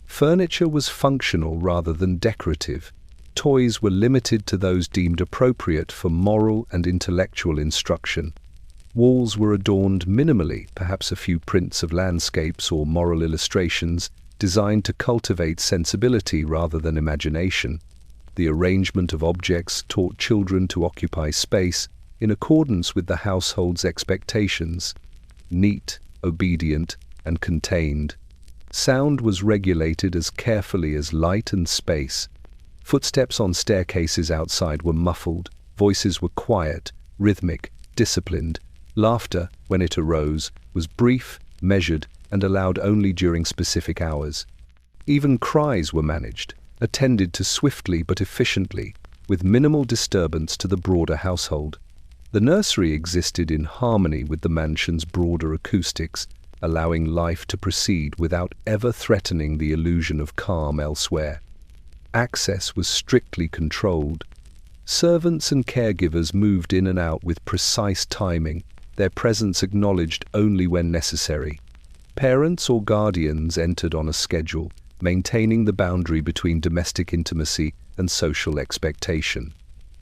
Furniture was functional rather than decorative. Toys were limited to those deemed appropriate for moral and intellectual instruction. Walls were adorned minimally, perhaps a few prints of landscapes or moral illustrations, designed to cultivate sensibility rather than imagination. The arrangement of objects taught children to occupy space in accordance with the household's expectations, neat, obedient, and contained. Sound was regulated as carefully as light and space. Footsteps on staircases outside were muffled, voices were quiet, rhythmic, disciplined. Laughter, when it arose, was brief, measured, and allowed only during specific hours. Even cries were managed, attended to swiftly but efficiently, with minimal disturbance to the broader household. The nursery existed in harmony with the mansion's broader acoustics, allowing life to proceed without ever threatening the illusion of calm elsewhere. Access was strictly controlled. Servants and caregivers moved in and out with precise timing, their presence acknowledged only when necessary. Parents or guardians entered on a schedule, maintaining the boundary between domestic intimacy and social expectation.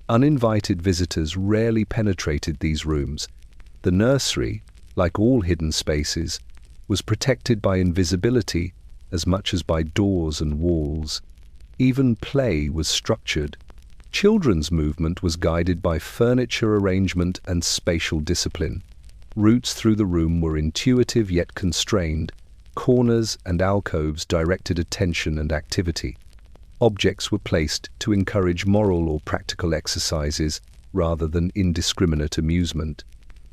Uninvited visitors rarely penetrated these rooms. The nursery, like all hidden spaces, was protected by invisibility as much as by doors and walls. Even play was structured. Children's movement was guided by furniture arrangement and spatial discipline. Routes through the room were intuitive yet constrained. Corners and alcoves directed attention and activity. Objects were placed to encourage moral or practical exercises rather than indiscriminate amusement.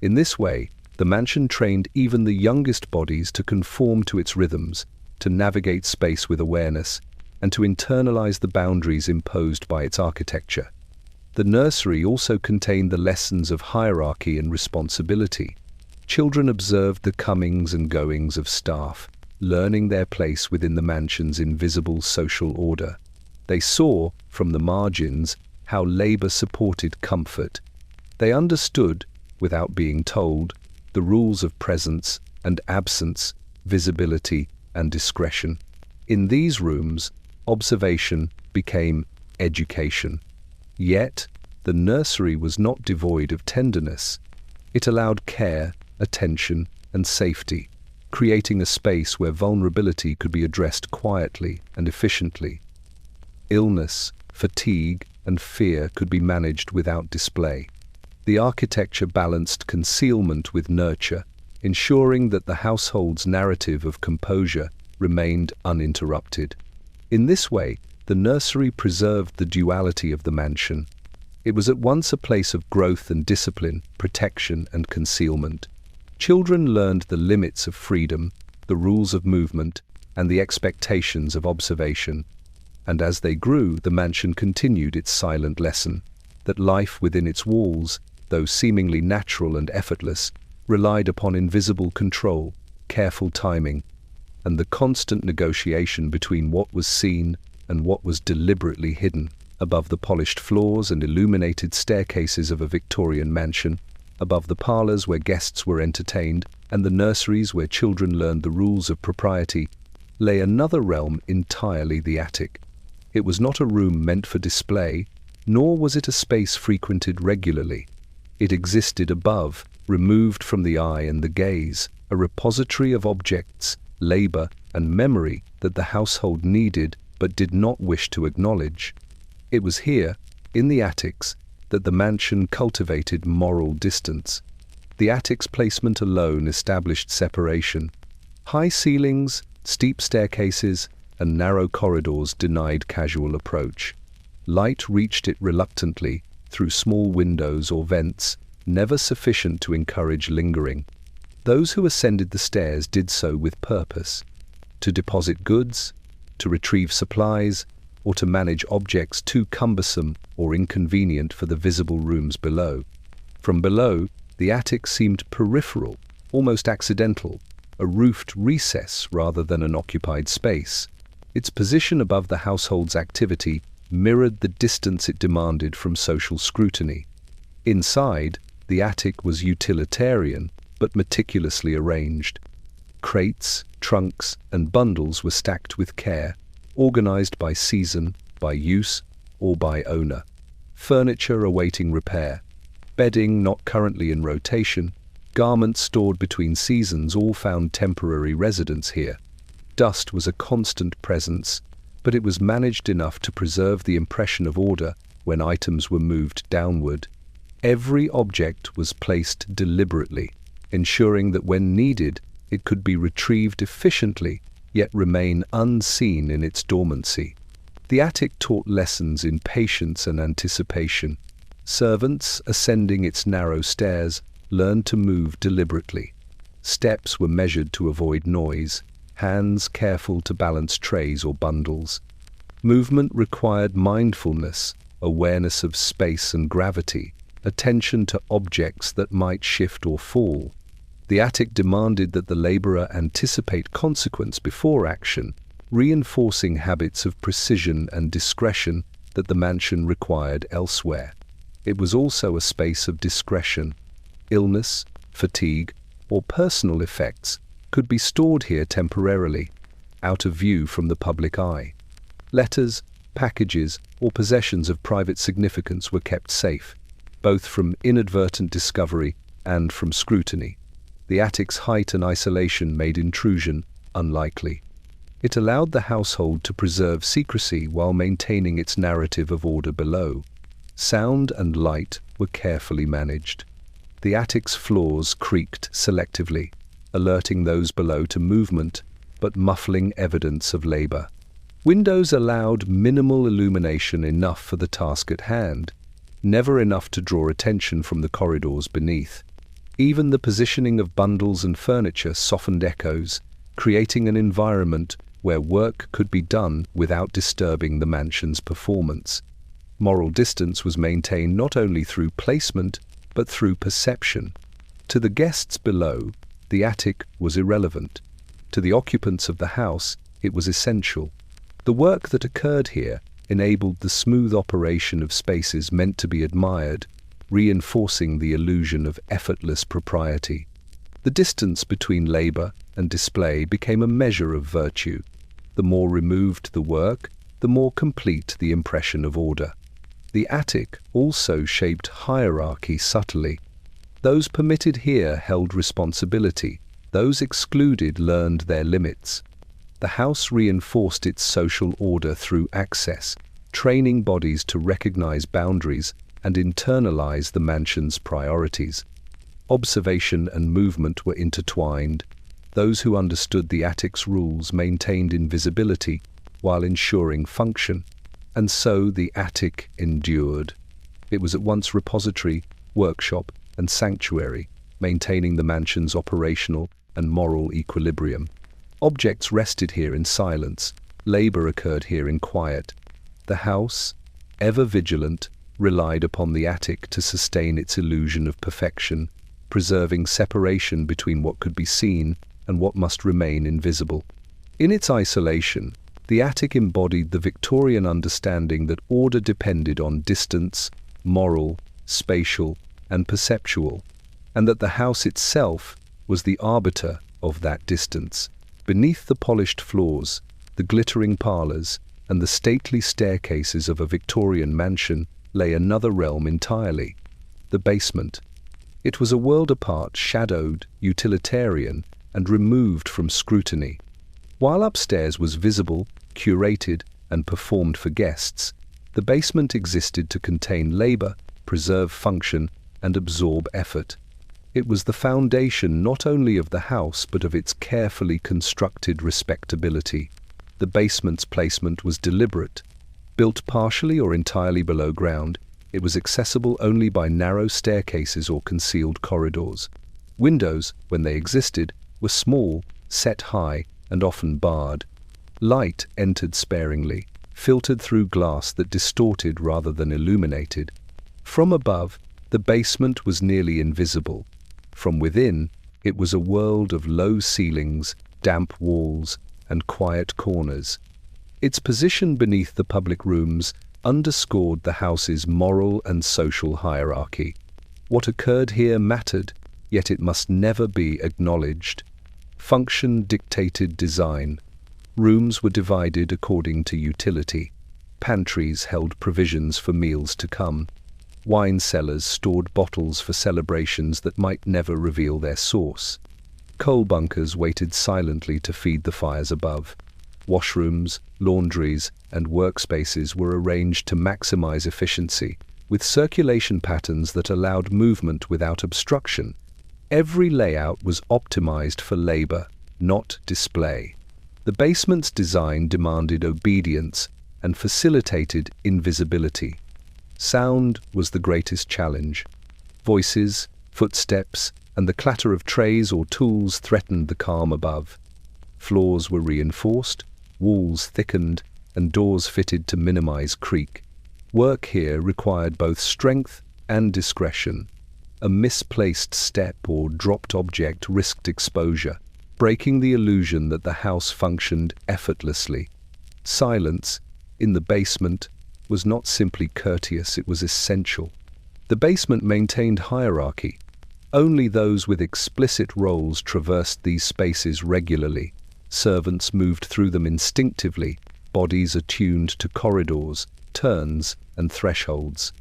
In this way, the mansion trained even the youngest bodies to conform to its rhythms, to navigate space with awareness, and to internalize the boundaries imposed by its architecture. The nursery also contained the lessons of hierarchy and responsibility. Children observed the comings and goings of staff, learning their place within the mansion's invisible social order. They saw, from the margins, how labor supported comfort. They understood, without being told, the rules of presence and absence, visibility and discretion. In these rooms, observation became education. Yet, the nursery was not devoid of tenderness. It allowed care, attention, and safety, creating a space where vulnerability could be addressed quietly and efficiently. Illness, fatigue, and fear could be managed without display. The architecture balanced concealment with nurture, ensuring that the household's narrative of composure remained uninterrupted. In this way, the nursery preserved the duality of the mansion. It was at once a place of growth and discipline, protection and concealment. Children learned the limits of freedom, the rules of movement, and the expectations of observation. And as they grew, the mansion continued its silent lesson, that life within its walls, though seemingly natural and effortless, relied upon invisible control, careful timing, and the constant negotiation between what was seen and what was deliberately hidden. Above the polished floors and illuminated staircases of a Victorian mansion, above the parlours where guests were entertained, and the nurseries where children learned the rules of propriety, lay another realm entirely, the attic. It was not a room meant for display, nor was it a space frequented regularly. It existed above, removed from the eye and the gaze, a repository of objects, labour, and memory that the household needed but did not wish to acknowledge. It was here, in the attics, that the mansion cultivated moral distance. The attic's placement alone established separation. High ceilings, steep staircases, and narrow corridors denied casual approach. Light reached it reluctantly, through small windows or vents, never sufficient to encourage lingering. Those who ascended the stairs did so with purpose: to deposit goods, to retrieve supplies, or to manage objects too cumbersome or inconvenient for the visible rooms below. From below, the attic seemed peripheral, almost accidental, a roofed recess rather than an occupied space. Its position above the household's activity mirrored the distance it demanded from social scrutiny. Inside, the attic was utilitarian, but meticulously arranged. Crates, trunks, and bundles were stacked with care, organized by season, by use, or by owner. Furniture awaiting repair, bedding not currently in rotation, garments stored between seasons all found temporary residence here. Dust was a constant presence, but it was managed enough to preserve the impression of order when items were moved downward. Every object was placed deliberately, ensuring that when needed, it could be retrieved efficiently, yet remain unseen in its dormancy. The attic taught lessons in patience and anticipation. Servants, ascending its narrow stairs, learned to move deliberately. Steps were measured to avoid noise, hands careful to balance trays or bundles. Movement required mindfulness, awareness of space and gravity, attention to objects that might shift or fall. The attic demanded that the laborer anticipate consequence before action, reinforcing habits of precision and discretion that the mansion required elsewhere. It was also a space of discretion. Illness, fatigue, or personal effects could be stored here temporarily, out of view from the public eye. Letters, packages, or possessions of private significance were kept safe, both from inadvertent discovery and from scrutiny. The attic's height and isolation made intrusion unlikely. It allowed the household to preserve secrecy while maintaining its narrative of order below. Sound and light were carefully managed. The attic's floors creaked selectively, alerting those below to movement, but muffling evidence of labor. Windows allowed minimal illumination, enough for the task at hand, never enough to draw attention from the corridors beneath. Even the positioning of bundles and furniture softened echoes, creating an environment where work could be done without disturbing the mansion's performance. Moral distance was maintained not only through placement, but through perception. To the guests below, the attic was irrelevant. To the occupants of the house, it was essential. The work that occurred here enabled the smooth operation of spaces meant to be admired, reinforcing the illusion of effortless propriety. The distance between labor and display became a measure of virtue. The more removed the work, the more complete the impression of order. The attic also shaped hierarchy subtly. Those permitted here held responsibility. Those excluded learned their limits. The house reinforced its social order through access, training bodies to recognize boundaries and internalize the mansion's priorities. Observation and movement were intertwined. Those who understood the attic's rules maintained invisibility while ensuring function. And so the attic endured. It was at once repository, workshop, and sanctuary, maintaining the mansion's operational and moral equilibrium. Objects rested here in silence. Labor occurred here in quiet. The house, ever vigilant, relied upon the attic to sustain its illusion of perfection, preserving separation between what could be seen and what must remain invisible. In its isolation, the attic embodied the Victorian understanding that order depended on distance, moral, spatial, and perceptual, and that the house itself was the arbiter of that distance. Beneath the polished floors, the glittering parlors, and the stately staircases of a Victorian mansion lay another realm entirely, the basement. It was a world apart, shadowed, utilitarian, and removed from scrutiny. While upstairs was visible, curated, and performed for guests, the basement existed to contain labor, preserve function, and absorb effort. It was the foundation not only of the house but of its carefully constructed respectability. The basement's placement was deliberate. Built partially or entirely below ground, it was accessible only by narrow staircases or concealed corridors. Windows, when they existed, were small, set high, and often barred. Light entered sparingly, filtered through glass that distorted rather than illuminated. From above, the basement was nearly invisible. From within, it was a world of low ceilings, damp walls, and quiet corners. Its position beneath the public rooms underscored the house's moral and social hierarchy. What occurred here mattered, yet it must never be acknowledged. Function dictated design. Rooms were divided according to utility. Pantries held provisions for meals to come. Wine cellars stored bottles for celebrations that might never reveal their source. Coal bunkers waited silently to feed the fires above. Washrooms, laundries, and workspaces were arranged to maximize efficiency, with circulation patterns that allowed movement without obstruction. Every layout was optimized for labor, not display. The basement's design demanded obedience, and facilitated invisibility. Sound was the greatest challenge. Voices, footsteps, and the clatter of trays or tools threatened the calm above. Floors were reinforced, walls thickened, and doors fitted to minimize creak. Work here required both strength and discretion. A misplaced step or dropped object risked exposure, breaking the illusion that the house functioned effortlessly. Silence, in the basement, was not simply courteous, it was essential. The basement maintained hierarchy. Only those with explicit roles traversed these spaces regularly. Servants moved through them instinctively, bodies attuned to corridors, turns, and thresholds.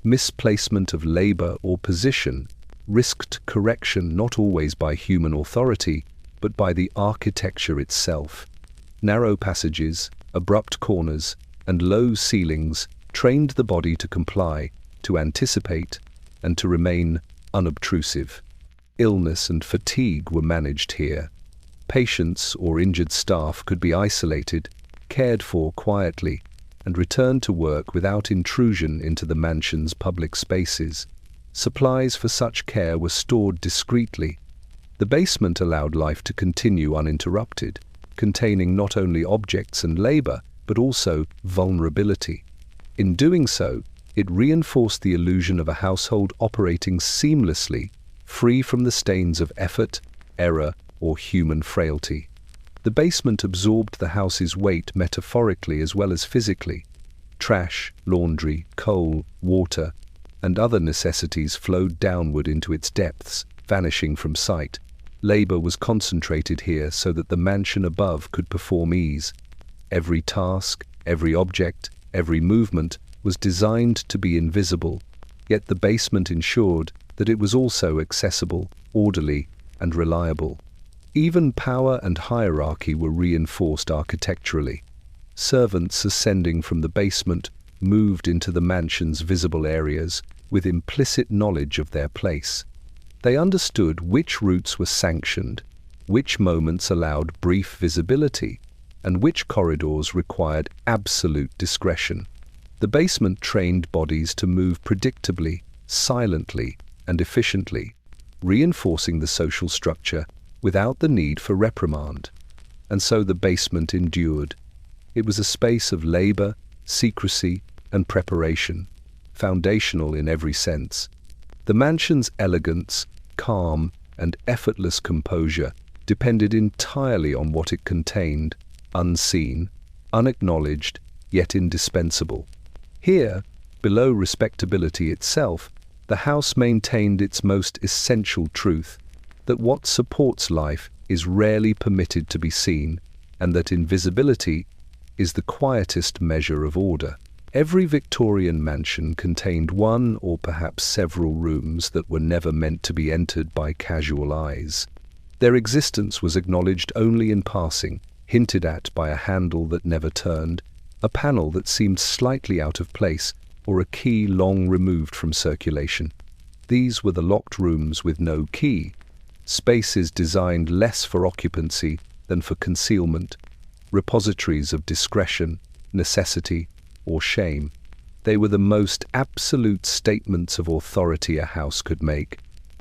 Misplacement of labor or position risked correction not always by human authority, but by the architecture itself. Narrow passages, abrupt corners, and low ceilings trained the body to comply, to anticipate, and to remain unobtrusive. Illness and fatigue were managed here. Patients or injured staff could be isolated, cared for quietly, and returned to work without intrusion into the mansion's public spaces. Supplies for such care were stored discreetly. The basement allowed life to continue uninterrupted, containing not only objects and labor, but also vulnerability. In doing so, it reinforced the illusion of a household operating seamlessly, free from the stains of effort, error, or human frailty. The basement absorbed the house's weight metaphorically as well as physically. Trash, laundry, coal, water, and other necessities flowed downward into its depths, vanishing from sight. Labor was concentrated here so that the mansion above could perform ease. Every task, every object, every movement was designed to be invisible, yet the basement ensured that it was also accessible, orderly, and reliable. Even power and hierarchy were reinforced architecturally. Servants ascending from the basement moved into the mansion's visible areas with implicit knowledge of their place. They understood which routes were sanctioned, which moments allowed brief visibility, and which corridors required absolute discretion. The basement trained bodies to move predictably, silently, and efficiently, reinforcing the social structure without the need for reprimand. And so the basement endured. It was a space of labor, secrecy, and preparation, foundational in every sense. The mansion's elegance, calm, and effortless composure depended entirely on what it contained, unseen, unacknowledged, yet indispensable. Here, below respectability itself, the house maintained its most essential truth, that what supports life is rarely permitted to be seen, and that invisibility is the quietest measure of order. Every Victorian mansion contained one or perhaps several rooms that were never meant to be entered by casual eyes. Their existence was acknowledged only in passing, hinted at by a handle that never turned, a panel that seemed slightly out of place, or a key long removed from circulation. These were the locked rooms with no key, spaces designed less for occupancy than for concealment, repositories of discretion, necessity, or shame. They were the most absolute statements of authority a house could make.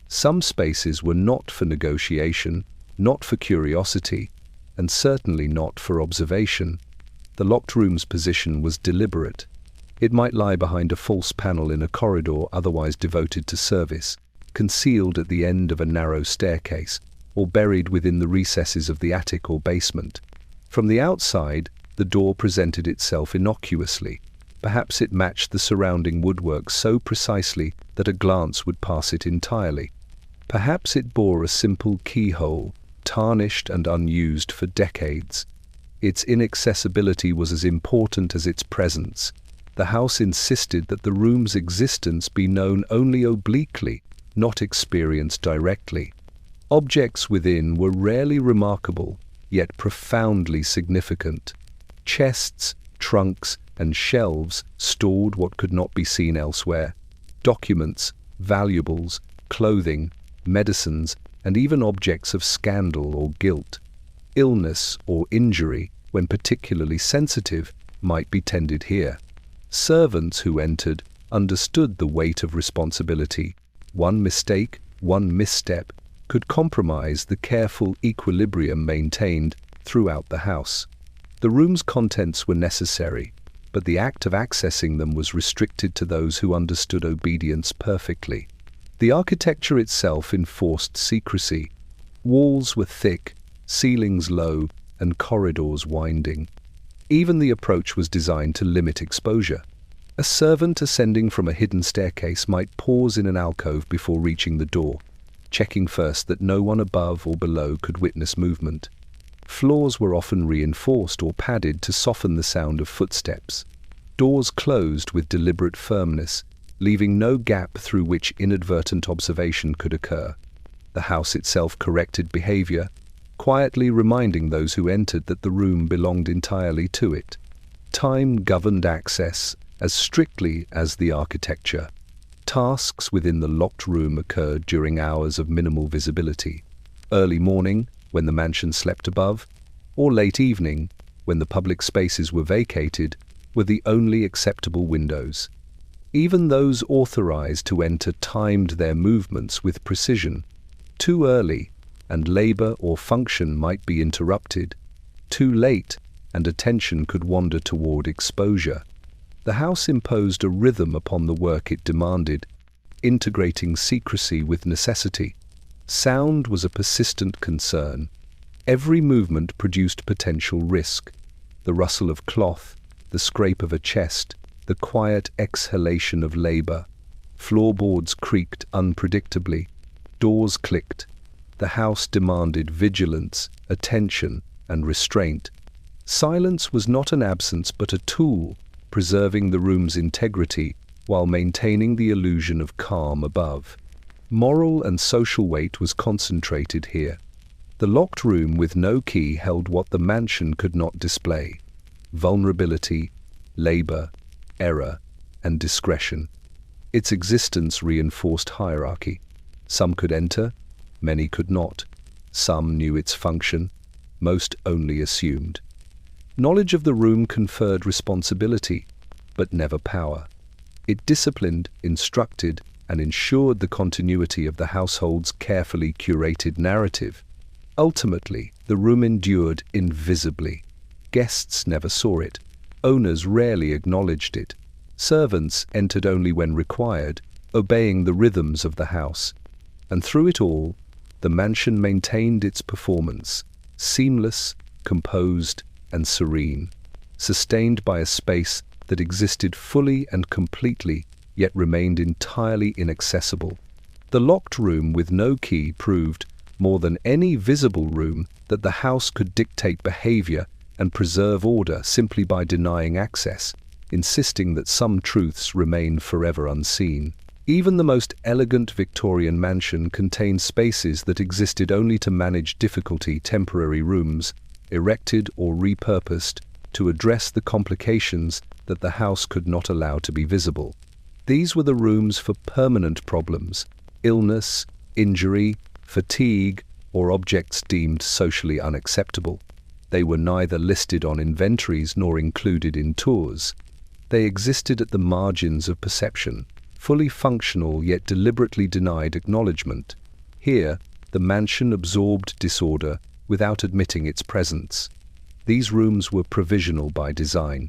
Some spaces were not for negotiation, not for curiosity, and certainly not for observation. The locked room's position was deliberate. It might lie behind a false panel in a corridor otherwise devoted to service, concealed at the end of a narrow staircase, or buried within the recesses of the attic or basement. From the outside, the door presented itself innocuously. Perhaps it matched the surrounding woodwork so precisely that a glance would pass it entirely. Perhaps it bore a simple keyhole, tarnished and unused for decades. Its inaccessibility was as important as its presence. The house insisted that the room's existence be known only obliquely, not experienced directly. Objects within were rarely remarkable, yet profoundly significant. Chests, trunks, and shelves stored what could not be seen elsewhere. Documents, valuables, clothing, medicines, and even objects of scandal or guilt. Illness or injury, when particularly sensitive, might be tended here. Servants who entered understood the weight of responsibility. One mistake, one misstep, could compromise the careful equilibrium maintained throughout the house. The room's contents were necessary, but the act of accessing them was restricted to those who understood obedience perfectly. The architecture itself enforced secrecy. Walls were thick, ceilings low, and corridors winding. Even the approach was designed to limit exposure. A servant ascending from a hidden staircase might pause in an alcove before reaching the door, checking first that no one above or below could witness movement. Floors were often reinforced or padded to soften the sound of footsteps. Doors closed with deliberate firmness, leaving no gap through which inadvertent observation could occur. The house itself corrected behavior, quietly reminding those who entered that the room belonged entirely to it. Time governed access as strictly as the architecture. Tasks within the locked room occurred during hours of minimal visibility. Early morning, when the mansion slept above, or late evening, when the public spaces were vacated, were the only acceptable windows. Even those authorized to enter timed their movements with precision. Too early, and labor or function might be interrupted. Too late, and attention could wander toward exposure. The house imposed a rhythm upon the work it demanded, integrating secrecy with necessity. Sound was a persistent concern. Every movement produced potential risk. The rustle of cloth, the scrape of a chest, the quiet exhalation of labor. Floorboards creaked unpredictably. Doors clicked. The house demanded vigilance, attention, and restraint. Silence was not an absence but a tool, preserving the room's integrity while maintaining the illusion of calm above. Moral and social weight was concentrated here. The locked room with no key held what the mansion could not display: vulnerability, labor, error, and discretion. Its existence reinforced hierarchy. Some could enter, many could not. Some knew its function, most only assumed. Knowledge of the room conferred responsibility, but never power. It disciplined, instructed, and ensured the continuity of the household's carefully curated narrative. Ultimately, the room endured invisibly. Guests never saw it. Owners rarely acknowledged it. Servants entered only when required, obeying the rhythms of the house. And through it all, the mansion maintained its performance, seamless, composed, and serene, sustained by a space that existed fully and completely, yet remained entirely inaccessible. The locked room with no key proved, more than any visible room, that the house could dictate behavior and preserve order simply by denying access, insisting that some truths remain forever unseen. Even the most elegant Victorian mansion contained spaces that existed only to manage difficulty, temporary rooms, erected or repurposed to address the complications that the house could not allow to be visible. These were the rooms for permanent problems: illness, injury, fatigue, or objects deemed socially unacceptable. They were neither listed on inventories nor included in tours. They existed at the margins of perception, fully functional yet deliberately denied acknowledgement. Here, the mansion absorbed disorder without admitting its presence. These rooms were provisional by design.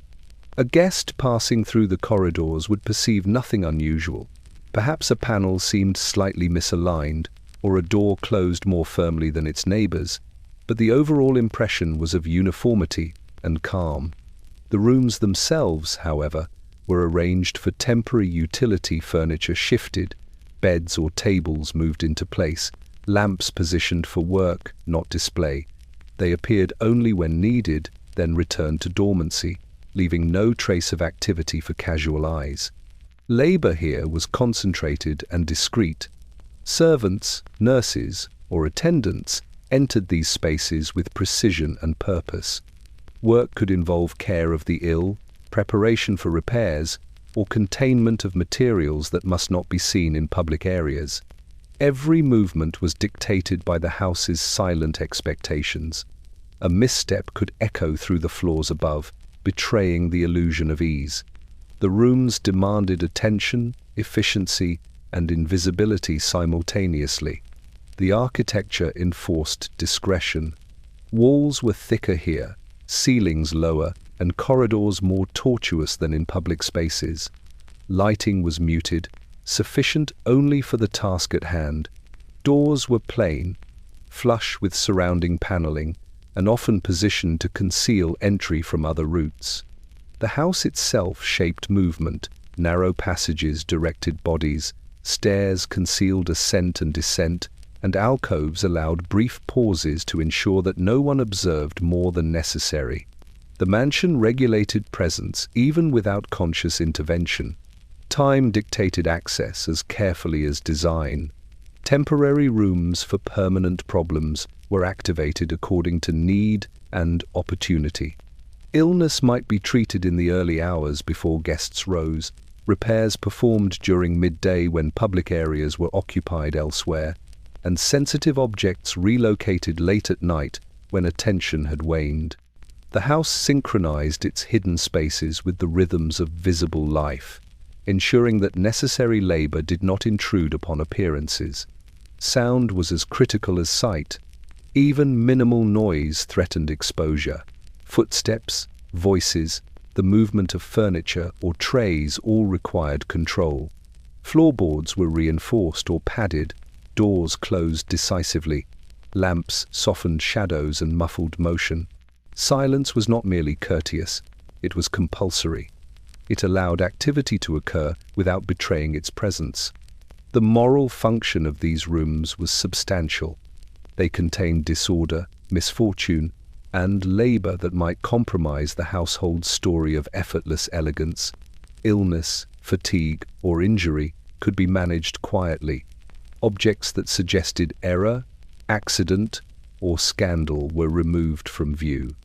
A guest passing through the corridors would perceive nothing unusual. Perhaps a panel seemed slightly misaligned, or a door closed more firmly than its neighbors, but the overall impression was of uniformity and calm. The rooms themselves, however, were arranged for temporary utility. Furniture shifted, beds or tables moved into place, lamps positioned for work, not display. They appeared only when needed, then returned to dormancy, leaving no trace of activity for casual eyes. Labor here was concentrated and discreet. Servants, nurses, or attendants entered these spaces with precision and purpose. Work could involve care of the ill, preparation for repairs, or containment of materials that must not be seen in public areas. Every movement was dictated by the house's silent expectations. A misstep could echo through the floors above, betraying the illusion of ease. The rooms demanded attention, efficiency, and invisibility simultaneously. The architecture enforced discretion. Walls were thicker here, ceilings lower, and corridors more tortuous than in public spaces. Lighting was muted, sufficient only for the task at hand. Doors were plain, flush with surrounding paneling, and often positioned to conceal entry from other routes. The house itself shaped movement. Narrow passages directed bodies, stairs concealed ascent and descent, and alcoves allowed brief pauses to ensure that no one observed more than necessary. The mansion regulated presence even without conscious intervention. Time dictated access as carefully as design. Temporary rooms for permanent problems were activated according to need and opportunity. Illness might be treated in the early hours before guests rose, repairs performed during midday when public areas were occupied elsewhere, and sensitive objects relocated late at night when attention had waned. The house synchronized its hidden spaces with the rhythms of visible life, ensuring that necessary labor did not intrude upon appearances. Sound was as critical as sight. Even minimal noise threatened exposure. Footsteps, voices, the movement of furniture or trays all required control. Floorboards were reinforced or padded, doors closed decisively, lamps softened shadows and muffled motion. Silence was not merely courteous, it was compulsory. It allowed activity to occur without betraying its presence. The moral function of these rooms was substantial. They contained disorder, misfortune, and labor that might compromise the household's story of effortless elegance. Illness, fatigue, or injury could be managed quietly. Objects that suggested error, accident, or scandal were removed from view.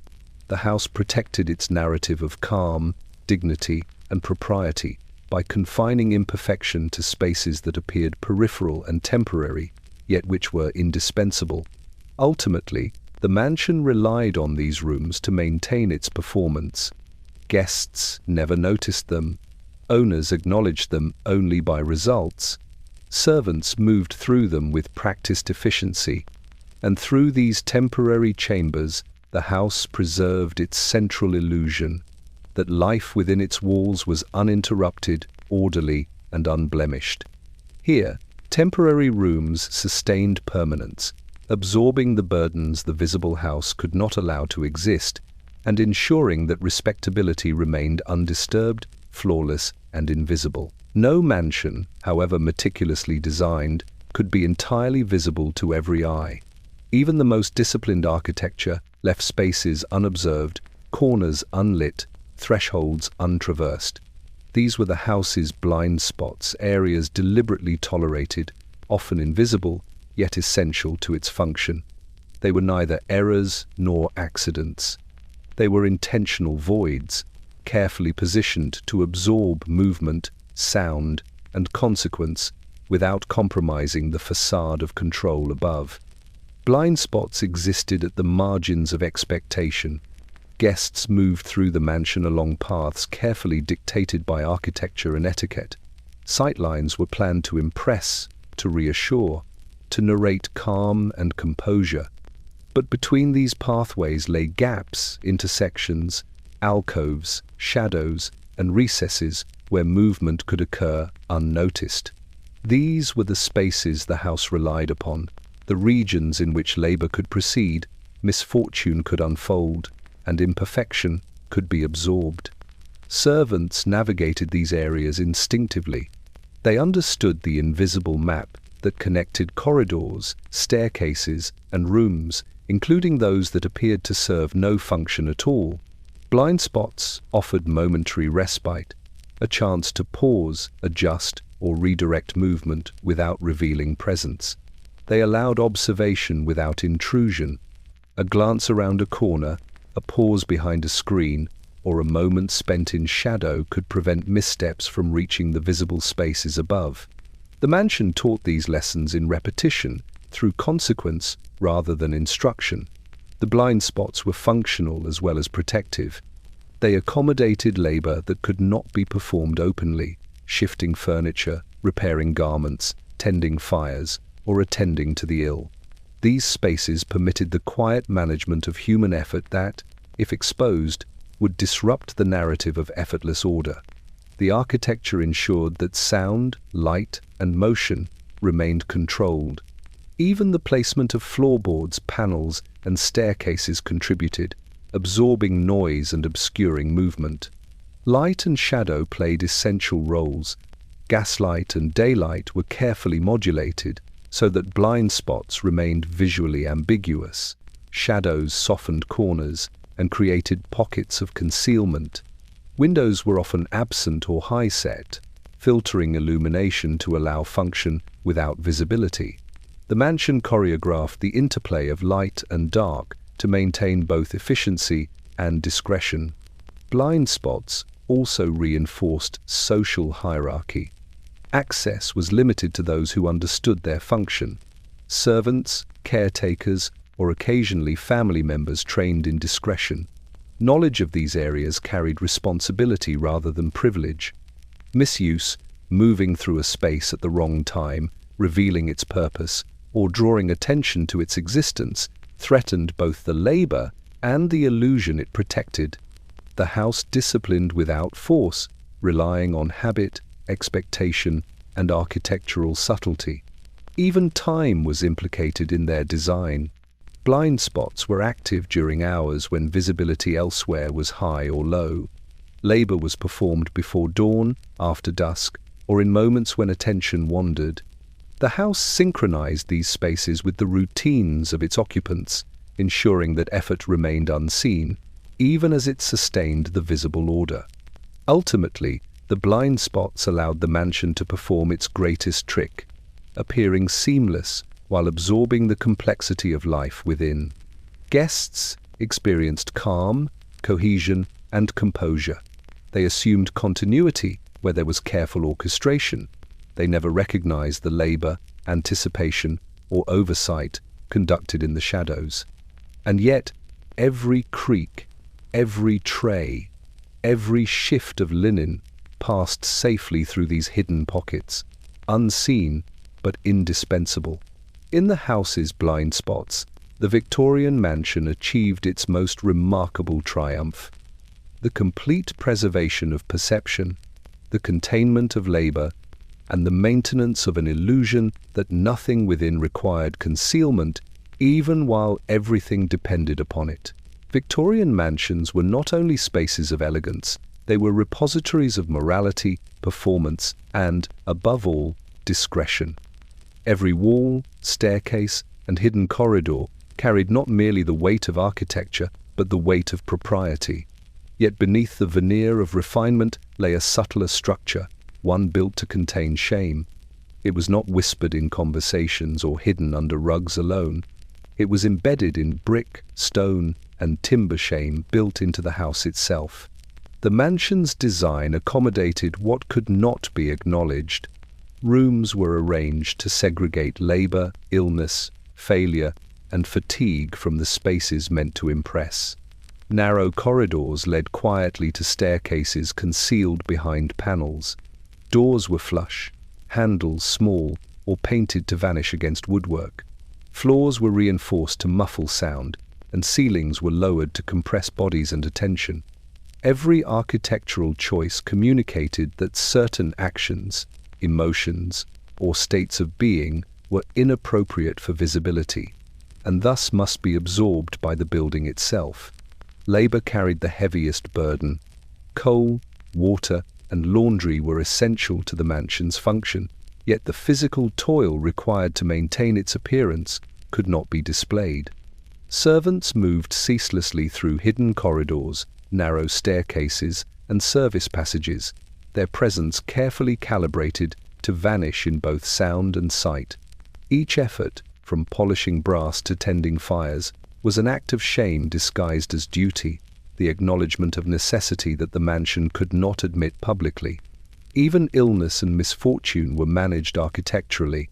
The house protected its narrative of calm, dignity, and propriety by confining imperfection to spaces that appeared peripheral and temporary, yet which were indispensable. Ultimately, the mansion relied on these rooms to maintain its performance. Guests never noticed them. Owners acknowledged them only by results. Servants moved through them with practiced efficiency, and through these temporary chambers, the house preserved its central illusion, that life within its walls was uninterrupted, orderly, and unblemished. Here, temporary rooms sustained permanence, absorbing the burdens the visible house could not allow to exist, and ensuring that respectability remained undisturbed, flawless, and invisible. No mansion, however meticulously designed, could be entirely visible to every eye. Even the most disciplined architecture left spaces unobserved, corners unlit, thresholds untraversed. These were the house's blind spots, areas deliberately tolerated, often invisible, yet essential to its function. They were neither errors nor accidents. They were intentional voids, carefully positioned to absorb movement, sound, and consequence without compromising the facade of control above. Blind spots existed at the margins of expectation. Guests moved through the mansion along paths carefully dictated by architecture and etiquette. Sightlines were planned to impress, to reassure, to narrate calm and composure. But between these pathways lay gaps, intersections, alcoves, shadows, and recesses where movement could occur unnoticed. These were the spaces the house relied upon, the regions in which labor could proceed, misfortune could unfold, and imperfection could be absorbed. Servants navigated these areas instinctively. They understood the invisible map that connected corridors, staircases, and rooms, including those that appeared to serve no function at all. Blind spots offered momentary respite, a chance to pause, adjust, or redirect movement without revealing presence. They allowed observation without intrusion. A glance around a corner, a pause behind a screen, or a moment spent in shadow could prevent missteps from reaching the visible spaces above. The mansion taught these lessons in repetition, through consequence rather than instruction. The blind spots were functional as well as protective. They accommodated labor that could not be performed openly, shifting furniture, repairing garments, tending fires, or attending to the ill. These spaces permitted the quiet management of human effort that, if exposed, would disrupt the narrative of effortless order. The architecture ensured that sound, light, and motion remained controlled. Even the placement of floorboards, panels, and staircases contributed, absorbing noise and obscuring movement. Light and shadow played essential roles. Gaslight and daylight were carefully modulated so that blind spots remained visually ambiguous. Shadows softened corners and created pockets of concealment. Windows were often absent or high-set, filtering illumination to allow function without visibility. The mansion choreographed the interplay of light and dark to maintain both efficiency and discretion. Blind spots also reinforced social hierarchy. Access was limited to those who understood their function. Servants, caretakers, or occasionally family members trained in discretion. Knowledge of these areas carried responsibility rather than privilege. Misuse, moving through a space at the wrong time, revealing its purpose, or drawing attention to its existence, threatened both the labor and the illusion it protected. The house disciplined without force, relying on habit, expectation, and architectural subtlety. Even time was implicated in their design. Blind spots were active during hours when visibility elsewhere was high or low. Labor was performed before dawn, after dusk, or in moments when attention wandered. The house synchronized these spaces with the routines of its occupants, ensuring that effort remained unseen, even as it sustained the visible order. Ultimately, the blind spots allowed the mansion to perform its greatest trick, appearing seamless while absorbing the complexity of life within. Guests experienced calm, cohesion, and composure. They assumed continuity where there was careful orchestration. They never recognized the labor, anticipation, or oversight conducted in the shadows. And yet, every creak, every tray, every shift of linen passed safely through these hidden pockets, unseen but indispensable. In the house's blind spots, the Victorian mansion achieved its most remarkable triumph: the complete preservation of perception, the containment of labor, and the maintenance of an illusion that nothing within required concealment, even while everything depended upon it. Victorian mansions were not only spaces of elegance, they were repositories of morality, performance, and, above all, discretion. Every wall, staircase, and hidden corridor carried not merely the weight of architecture, but the weight of propriety. Yet beneath the veneer of refinement lay a subtler structure, one built to contain shame. It was not whispered in conversations or hidden under rugs alone. It was embedded in brick, stone, and timber shame built into the house itself. The mansion's design accommodated what could not be acknowledged. Rooms were arranged to segregate labor, illness, failure, and fatigue from the spaces meant to impress. Narrow corridors led quietly to staircases concealed behind panels. Doors were flush, handles small, or painted to vanish against woodwork. Floors were reinforced to muffle sound, and ceilings were lowered to compress bodies and attention. Every architectural choice communicated that certain actions, emotions, or states of being were inappropriate for visibility, and thus must be absorbed by the building itself. Labor carried the heaviest burden. Coal, water, and laundry were essential to the mansion's function, yet the physical toil required to maintain its appearance could not be displayed. Servants moved ceaselessly through hidden corridors, narrow staircases, and service passages, their presence carefully calibrated to vanish in both sound and sight. Each effort, from polishing brass to tending fires, was an act of shame disguised as duty, the acknowledgement of necessity that the mansion could not admit publicly. Even illness and misfortune were managed architecturally.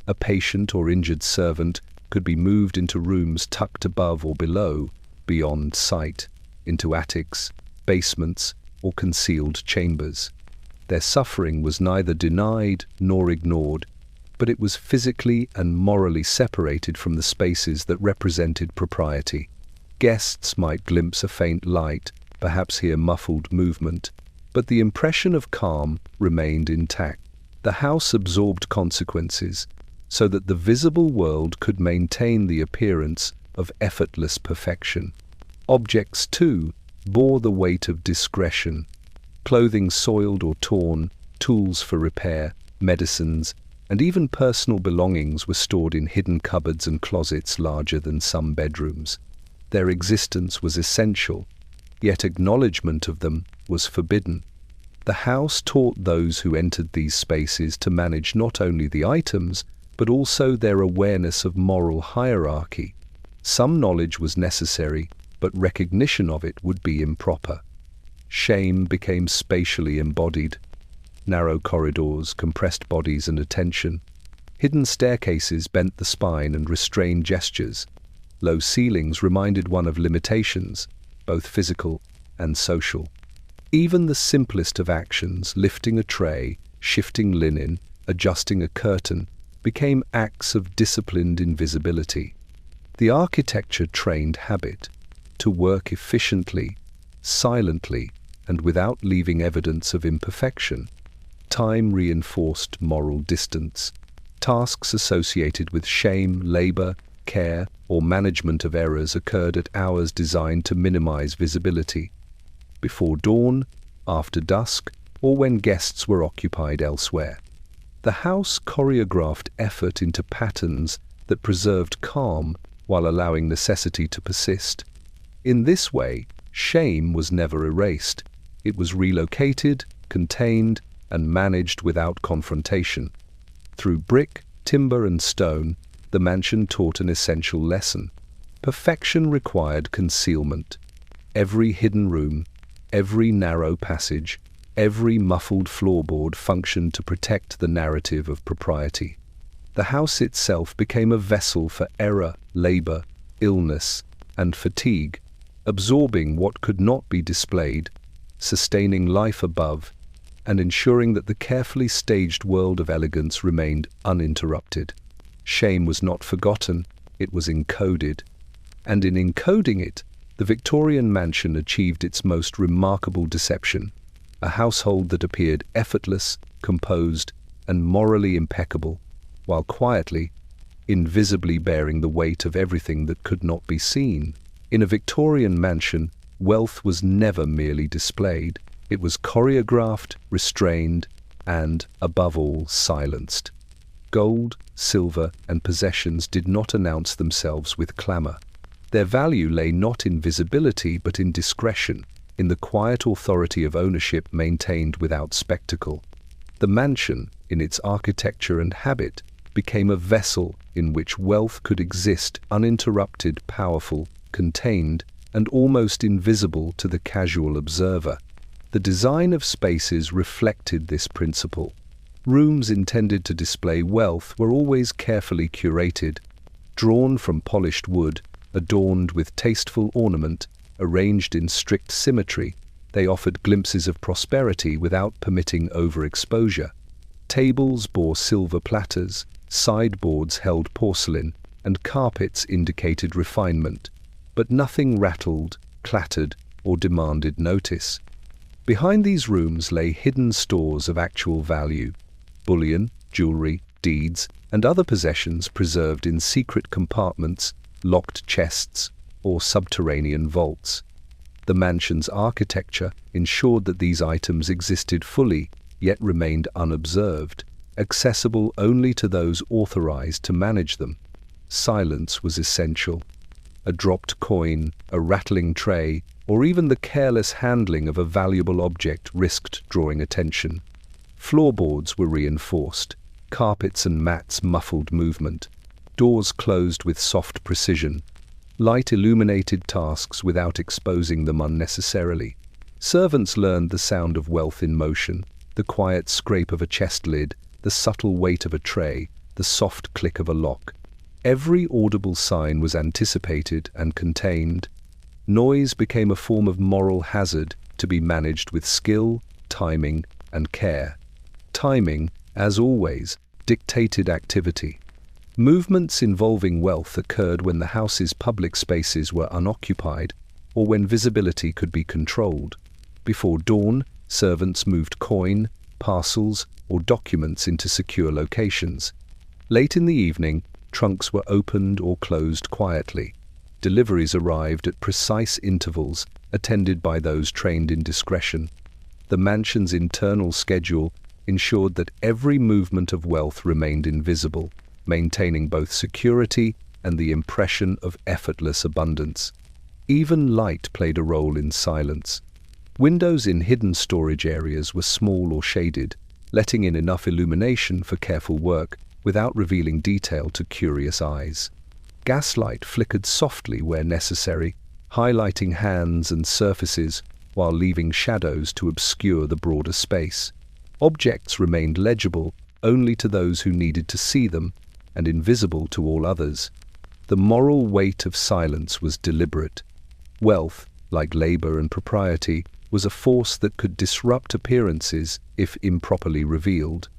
A patient or injured servant could be moved into rooms tucked above or below, beyond sight, into attics, basements, or concealed chambers. Their suffering was neither denied nor ignored, but it was physically and morally separated from the spaces that represented propriety. Guests might glimpse a faint light, perhaps hear muffled movement, but the impression of calm remained intact. The house absorbed consequences, so that the visible world could maintain the appearance of effortless perfection. Objects, too, bore the weight of discretion. Clothing soiled or torn, tools for repair, medicines, and even personal belongings were stored in hidden cupboards and closets larger than some bedrooms. Their existence was essential, yet acknowledgement of them was forbidden. The house taught those who entered these spaces to manage not only the items, but also their awareness of moral hierarchy. Some knowledge was necessary, but recognition of it would be improper. Shame became spatially embodied. Narrow corridors compressed bodies and attention. Hidden staircases bent the spine and restrained gestures. Low ceilings reminded one of limitations, both physical and social. Even the simplest of actions, lifting a tray, shifting linen, adjusting a curtain, became acts of disciplined invisibility. The architecture trained habit to work efficiently, silently, and without leaving evidence of imperfection. Time reinforced moral distance. Tasks associated with shame, labor, care, or management of errors occurred at hours designed to minimize visibility. Before dawn, after dusk, or when guests were occupied elsewhere. The house choreographed effort into patterns that preserved calm while allowing necessity to persist. In this way, shame was never erased. It was relocated, contained, and managed without confrontation. Through brick, timber, and stone, the mansion taught an essential lesson. Perfection required concealment. Every hidden room, every narrow passage, every muffled floorboard functioned to protect the narrative of propriety. The house itself became a vessel for error, labor, illness, and fatigue, absorbing what could not be displayed, sustaining life above, and ensuring that the carefully staged world of elegance remained uninterrupted. Shame was not forgotten, it was encoded. And in encoding it, the Victorian mansion achieved its most remarkable deception, a household that appeared effortless, composed, and morally impeccable, while quietly, invisibly bearing the weight of everything that could not be seen. In a Victorian mansion, wealth was never merely displayed. It was choreographed, restrained, and, above all, silenced. Gold, silver, and possessions did not announce themselves with clamor. Their value lay not in visibility but in discretion, in the quiet authority of ownership maintained without spectacle. The mansion, in its architecture and habit, became a vessel in which wealth could exist uninterrupted, powerful, contained, and almost invisible to the casual observer. The design of spaces reflected this principle. Rooms intended to display wealth were always carefully curated, drawn from polished wood, adorned with tasteful ornament, arranged in strict symmetry. They offered glimpses of prosperity without permitting overexposure. Tables bore silver platters, sideboards held porcelain, and carpets indicated refinement. But nothing rattled, clattered, or demanded notice. Behind these rooms lay hidden stores of actual value, bullion, jewelry, deeds, and other possessions preserved in secret compartments, locked chests, or subterranean vaults. The mansion's architecture ensured that these items existed fully, yet remained unobserved, accessible only to those authorized to manage them. Silence was essential. A dropped coin, a rattling tray, or even the careless handling of a valuable object risked drawing attention. Floorboards were reinforced, carpets and mats muffled movement, doors closed with soft precision. Light illuminated tasks without exposing them unnecessarily. Servants learned the sound of wealth in motion, the quiet scrape of a chest lid, the subtle weight of a tray, the soft click of a lock. Every audible sign was anticipated and contained. Noise became a form of moral hazard, to be managed with skill, timing, and care. Timing, as always, dictated activity. Movements involving wealth occurred when the house's public spaces were unoccupied or when visibility could be controlled. Before dawn, servants moved coin, parcels, or documents into secure locations. Late in the evening, trunks were opened or closed quietly. Deliveries arrived at precise intervals, attended by those trained in discretion. The mansion's internal schedule ensured that every movement of wealth remained invisible, maintaining both security and the impression of effortless abundance. Even light played a role in silence. Windows in hidden storage areas were small or shaded, letting in enough illumination for careful work without revealing detail to curious eyes. Gaslight flickered softly where necessary, highlighting hands and surfaces while leaving shadows to obscure the broader space. Objects remained legible only to those who needed to see them and invisible to all others. The moral weight of silence was deliberate. Wealth, like labor and propriety, was a force that could disrupt appearances if improperly revealed.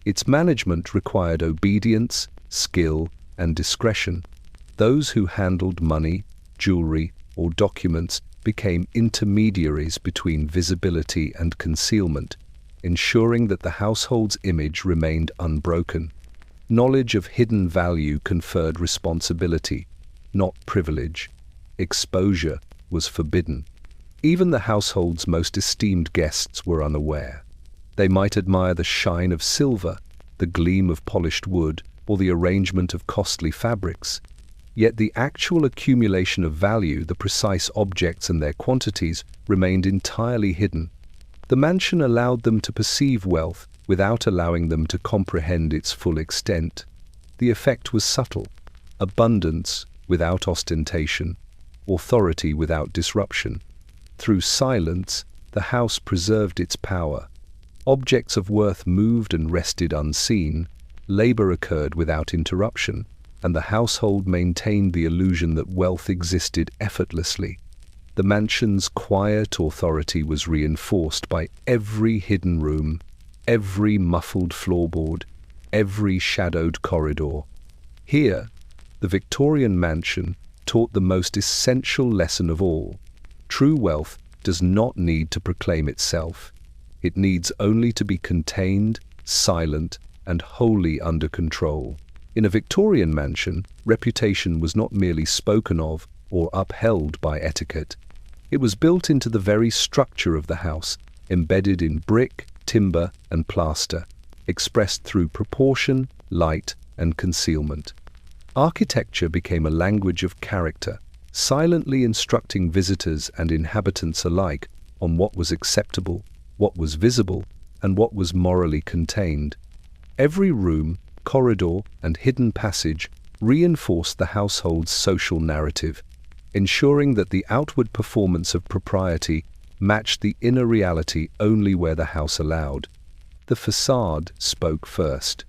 Its management required obedience, skill, and discretion. Those who handled money, jewelry, or documents became intermediaries between visibility and concealment, ensuring that the household's image remained unbroken. Knowledge of hidden value conferred responsibility, not privilege. Exposure was forbidden. Even the household's most esteemed guests were unaware. They might admire the shine of silver, the gleam of polished wood, or the arrangement of costly fabrics. Yet the actual accumulation of value, the precise objects and their quantities, remained entirely hidden. The mansion allowed them to perceive wealth without allowing them to comprehend its full extent. The effect was subtle: abundance without ostentation, authority without disruption. Through silence, the house preserved its power. Objects of worth moved and rested unseen, labor occurred without interruption, and the household maintained the illusion that wealth existed effortlessly. The mansion's quiet authority was reinforced by every hidden room, every muffled floorboard, every shadowed corridor. Here, the Victorian mansion taught the most essential lesson of all. True wealth does not need to proclaim itself. It needs only to be contained, silent, and wholly under control. In a Victorian mansion, reputation was not merely spoken of or upheld by etiquette. It was built into the very structure of the house, embedded in brick, timber, and plaster, expressed through proportion, light, and concealment. Architecture became a language of character, silently instructing visitors and inhabitants alike on what was acceptable, what was visible, and what was morally contained. Every room, corridor, and hidden passage reinforced the household's social narrative, ensuring that the outward performance of propriety matched the inner reality only where the house allowed. The facade spoke first.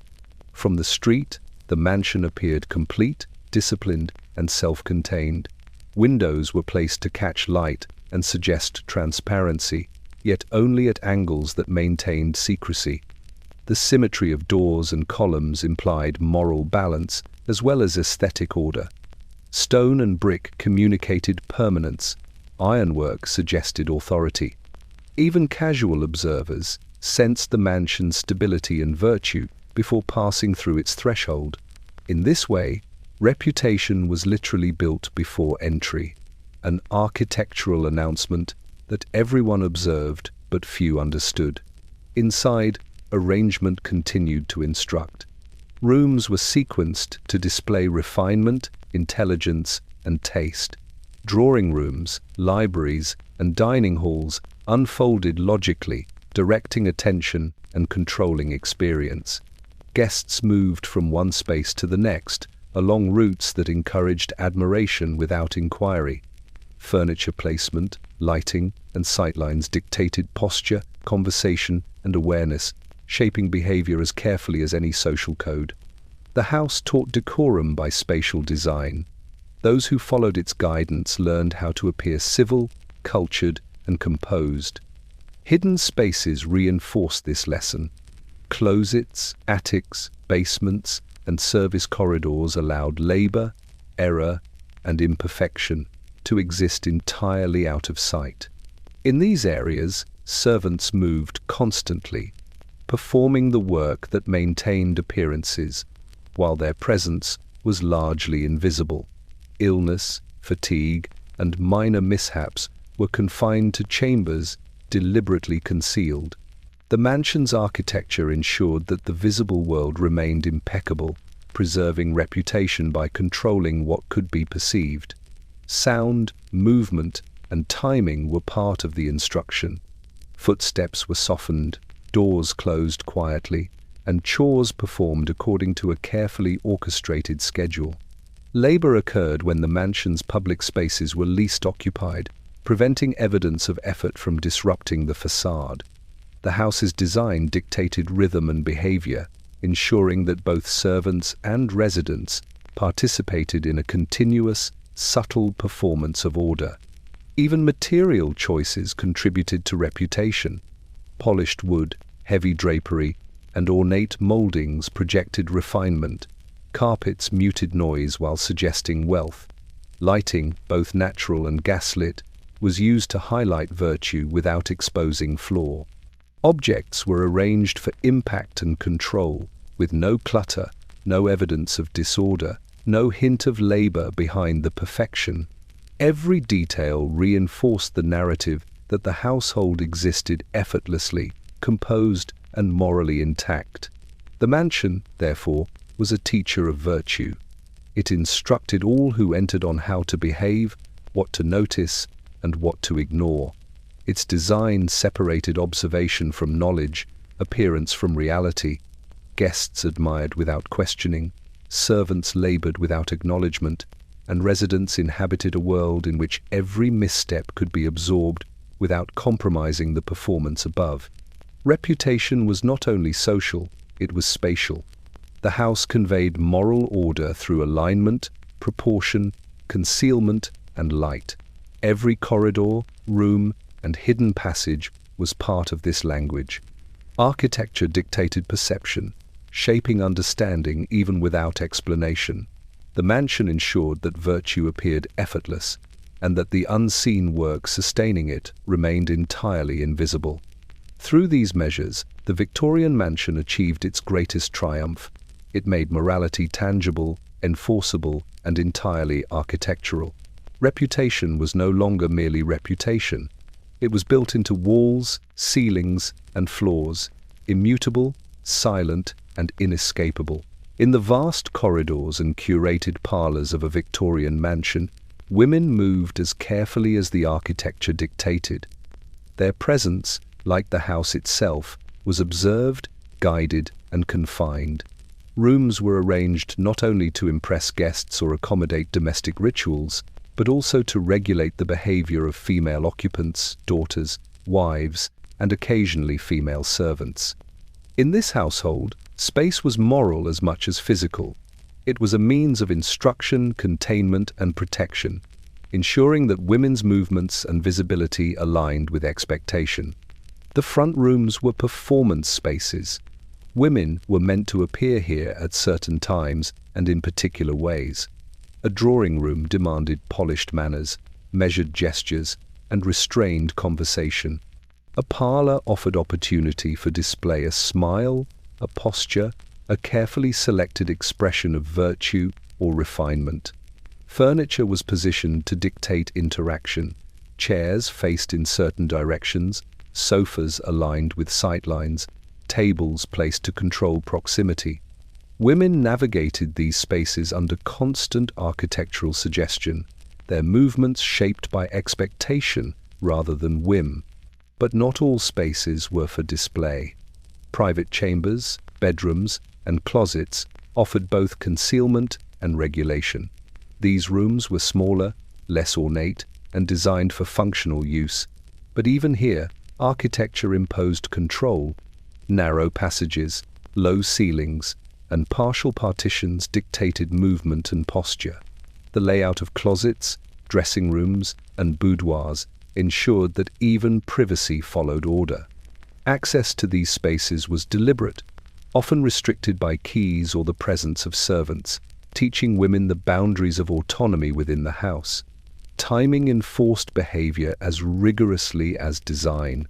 From the street, the mansion appeared complete, disciplined, and self-contained. Windows were placed to catch light and suggest transparency, yet only at angles that maintained secrecy. The symmetry of doors and columns implied moral balance as well as aesthetic order. Stone and brick communicated permanence. Ironwork suggested authority. Even casual observers sensed the mansion's stability and virtue before passing through its threshold. In this way, reputation was literally built before entry, an architectural announcement that everyone observed but few understood. Inside, arrangement continued to instruct. Rooms were sequenced to display refinement, intelligence, and taste. Drawing rooms, libraries, and dining halls unfolded logically, directing attention and controlling experience. Guests moved from one space to the next, along routes that encouraged admiration without inquiry. Furniture placement, lighting, and sightlines dictated posture, conversation, and awareness, shaping behavior as carefully as any social code. The house taught decorum by spatial design. Those who followed its guidance learned how to appear civil, cultured, and composed. Hidden spaces reinforced this lesson. Closets, attics, basements, and service corridors allowed labor, error, and imperfection to exist entirely out of sight. In these areas, servants moved constantly, performing the work that maintained appearances, while their presence was largely invisible. Illness, fatigue, and minor mishaps were confined to chambers deliberately concealed. The mansion's architecture ensured that the visible world remained impeccable, preserving reputation by controlling what could be perceived. Sound, movement, and timing were part of the instruction. Footsteps were softened, doors closed quietly, and chores performed according to a carefully orchestrated schedule. Labor occurred when the mansion's public spaces were least occupied, preventing evidence of effort from disrupting the facade. The house's design dictated rhythm and behavior, ensuring that both servants and residents participated in a continuous, subtle performance of order. Even material choices contributed to reputation. Polished wood, heavy drapery, and ornate moldings projected refinement. Carpets muted noise while suggesting wealth. Lighting, both natural and gaslit, was used to highlight virtue without exposing flaw. Objects were arranged for impact and control, with no clutter, no evidence of disorder, no hint of labor behind the perfection. Every detail reinforced the narrative that the household existed effortlessly, composed, and morally intact. The mansion, therefore, was a teacher of virtue. It instructed all who entered on how to behave, what to notice, and what to ignore. Its design separated observation from knowledge, appearance from reality. Guests admired without questioning, servants labored without acknowledgement, and residents inhabited a world in which every misstep could be absorbed without compromising the performance above. Reputation was not only social, it was spatial. The house conveyed moral order through alignment, proportion, concealment, and light. Every corridor, room, and hidden passage was part of this language. Architecture dictated perception, shaping understanding even without explanation. The mansion ensured that virtue appeared effortless, and that the unseen work sustaining it remained entirely invisible. Through these measures, the Victorian mansion achieved its greatest triumph. It made morality tangible, enforceable, and entirely architectural. Reputation was no longer merely reputation. It was built into walls, ceilings, and floors, immutable, silent, and inescapable. In the vast corridors and curated parlors of a Victorian mansion, women moved as carefully as the architecture dictated. Their presence, like the house itself, was observed, guided, and confined. Rooms were arranged not only to impress guests or accommodate domestic rituals, but also to regulate the behavior of female occupants, daughters, wives, and occasionally female servants. In this household, space was moral as much as physical. It was a means of instruction, containment, and protection, ensuring that women's movements and visibility aligned with expectation. The front rooms were performance spaces. Women were meant to appear here at certain times and in particular ways. A drawing room demanded polished manners, measured gestures, and restrained conversation. A parlor offered opportunity for display a smile, a posture, a carefully selected expression of virtue or refinement. Furniture was positioned to dictate interaction. Chairs faced in certain directions, sofas aligned with sightlines, tables placed to control proximity. Women navigated these spaces under constant architectural suggestion, their movements shaped by expectation rather than whim. But not all spaces were for display. Private chambers, bedrooms, and closets offered both concealment and regulation. These rooms were smaller, less ornate, and designed for functional use. But even here, architecture imposed control. Narrow passages, low ceilings, and partial partitions dictated movement and posture. The layout of closets, dressing rooms, and boudoirs ensured that even privacy followed order. Access to these spaces was deliberate, often restricted by keys or the presence of servants, teaching women the boundaries of autonomy within the house. Timing enforced behavior as rigorously as design.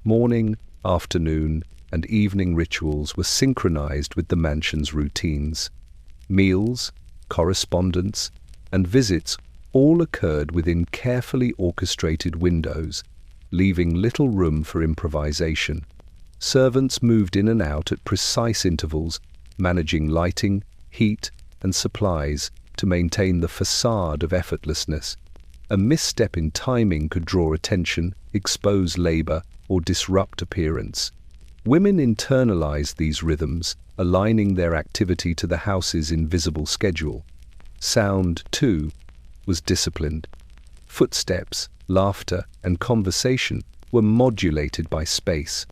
Morning, afternoon, and evening rituals were synchronized with the mansion's routines. Meals, correspondence, and visits all occurred within carefully orchestrated windows, leaving little room for improvisation. Servants moved in and out at precise intervals, managing lighting, heat, and supplies to maintain the facade of effortlessness. A misstep in timing could draw attention, expose labor, or disrupt appearance. Women internalized these rhythms, aligning their activity to the house's invisible schedule. Sound, too, was disciplined. Footsteps, laughter, and conversation were modulated by space.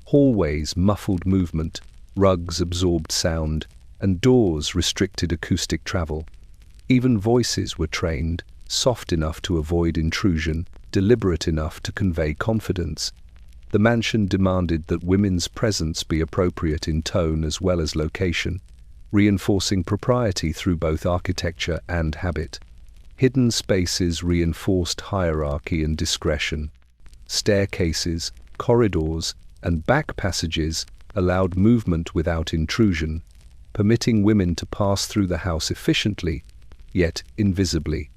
Hallways muffled movement, rugs absorbed sound, and doors restricted acoustic travel. Even voices were trained, soft enough to avoid intrusion, deliberate enough to convey confidence. The mansion demanded that women's presence be appropriate in tone as well as location, reinforcing propriety through both architecture and habit. Hidden spaces reinforced hierarchy and discretion. Staircases, corridors, and back passages allowed movement without intrusion, permitting women to pass through the house efficiently, yet invisibly.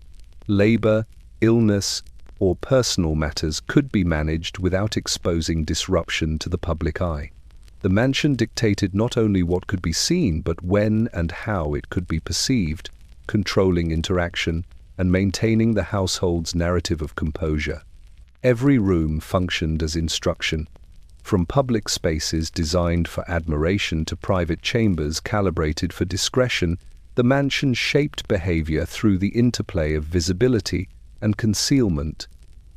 Labor, illness, or personal matters could be managed without exposing disruption to the public eye. The mansion dictated not only what could be seen, but when and how it could be perceived, controlling interaction and maintaining the household's narrative of composure. Every room functioned as instruction. From public spaces designed for admiration to private chambers calibrated for discretion, the mansion shaped behavior through the interplay of visibility and concealment.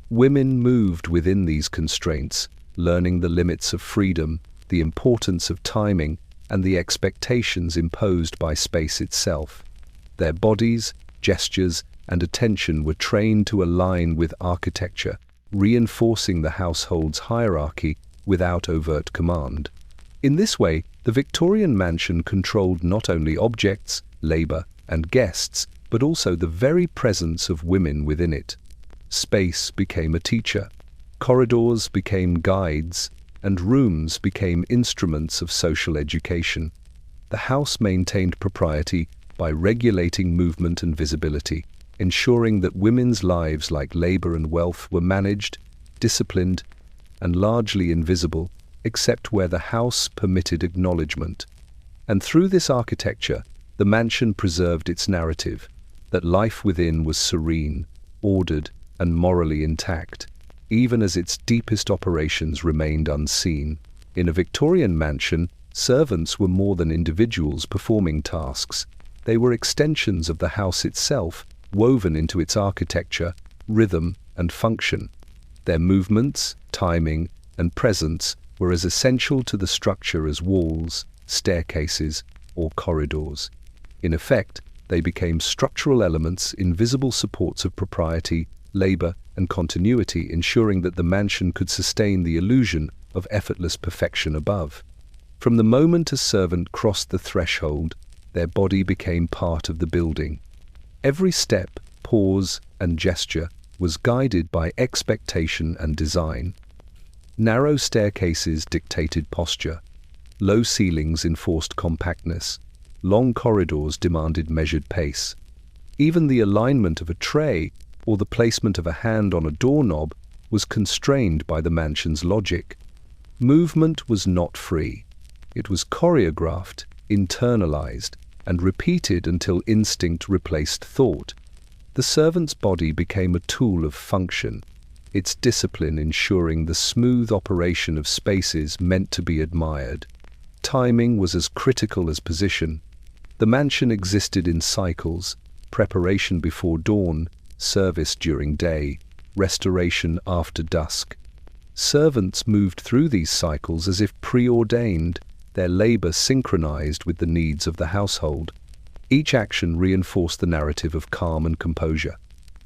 Women moved within these constraints, learning the limits of freedom, the importance of timing, and the expectations imposed by space itself. Their bodies, gestures, and attention were trained to align with architecture, reinforcing the household's hierarchy without overt command. In this way, the Victorian mansion controlled not only objects, labor, and guests, but also the very presence of women within it. Space became a teacher, corridors became guides, and rooms became instruments of social education. The house maintained propriety by regulating movement and visibility, ensuring that women's lives like labor and wealth were managed, disciplined, and largely invisible, except where the house permitted acknowledgement. And through this architecture, the mansion preserved its narrative, that life within was serene, ordered, and morally intact, even as its deepest operations remained unseen. In a Victorian mansion, servants were more than individuals performing tasks. They were extensions of the house itself, woven into its architecture, rhythm, and function. Their movements, timing, and presence were as essential to the structure as walls, staircases, or corridors. In effect, they became structural elements, invisible supports of propriety, labor, and continuity, ensuring that the mansion could sustain the illusion of effortless perfection above. From the moment a servant crossed the threshold, their body became part of the building. Every step, pause, and gesture was guided by expectation and design. Narrow staircases dictated posture. Low ceilings enforced compactness. Long corridors demanded measured pace. Even the alignment of a tray or the placement of a hand on a doorknob was constrained by the mansion's logic. Movement was not free. It was choreographed, internalized, and repeated until instinct replaced thought. The servant's body became a tool of function, its discipline ensuring the smooth operation of spaces meant to be admired. Timing was as critical as position. The mansion existed in cycles: preparation before dawn, service during day, restoration after dusk. Servants moved through these cycles as if preordained, their labor synchronized with the needs of the household. Each action reinforced the narrative of calm and composure.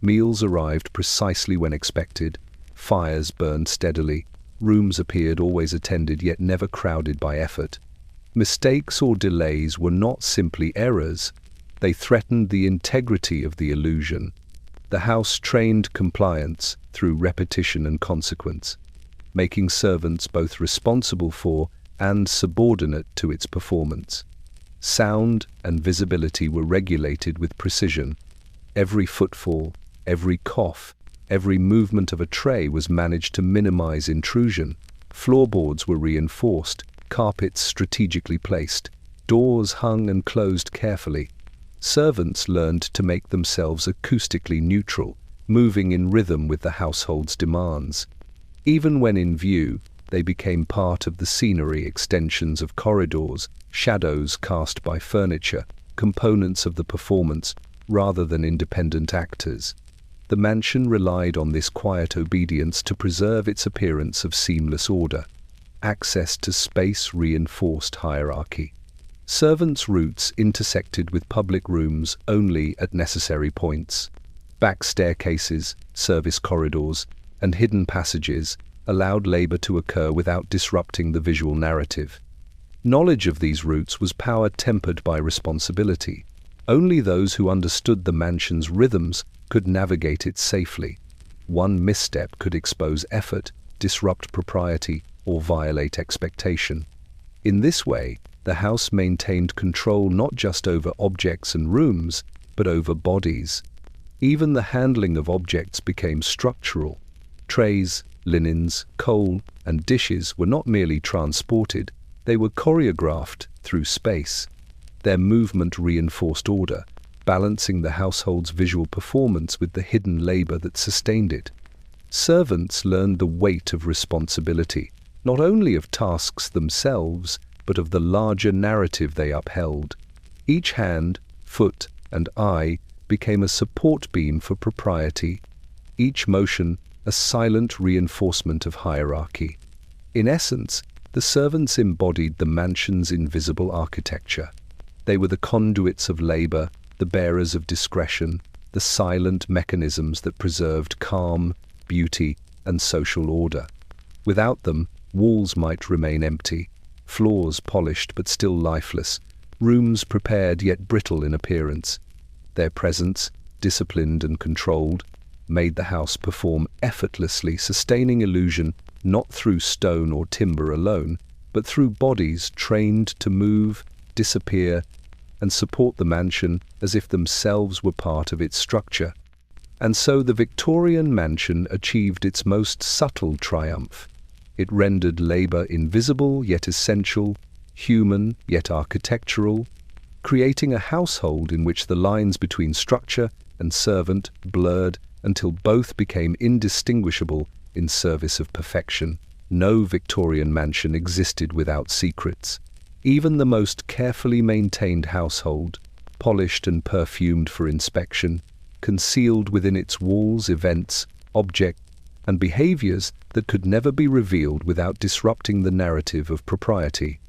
Meals arrived precisely when expected, Fires burned steadily. Rooms appeared always attended yet never crowded by effort. Mistakes or delays were not simply errors. They threatened the integrity of the illusion. The house trained compliance through repetition and consequence, making servants both responsible for and subordinate to its performance. Sound and visibility were regulated with precision. Every footfall, every cough, every movement of a tray was managed to minimize intrusion. Floorboards were reinforced, carpets strategically placed, doors hung and closed carefully. Servants learned to make themselves acoustically neutral, moving in rhythm with the household's demands. Even when in view, they became part of the scenery, extensions of corridors, shadows cast by furniture, components of the performance, rather than independent actors. The mansion relied on this quiet obedience to preserve its appearance of seamless order. Access to space reinforced hierarchy. Servants' routes intersected with public rooms only at necessary points. Back staircases, service corridors, and hidden passages allowed labor to occur without disrupting the visual narrative. Knowledge of these routes was power tempered by responsibility. Only those who understood the mansion's rhythms could navigate it safely. One misstep could expose effort, disrupt propriety, or violate expectation. In this way, the house maintained control not just over objects and rooms, but over bodies. Even the handling of objects became structural. Trays, linens, coal, and dishes were not merely transported, they were choreographed through space. Their movement reinforced order, balancing the household's visual performance with the hidden labor that sustained it. Servants learned the weight of responsibility, not only of tasks themselves, but of the larger narrative they upheld. Each hand, foot, and eye became a support beam for propriety, each motion a silent reinforcement of hierarchy. In essence, the servants embodied the mansion's invisible architecture. They were the conduits of labor, the bearers of discretion, the silent mechanisms that preserved calm, beauty, and social order. Without them, walls might remain empty, floors polished but still lifeless, rooms prepared yet brittle in appearance. Their presence, disciplined and controlled, made the house perform effortlessly, sustaining illusion not through stone or timber alone, but through bodies trained to move, disappear, and support the mansion as if themselves were part of its structure. And so the Victorian mansion achieved its most subtle triumph. It rendered labor invisible yet essential, human yet architectural, creating a household in which the lines between structure and servant blurred until both became indistinguishable in service of perfection. No Victorian mansion existed without secrets. Even the most carefully maintained household, polished and perfumed for inspection, concealed within its walls events, objects, and behaviors that could never be revealed without disrupting the narrative of propriety.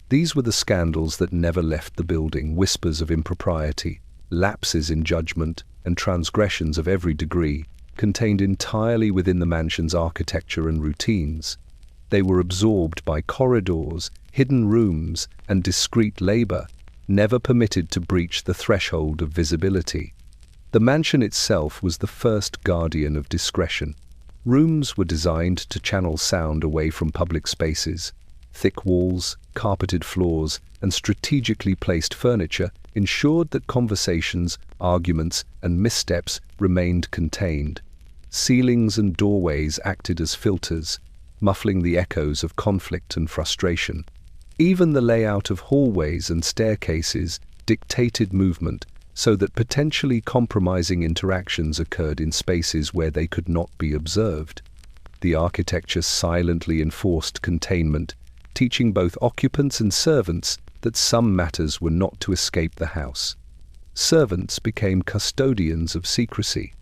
These were the scandals that never left the building, whispers of impropriety, lapses in judgment, and transgressions of every degree, contained entirely within the mansion's architecture and routines. They were absorbed by corridors, hidden rooms, and discreet labor, never permitted to breach the threshold of visibility. The mansion itself was the first guardian of discretion. Rooms were designed to channel sound away from public spaces. Thick walls, carpeted floors, and strategically placed furniture ensured that conversations, arguments, and missteps remained contained. Ceilings and doorways acted as filters, muffling the echoes of conflict and frustration. Even the layout of hallways and staircases dictated movement so that potentially compromising interactions occurred in spaces where they could not be observed. The architecture silently enforced containment, teaching both occupants and servants that some matters were not to escape the house. Servants became custodians of secrecy.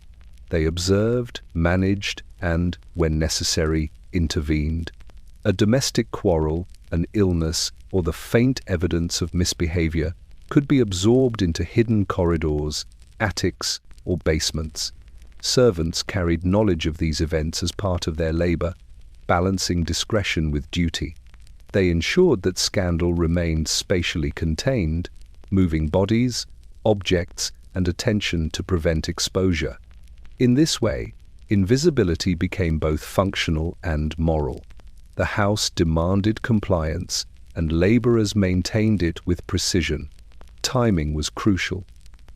They observed, managed, and, when necessary, intervened. A domestic quarrel, an illness, or the faint evidence of misbehavior could be absorbed into hidden corridors, attics, or basements. Servants carried knowledge of these events as part of their labor, balancing discretion with duty. They ensured that scandal remained spatially contained, moving bodies, objects, and attention to prevent exposure. In this way, invisibility became both functional and moral. The house demanded compliance, and laborers maintained it with precision. Timing was crucial.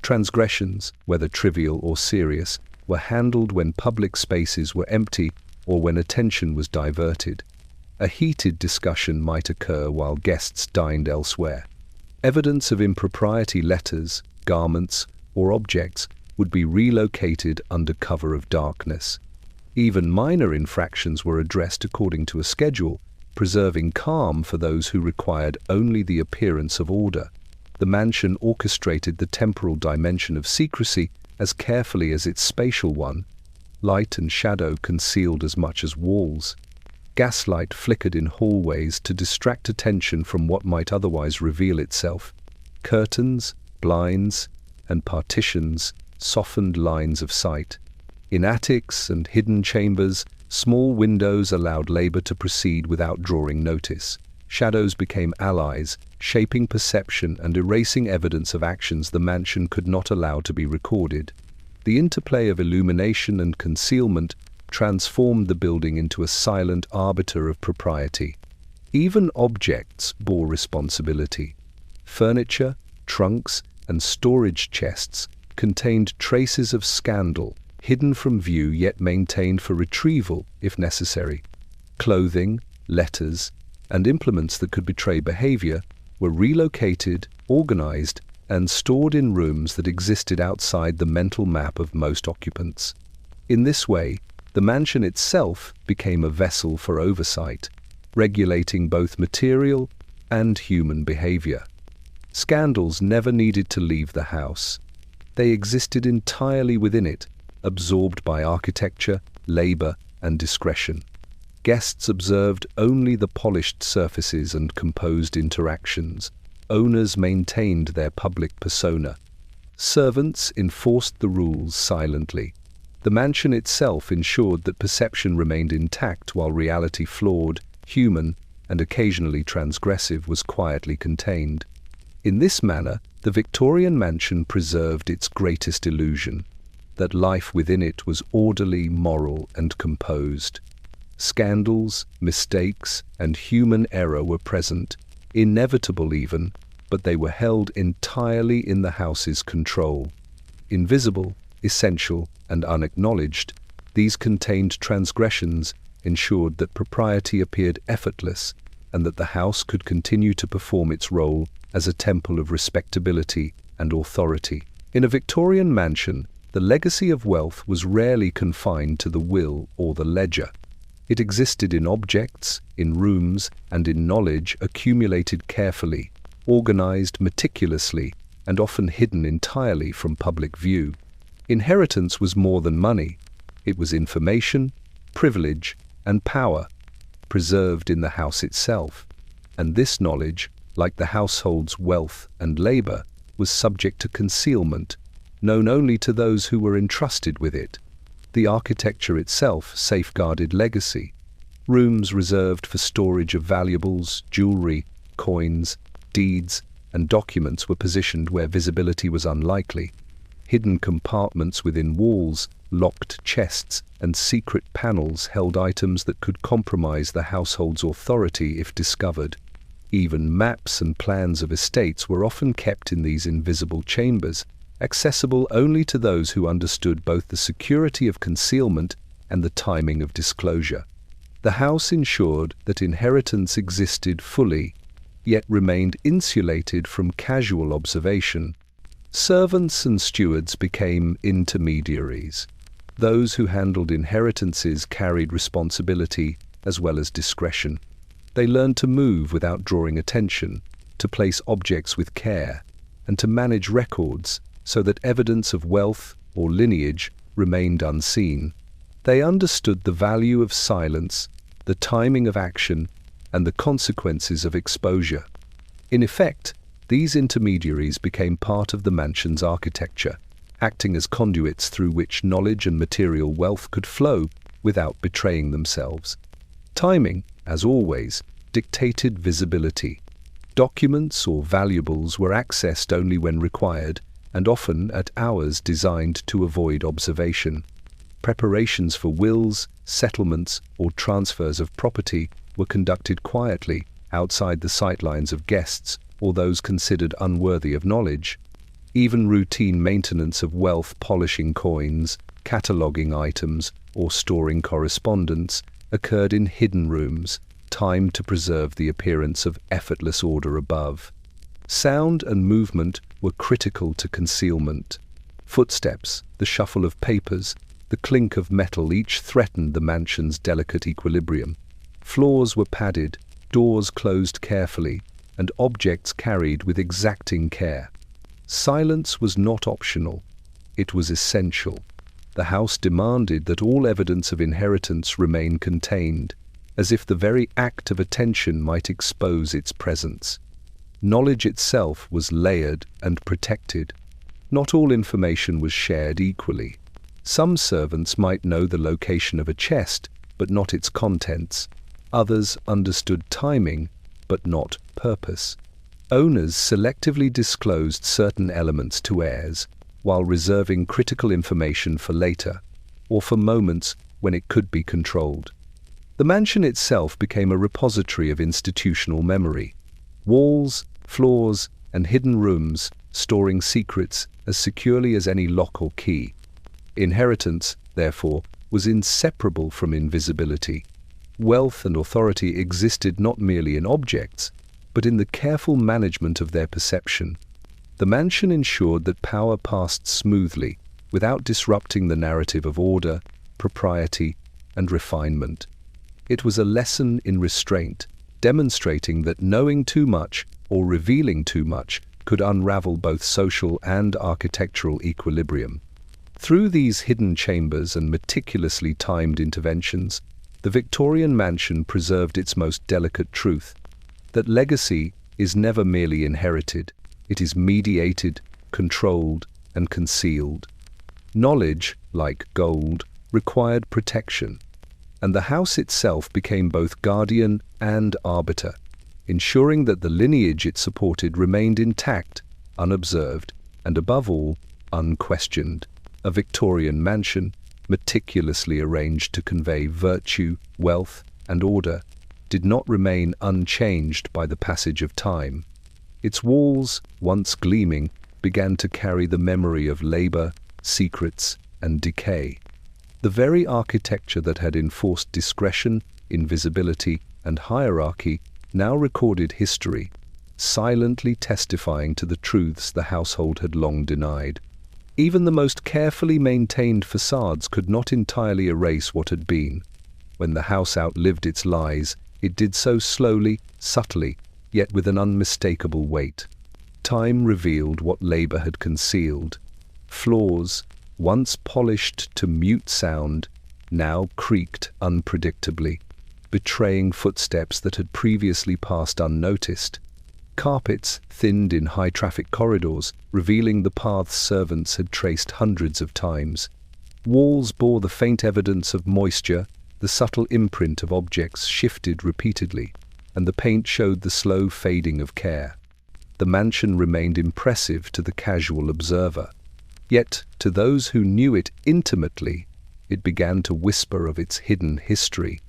Transgressions, whether trivial or serious, were handled when public spaces were empty or when attention was diverted. A heated discussion might occur while guests dined elsewhere. Evidence of impropriety, letters, garments, or objects would be relocated under cover of darkness. Even minor infractions were addressed according to a schedule, preserving calm for those who required only the appearance of order. The mansion orchestrated the temporal dimension of secrecy as carefully as its spatial one. Light and shadow concealed as much as walls. Gaslight flickered in hallways to distract attention from what might otherwise reveal itself. Curtains, blinds, and partitions softened lines of sight. In attics and hidden chambers, small windows allowed labor to proceed without drawing notice. Shadows became allies, shaping perception and erasing evidence of actions the mansion could not allow to be recorded. The interplay of illumination and concealment transformed the building into a silent arbiter of propriety. Even objects bore responsibility. Furniture, trunks, and storage chests contained traces of scandal, hidden from view yet maintained for retrieval if necessary. Clothing, letters, and implements that could betray behavior were relocated, organized, and stored in rooms that existed outside the mental map of most occupants. In this way, the mansion itself became a vessel for oversight, regulating both material and human behavior. Scandals never needed to leave the house. They existed entirely within it, absorbed by architecture, labor, and discretion. Guests observed only the polished surfaces and composed interactions. Owners maintained their public persona. Servants enforced the rules silently. The mansion itself ensured that perception remained intact while reality, flawed, human, and occasionally transgressive, was quietly contained. In this manner, the Victorian mansion preserved its greatest illusion, that life within it was orderly, moral, and composed. Scandals, mistakes, and human error were present, inevitable even, but they were held entirely in the house's control. Invisible, essential, and unacknowledged, these contained transgressions ensured that propriety appeared effortless and that the house could continue to perform its role as a temple of respectability and authority. In a Victorian mansion, the legacy of wealth was rarely confined to the will or the ledger. It existed in objects, in rooms, and in knowledge accumulated carefully, organized meticulously, and often hidden entirely from public view. Inheritance was more than money. It was information, privilege, and power, preserved in the house itself. And this knowledge, like the household's wealth and labor, was subject to concealment, known only to those who were entrusted with it. The architecture itself safeguarded legacy. Rooms reserved for storage of valuables, jewelry, coins, deeds, and documents were positioned where visibility was unlikely. Hidden compartments within walls, locked chests, and secret panels held items that could compromise the household's authority if discovered. Even maps and plans of estates were often kept in these invisible chambers, accessible only to those who understood both the security of concealment and the timing of disclosure. The house ensured that inheritance existed fully, yet remained insulated from casual observation. Servants and stewards became intermediaries. Those who handled inheritances carried responsibility as well as discretion. They learned to move without drawing attention, to place objects with care, and to manage records so that evidence of wealth or lineage remained unseen. They understood the value of silence, the timing of action, and the consequences of exposure. In effect, these intermediaries became part of the mansion's architecture, acting as conduits through which knowledge and material wealth could flow without betraying themselves. Timing, as always, dictated visibility. Documents or valuables were accessed only when required, and often at hours designed to avoid observation. Preparations for wills, settlements, or transfers of property were conducted quietly, outside the sightlines of guests or those considered unworthy of knowledge. Even routine maintenance of wealth, polishing coins, cataloguing items, or storing correspondence occurred in hidden rooms, timed to preserve the appearance of effortless order above. Sound and movement were critical to concealment. Footsteps, the shuffle of papers, the clink of metal each threatened the mansion's delicate equilibrium. Floors were padded, doors closed carefully, and objects carried with exacting care. Silence was not optional. It was essential. The house demanded that all evidence of inheritance remain contained, as if the very act of attention might expose its presence. Knowledge itself was layered and protected. Not all information was shared equally. Some servants might know the location of a chest, but not its contents. Others understood timing, but not purpose. Owners selectively disclosed certain elements to heirs, while reserving critical information for later, or for moments when it could be controlled. The mansion itself became a repository of institutional memory. Walls, floors, and hidden rooms storing secrets as securely as any lock or key. Inheritance, therefore, was inseparable from invisibility. Wealth and authority existed not merely in objects, but in the careful management of their perception. The mansion ensured that power passed smoothly, without disrupting the narrative of order, propriety, and refinement. It was a lesson in restraint, demonstrating that knowing too much or revealing too much could unravel both social and architectural equilibrium. Through these hidden chambers and meticulously timed interventions, the Victorian mansion preserved its most delicate truth, that legacy is never merely inherited, it is mediated, controlled, and concealed. Knowledge, like gold, required protection, and the house itself became both guardian and arbiter, ensuring that the lineage it supported remained intact, unobserved, and above all, unquestioned. A Victorian mansion, meticulously arranged to convey virtue, wealth, and order, did not remain unchanged by the passage of time. Its walls, once gleaming, began to carry the memory of labor, secrets, and decay. The very architecture that had enforced discretion, invisibility, and hierarchy now recorded history, silently testifying to the truths the household had long denied. Even the most carefully maintained facades could not entirely erase what had been. When the house outlived its lies, it did so slowly, subtly, yet with an unmistakable weight. Time revealed what labor had concealed. Floors, once polished to mute sound, now creaked unpredictably, betraying footsteps that had previously passed unnoticed. Carpets thinned in high-traffic corridors, revealing the paths servants had traced hundreds of times. Walls bore the faint evidence of moisture, the subtle imprint of objects shifted repeatedly, and the paint showed the slow fading of care. The mansion remained impressive to the casual observer. Yet, to those who knew it intimately, it began to whisper of its hidden history.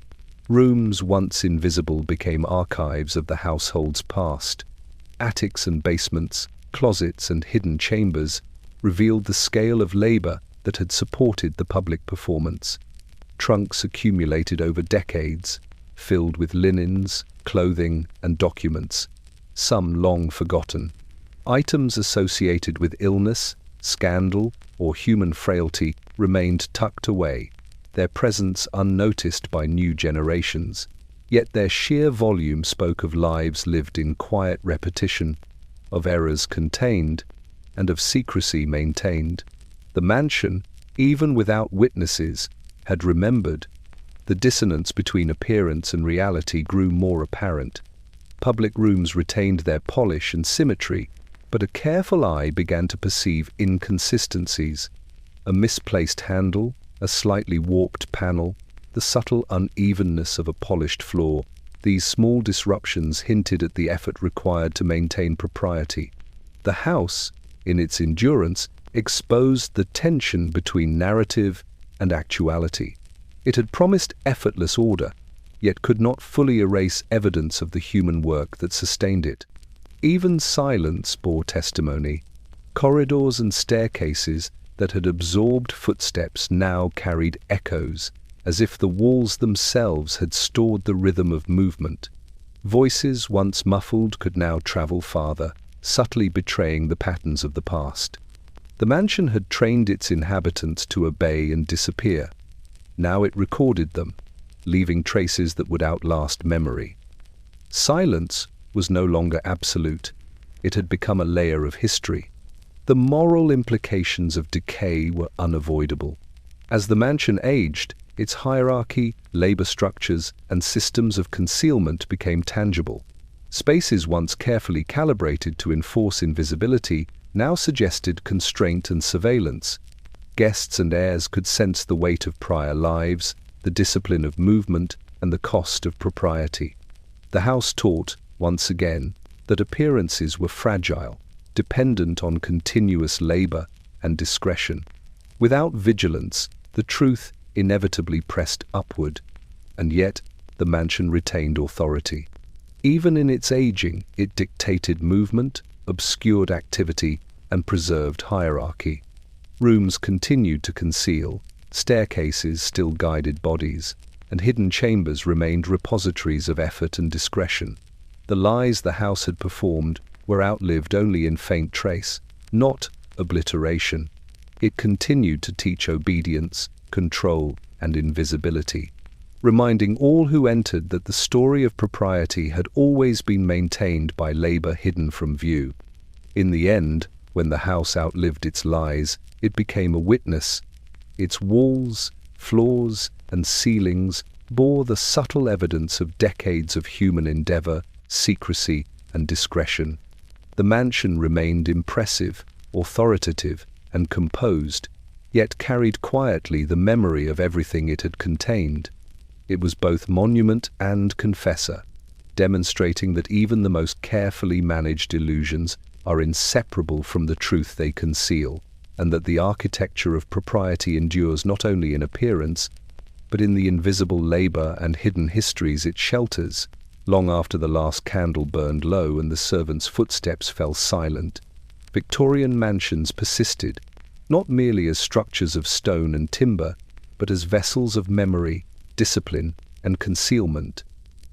Rooms once invisible became archives of the household's past. Attics and basements, closets and hidden chambers revealed the scale of labor that had supported the public performance. Trunks accumulated over decades, filled with linens, clothing, and documents, some long forgotten. Items associated with illness, scandal, or human frailty remained tucked away, their presence unnoticed by new generations. Yet their sheer volume spoke of lives lived in quiet repetition, of errors contained, and of secrecy maintained. The mansion, even without witnesses, had remembered. The dissonance between appearance and reality grew more apparent. Public rooms retained their polish and symmetry, But a careful eye began to perceive inconsistencies. A misplaced handle, a slightly warped panel, the subtle unevenness of a polished floor. These small disruptions hinted at the effort required to maintain propriety. The house, in its endurance, exposed the tension between narrative and actuality. It had promised effortless order, yet could not fully erase evidence of the human work that sustained it. Even silence bore testimony. Corridors and staircases that had absorbed footsteps now carried echoes, as if the walls themselves had stored the rhythm of movement. Voices once muffled could now travel farther, subtly betraying the patterns of the past. The mansion had trained its inhabitants to obey and disappear. Now it recorded them, leaving traces that would outlast memory. Silence was no longer absolute. It had become a layer of history. The moral implications of decay were unavoidable. As the mansion aged, its hierarchy, labor structures, and systems of concealment became tangible. Spaces once carefully calibrated to enforce invisibility now suggested constraint and surveillance. Guests and heirs could sense the weight of prior lives, the discipline of movement, and the cost of propriety. The house taught, once again, that appearances were fragile, dependent on continuous labor and discretion. Without vigilance, the truth inevitably pressed upward, and yet the mansion retained authority. Even in its aging, it dictated movement, obscured activity, and preserved hierarchy. Rooms continued to conceal, staircases still guided bodies, and hidden chambers remained repositories of effort and discretion. The lies the house had performed were outlived only in faint trace, not obliteration. It continued to teach obedience, control, and invisibility, reminding all who entered that the story of propriety had always been maintained by labor hidden from view. In the end, when the house outlived its lies, it became a witness. Its walls, floors, and ceilings bore the subtle evidence of decades of human endeavor, secrecy, and discretion. The mansion remained impressive, authoritative, and composed, yet carried quietly the memory of everything it had contained. It was both monument and confessor, demonstrating that even the most carefully managed illusions are inseparable from the truth they conceal, and that the architecture of propriety endures not only in appearance, but in the invisible labor and hidden histories it shelters. Long after the last candle burned low and the servants' footsteps fell silent, Victorian mansions persisted, not merely as structures of stone and timber, but as vessels of memory, discipline, and concealment.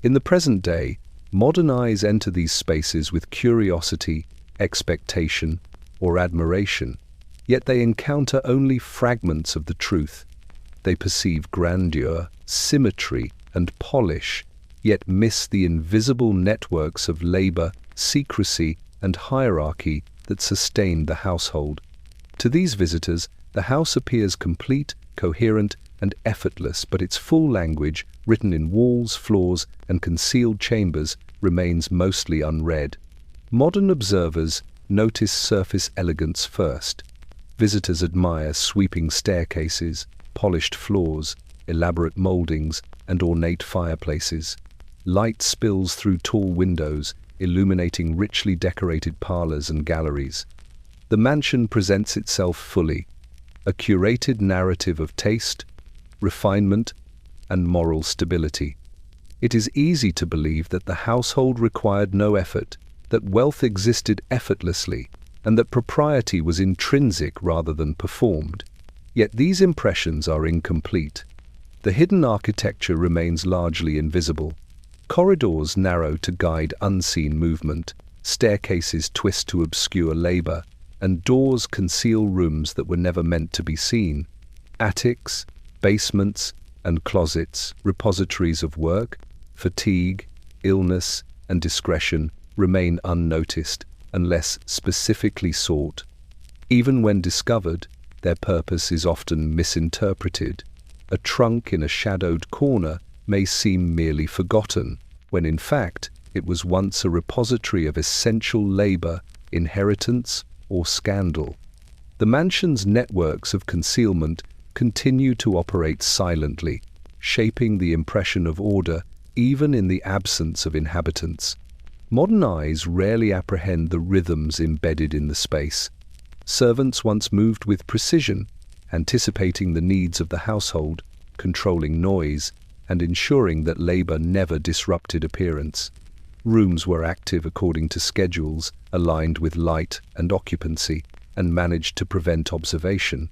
In the present day, modern eyes enter these spaces with curiosity, expectation, or admiration, yet they encounter only fragments of the truth. They perceive grandeur, symmetry, and polish, yet miss the invisible networks of labor, secrecy, and hierarchy that sustained the household. To these visitors, the house appears complete, coherent, and effortless, but its full language, written in walls, floors, and concealed chambers, remains mostly unread. Modern observers notice surface elegance first. Visitors admire sweeping staircases, polished floors, elaborate moldings, and ornate fireplaces. Light spills through tall windows, illuminating richly decorated parlors and galleries. The mansion presents itself fully, a curated narrative of taste, refinement, and moral stability. It is easy to believe that the household required no effort, that wealth existed effortlessly, and that propriety was intrinsic rather than performed. Yet these impressions are incomplete. The hidden architecture remains largely invisible. Corridors narrow to guide unseen movement, staircases twist to obscure labor, and doors conceal rooms that were never meant to be seen. Attics, basements, and closets, repositories of work, fatigue, illness, and discretion, remain unnoticed unless specifically sought. Even when discovered, their purpose is often misinterpreted. A trunk in a shadowed corner may seem merely forgotten, when in fact it was once a repository of essential labor, inheritance, or scandal. The mansion's networks of concealment continue to operate silently, shaping the impression of order even in the absence of inhabitants. Modern eyes rarely apprehend the rhythms embedded in the space. Servants once moved with precision, anticipating the needs of the household, controlling noise, and ensuring that labor never disrupted appearance. Rooms were active according to schedules, aligned with light and occupancy, and managed to prevent observation.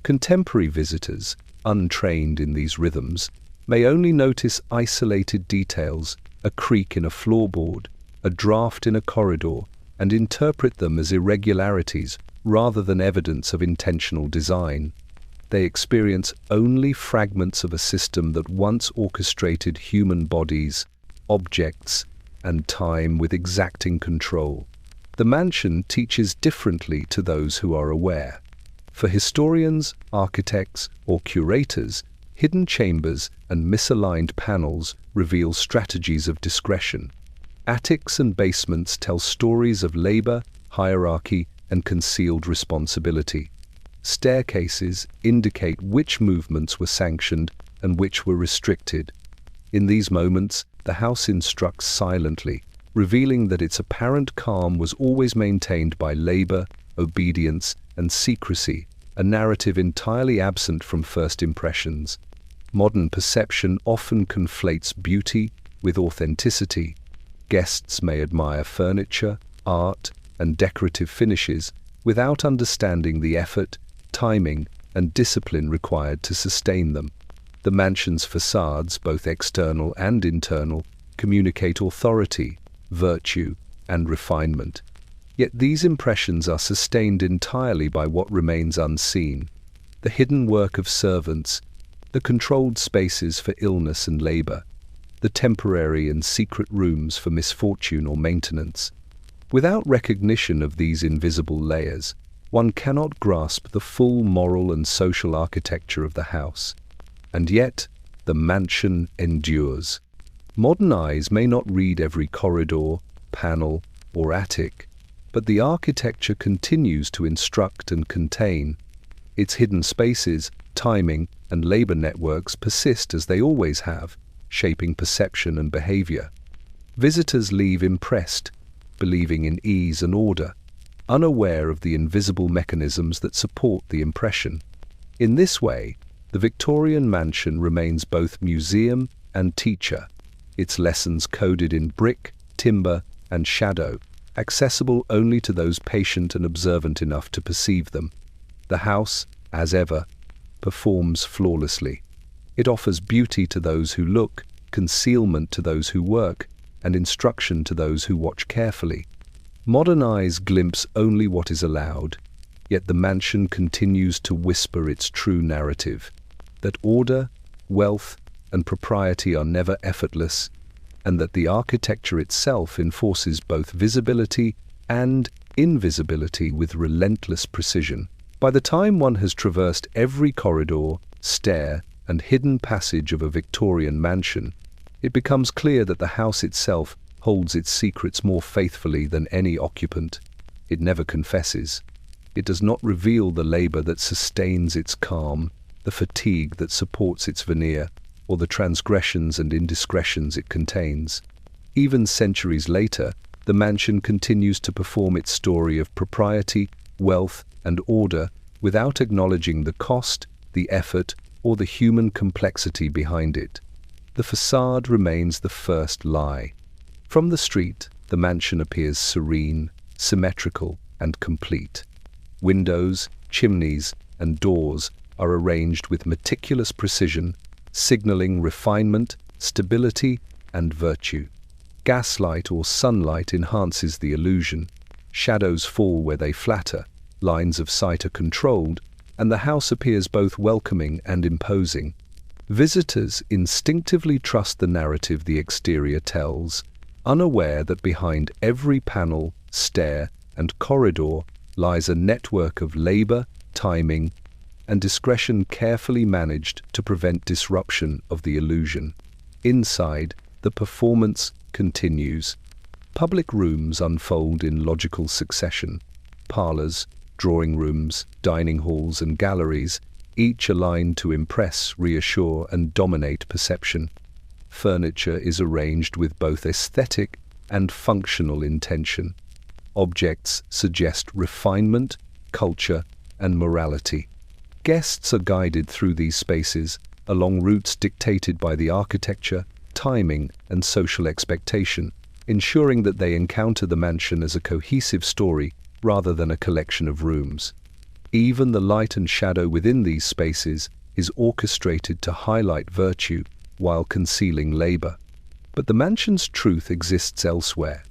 Contemporary visitors, untrained in these rhythms, may only notice isolated details, a creak in a floorboard, a draft in a corridor, and interpret them as irregularities rather than evidence of intentional design. They experience only fragments of a system that once orchestrated human bodies, objects, and time with exacting control. The mansion teaches differently to those who are aware. For historians, architects, or curators, hidden chambers and misaligned panels reveal strategies of discretion. Attics and basements tell stories of labor, hierarchy, and concealed responsibility. Staircases indicate which movements were sanctioned and which were restricted. In these moments, the house instructs silently, revealing that its apparent calm was always maintained by labor, obedience, and secrecy, a narrative entirely absent from first impressions. Modern perception often conflates beauty with authenticity. Guests may admire furniture, art, and decorative finishes without understanding the effort, timing, and discipline required to sustain them. The mansion's facades, both external and internal, communicate authority, virtue, and refinement. Yet these impressions are sustained entirely by what remains unseen: the hidden work of servants, the controlled spaces for illness and labor, the temporary and secret rooms for misfortune or maintenance. Without recognition of these invisible layers, one cannot grasp the full moral and social architecture of the house. And yet, the mansion endures. Modern eyes may not read every corridor, panel, or attic, but the architecture continues to instruct and contain. Its hidden spaces, timing, and labor networks persist as they always have, shaping perception and behavior. Visitors leave impressed, believing in ease and order, unaware of the invisible mechanisms that support the impression. In this way, the Victorian mansion remains both museum and teacher, its lessons coded in brick, timber, and shadow, accessible only to those patient and observant enough to perceive them. The house, as ever, performs flawlessly. It offers beauty to those who look, concealment to those who work, and instruction to those who watch carefully. Modern eyes glimpse only what is allowed, yet the mansion continues to whisper its true narrative, that order, wealth, and propriety are never effortless, and that the architecture itself enforces both visibility and invisibility with relentless precision. By the time one has traversed every corridor, stair, and hidden passage of a Victorian mansion, it becomes clear that the house itself holds its secrets more faithfully than any occupant. It never confesses. It does not reveal the labor that sustains its calm, the fatigue that supports its veneer, or the transgressions and indiscretions it contains. Even centuries later, the mansion continues to perform its story of propriety, wealth, and order without acknowledging the cost, the effort, or the human complexity behind it. The facade remains the first lie. From the street, the mansion appears serene, symmetrical, and complete. Windows, chimneys, and doors are arranged with meticulous precision, signaling refinement, stability, and virtue. Gaslight or sunlight enhances the illusion. Shadows fall where they flatter, lines of sight are controlled, and the house appears both welcoming and imposing. Visitors instinctively trust the narrative the exterior tells, unaware that behind every panel, stair, and corridor lies a network of labor, timing, and discretion carefully managed to prevent disruption of the illusion. Inside, the performance continues. Public rooms unfold in logical succession. Parlors, drawing rooms, dining halls, and galleries, each aligned to impress, reassure, and dominate perception. Furniture is arranged with both aesthetic and functional intention. Objects suggest refinement, culture, and morality. Guests are guided through these spaces along routes dictated by the architecture, timing, and social expectation, ensuring that they encounter the mansion as a cohesive story rather than a collection of rooms. Even the light and shadow within these spaces is orchestrated to highlight virtue while concealing labor. But the mansion's truth exists elsewhere.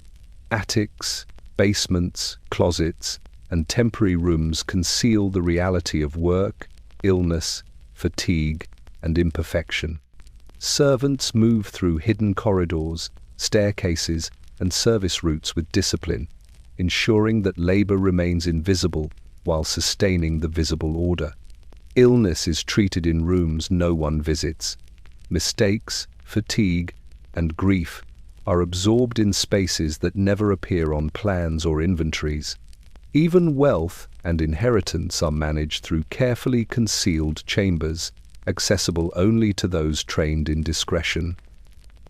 Attics, basements, closets, and temporary rooms conceal the reality of work, illness, fatigue, and imperfection. Servants move through hidden corridors, staircases, and service routes with discipline, ensuring that labor remains invisible while sustaining the visible order. Illness is treated in rooms no one visits. Mistakes, fatigue, and grief are absorbed in spaces that never appear on plans or inventories. Even wealth and inheritance are managed through carefully concealed chambers, accessible only to those trained in discretion.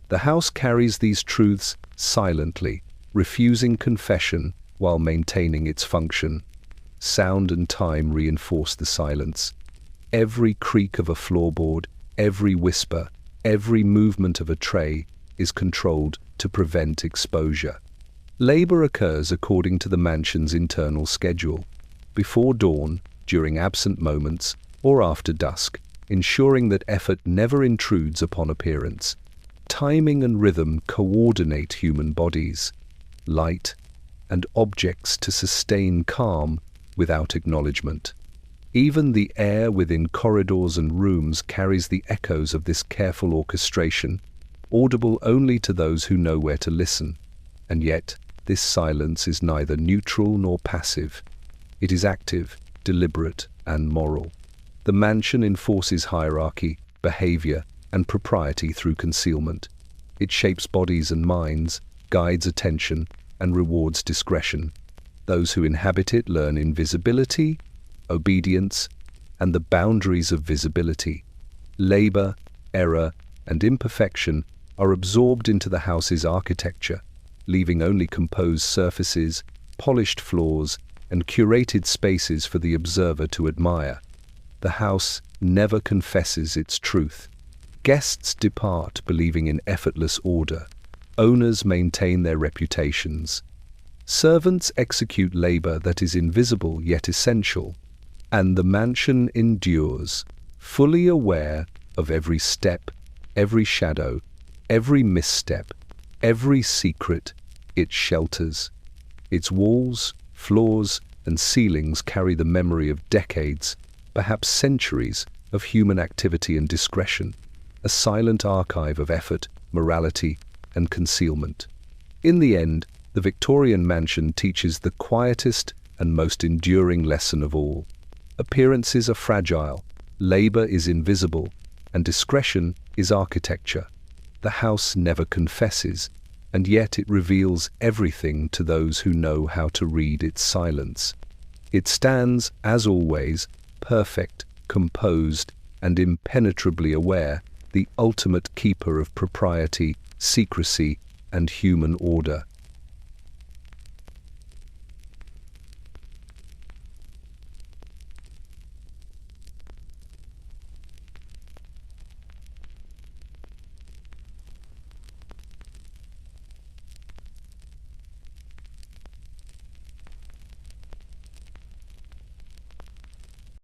The house carries these truths silently, refusing confession while maintaining its function. Sound and time reinforce the silence. Every creak of a floorboard, every whisper, every movement of a tray is controlled to prevent exposure. Labor occurs according to the mansion's internal schedule, before dawn, during absent moments, or after dusk, ensuring that effort never intrudes upon appearance. Timing and rhythm coordinate human bodies, light, and objects to sustain calm without acknowledgement. Even the air within corridors and rooms carries the echoes of this careful orchestration, audible only to those who know where to listen. And yet, this silence is neither neutral nor passive. It is active, deliberate, and moral. The mansion enforces hierarchy, behavior, and propriety through concealment. It shapes bodies and minds, guides attention, and rewards discretion. Those who inhabit it learn invisibility, obedience, and the boundaries of visibility. Labor, error, and imperfection are absorbed into the house's architecture, leaving only composed surfaces, polished floors, and curated spaces for the observer to admire. The house never confesses its truth. Guests depart believing in effortless order. Owners maintain their reputations. Servants execute labor that is invisible yet essential, and the mansion endures, fully aware of every step, every shadow, every misstep, every secret it shelters. Its walls, floors, and ceilings carry the memory of decades, perhaps centuries, of human activity and discretion, a silent archive of effort, morality, and concealment. In the end, the Victorian mansion teaches the quietest and most enduring lesson of all. Appearances are fragile, labor is invisible, and discretion is architecture. The house never confesses, and yet it reveals everything to those who know how to read its silence. It stands, as always, perfect, composed, and impenetrably aware, the ultimate keeper of propriety, secrecy, and human order.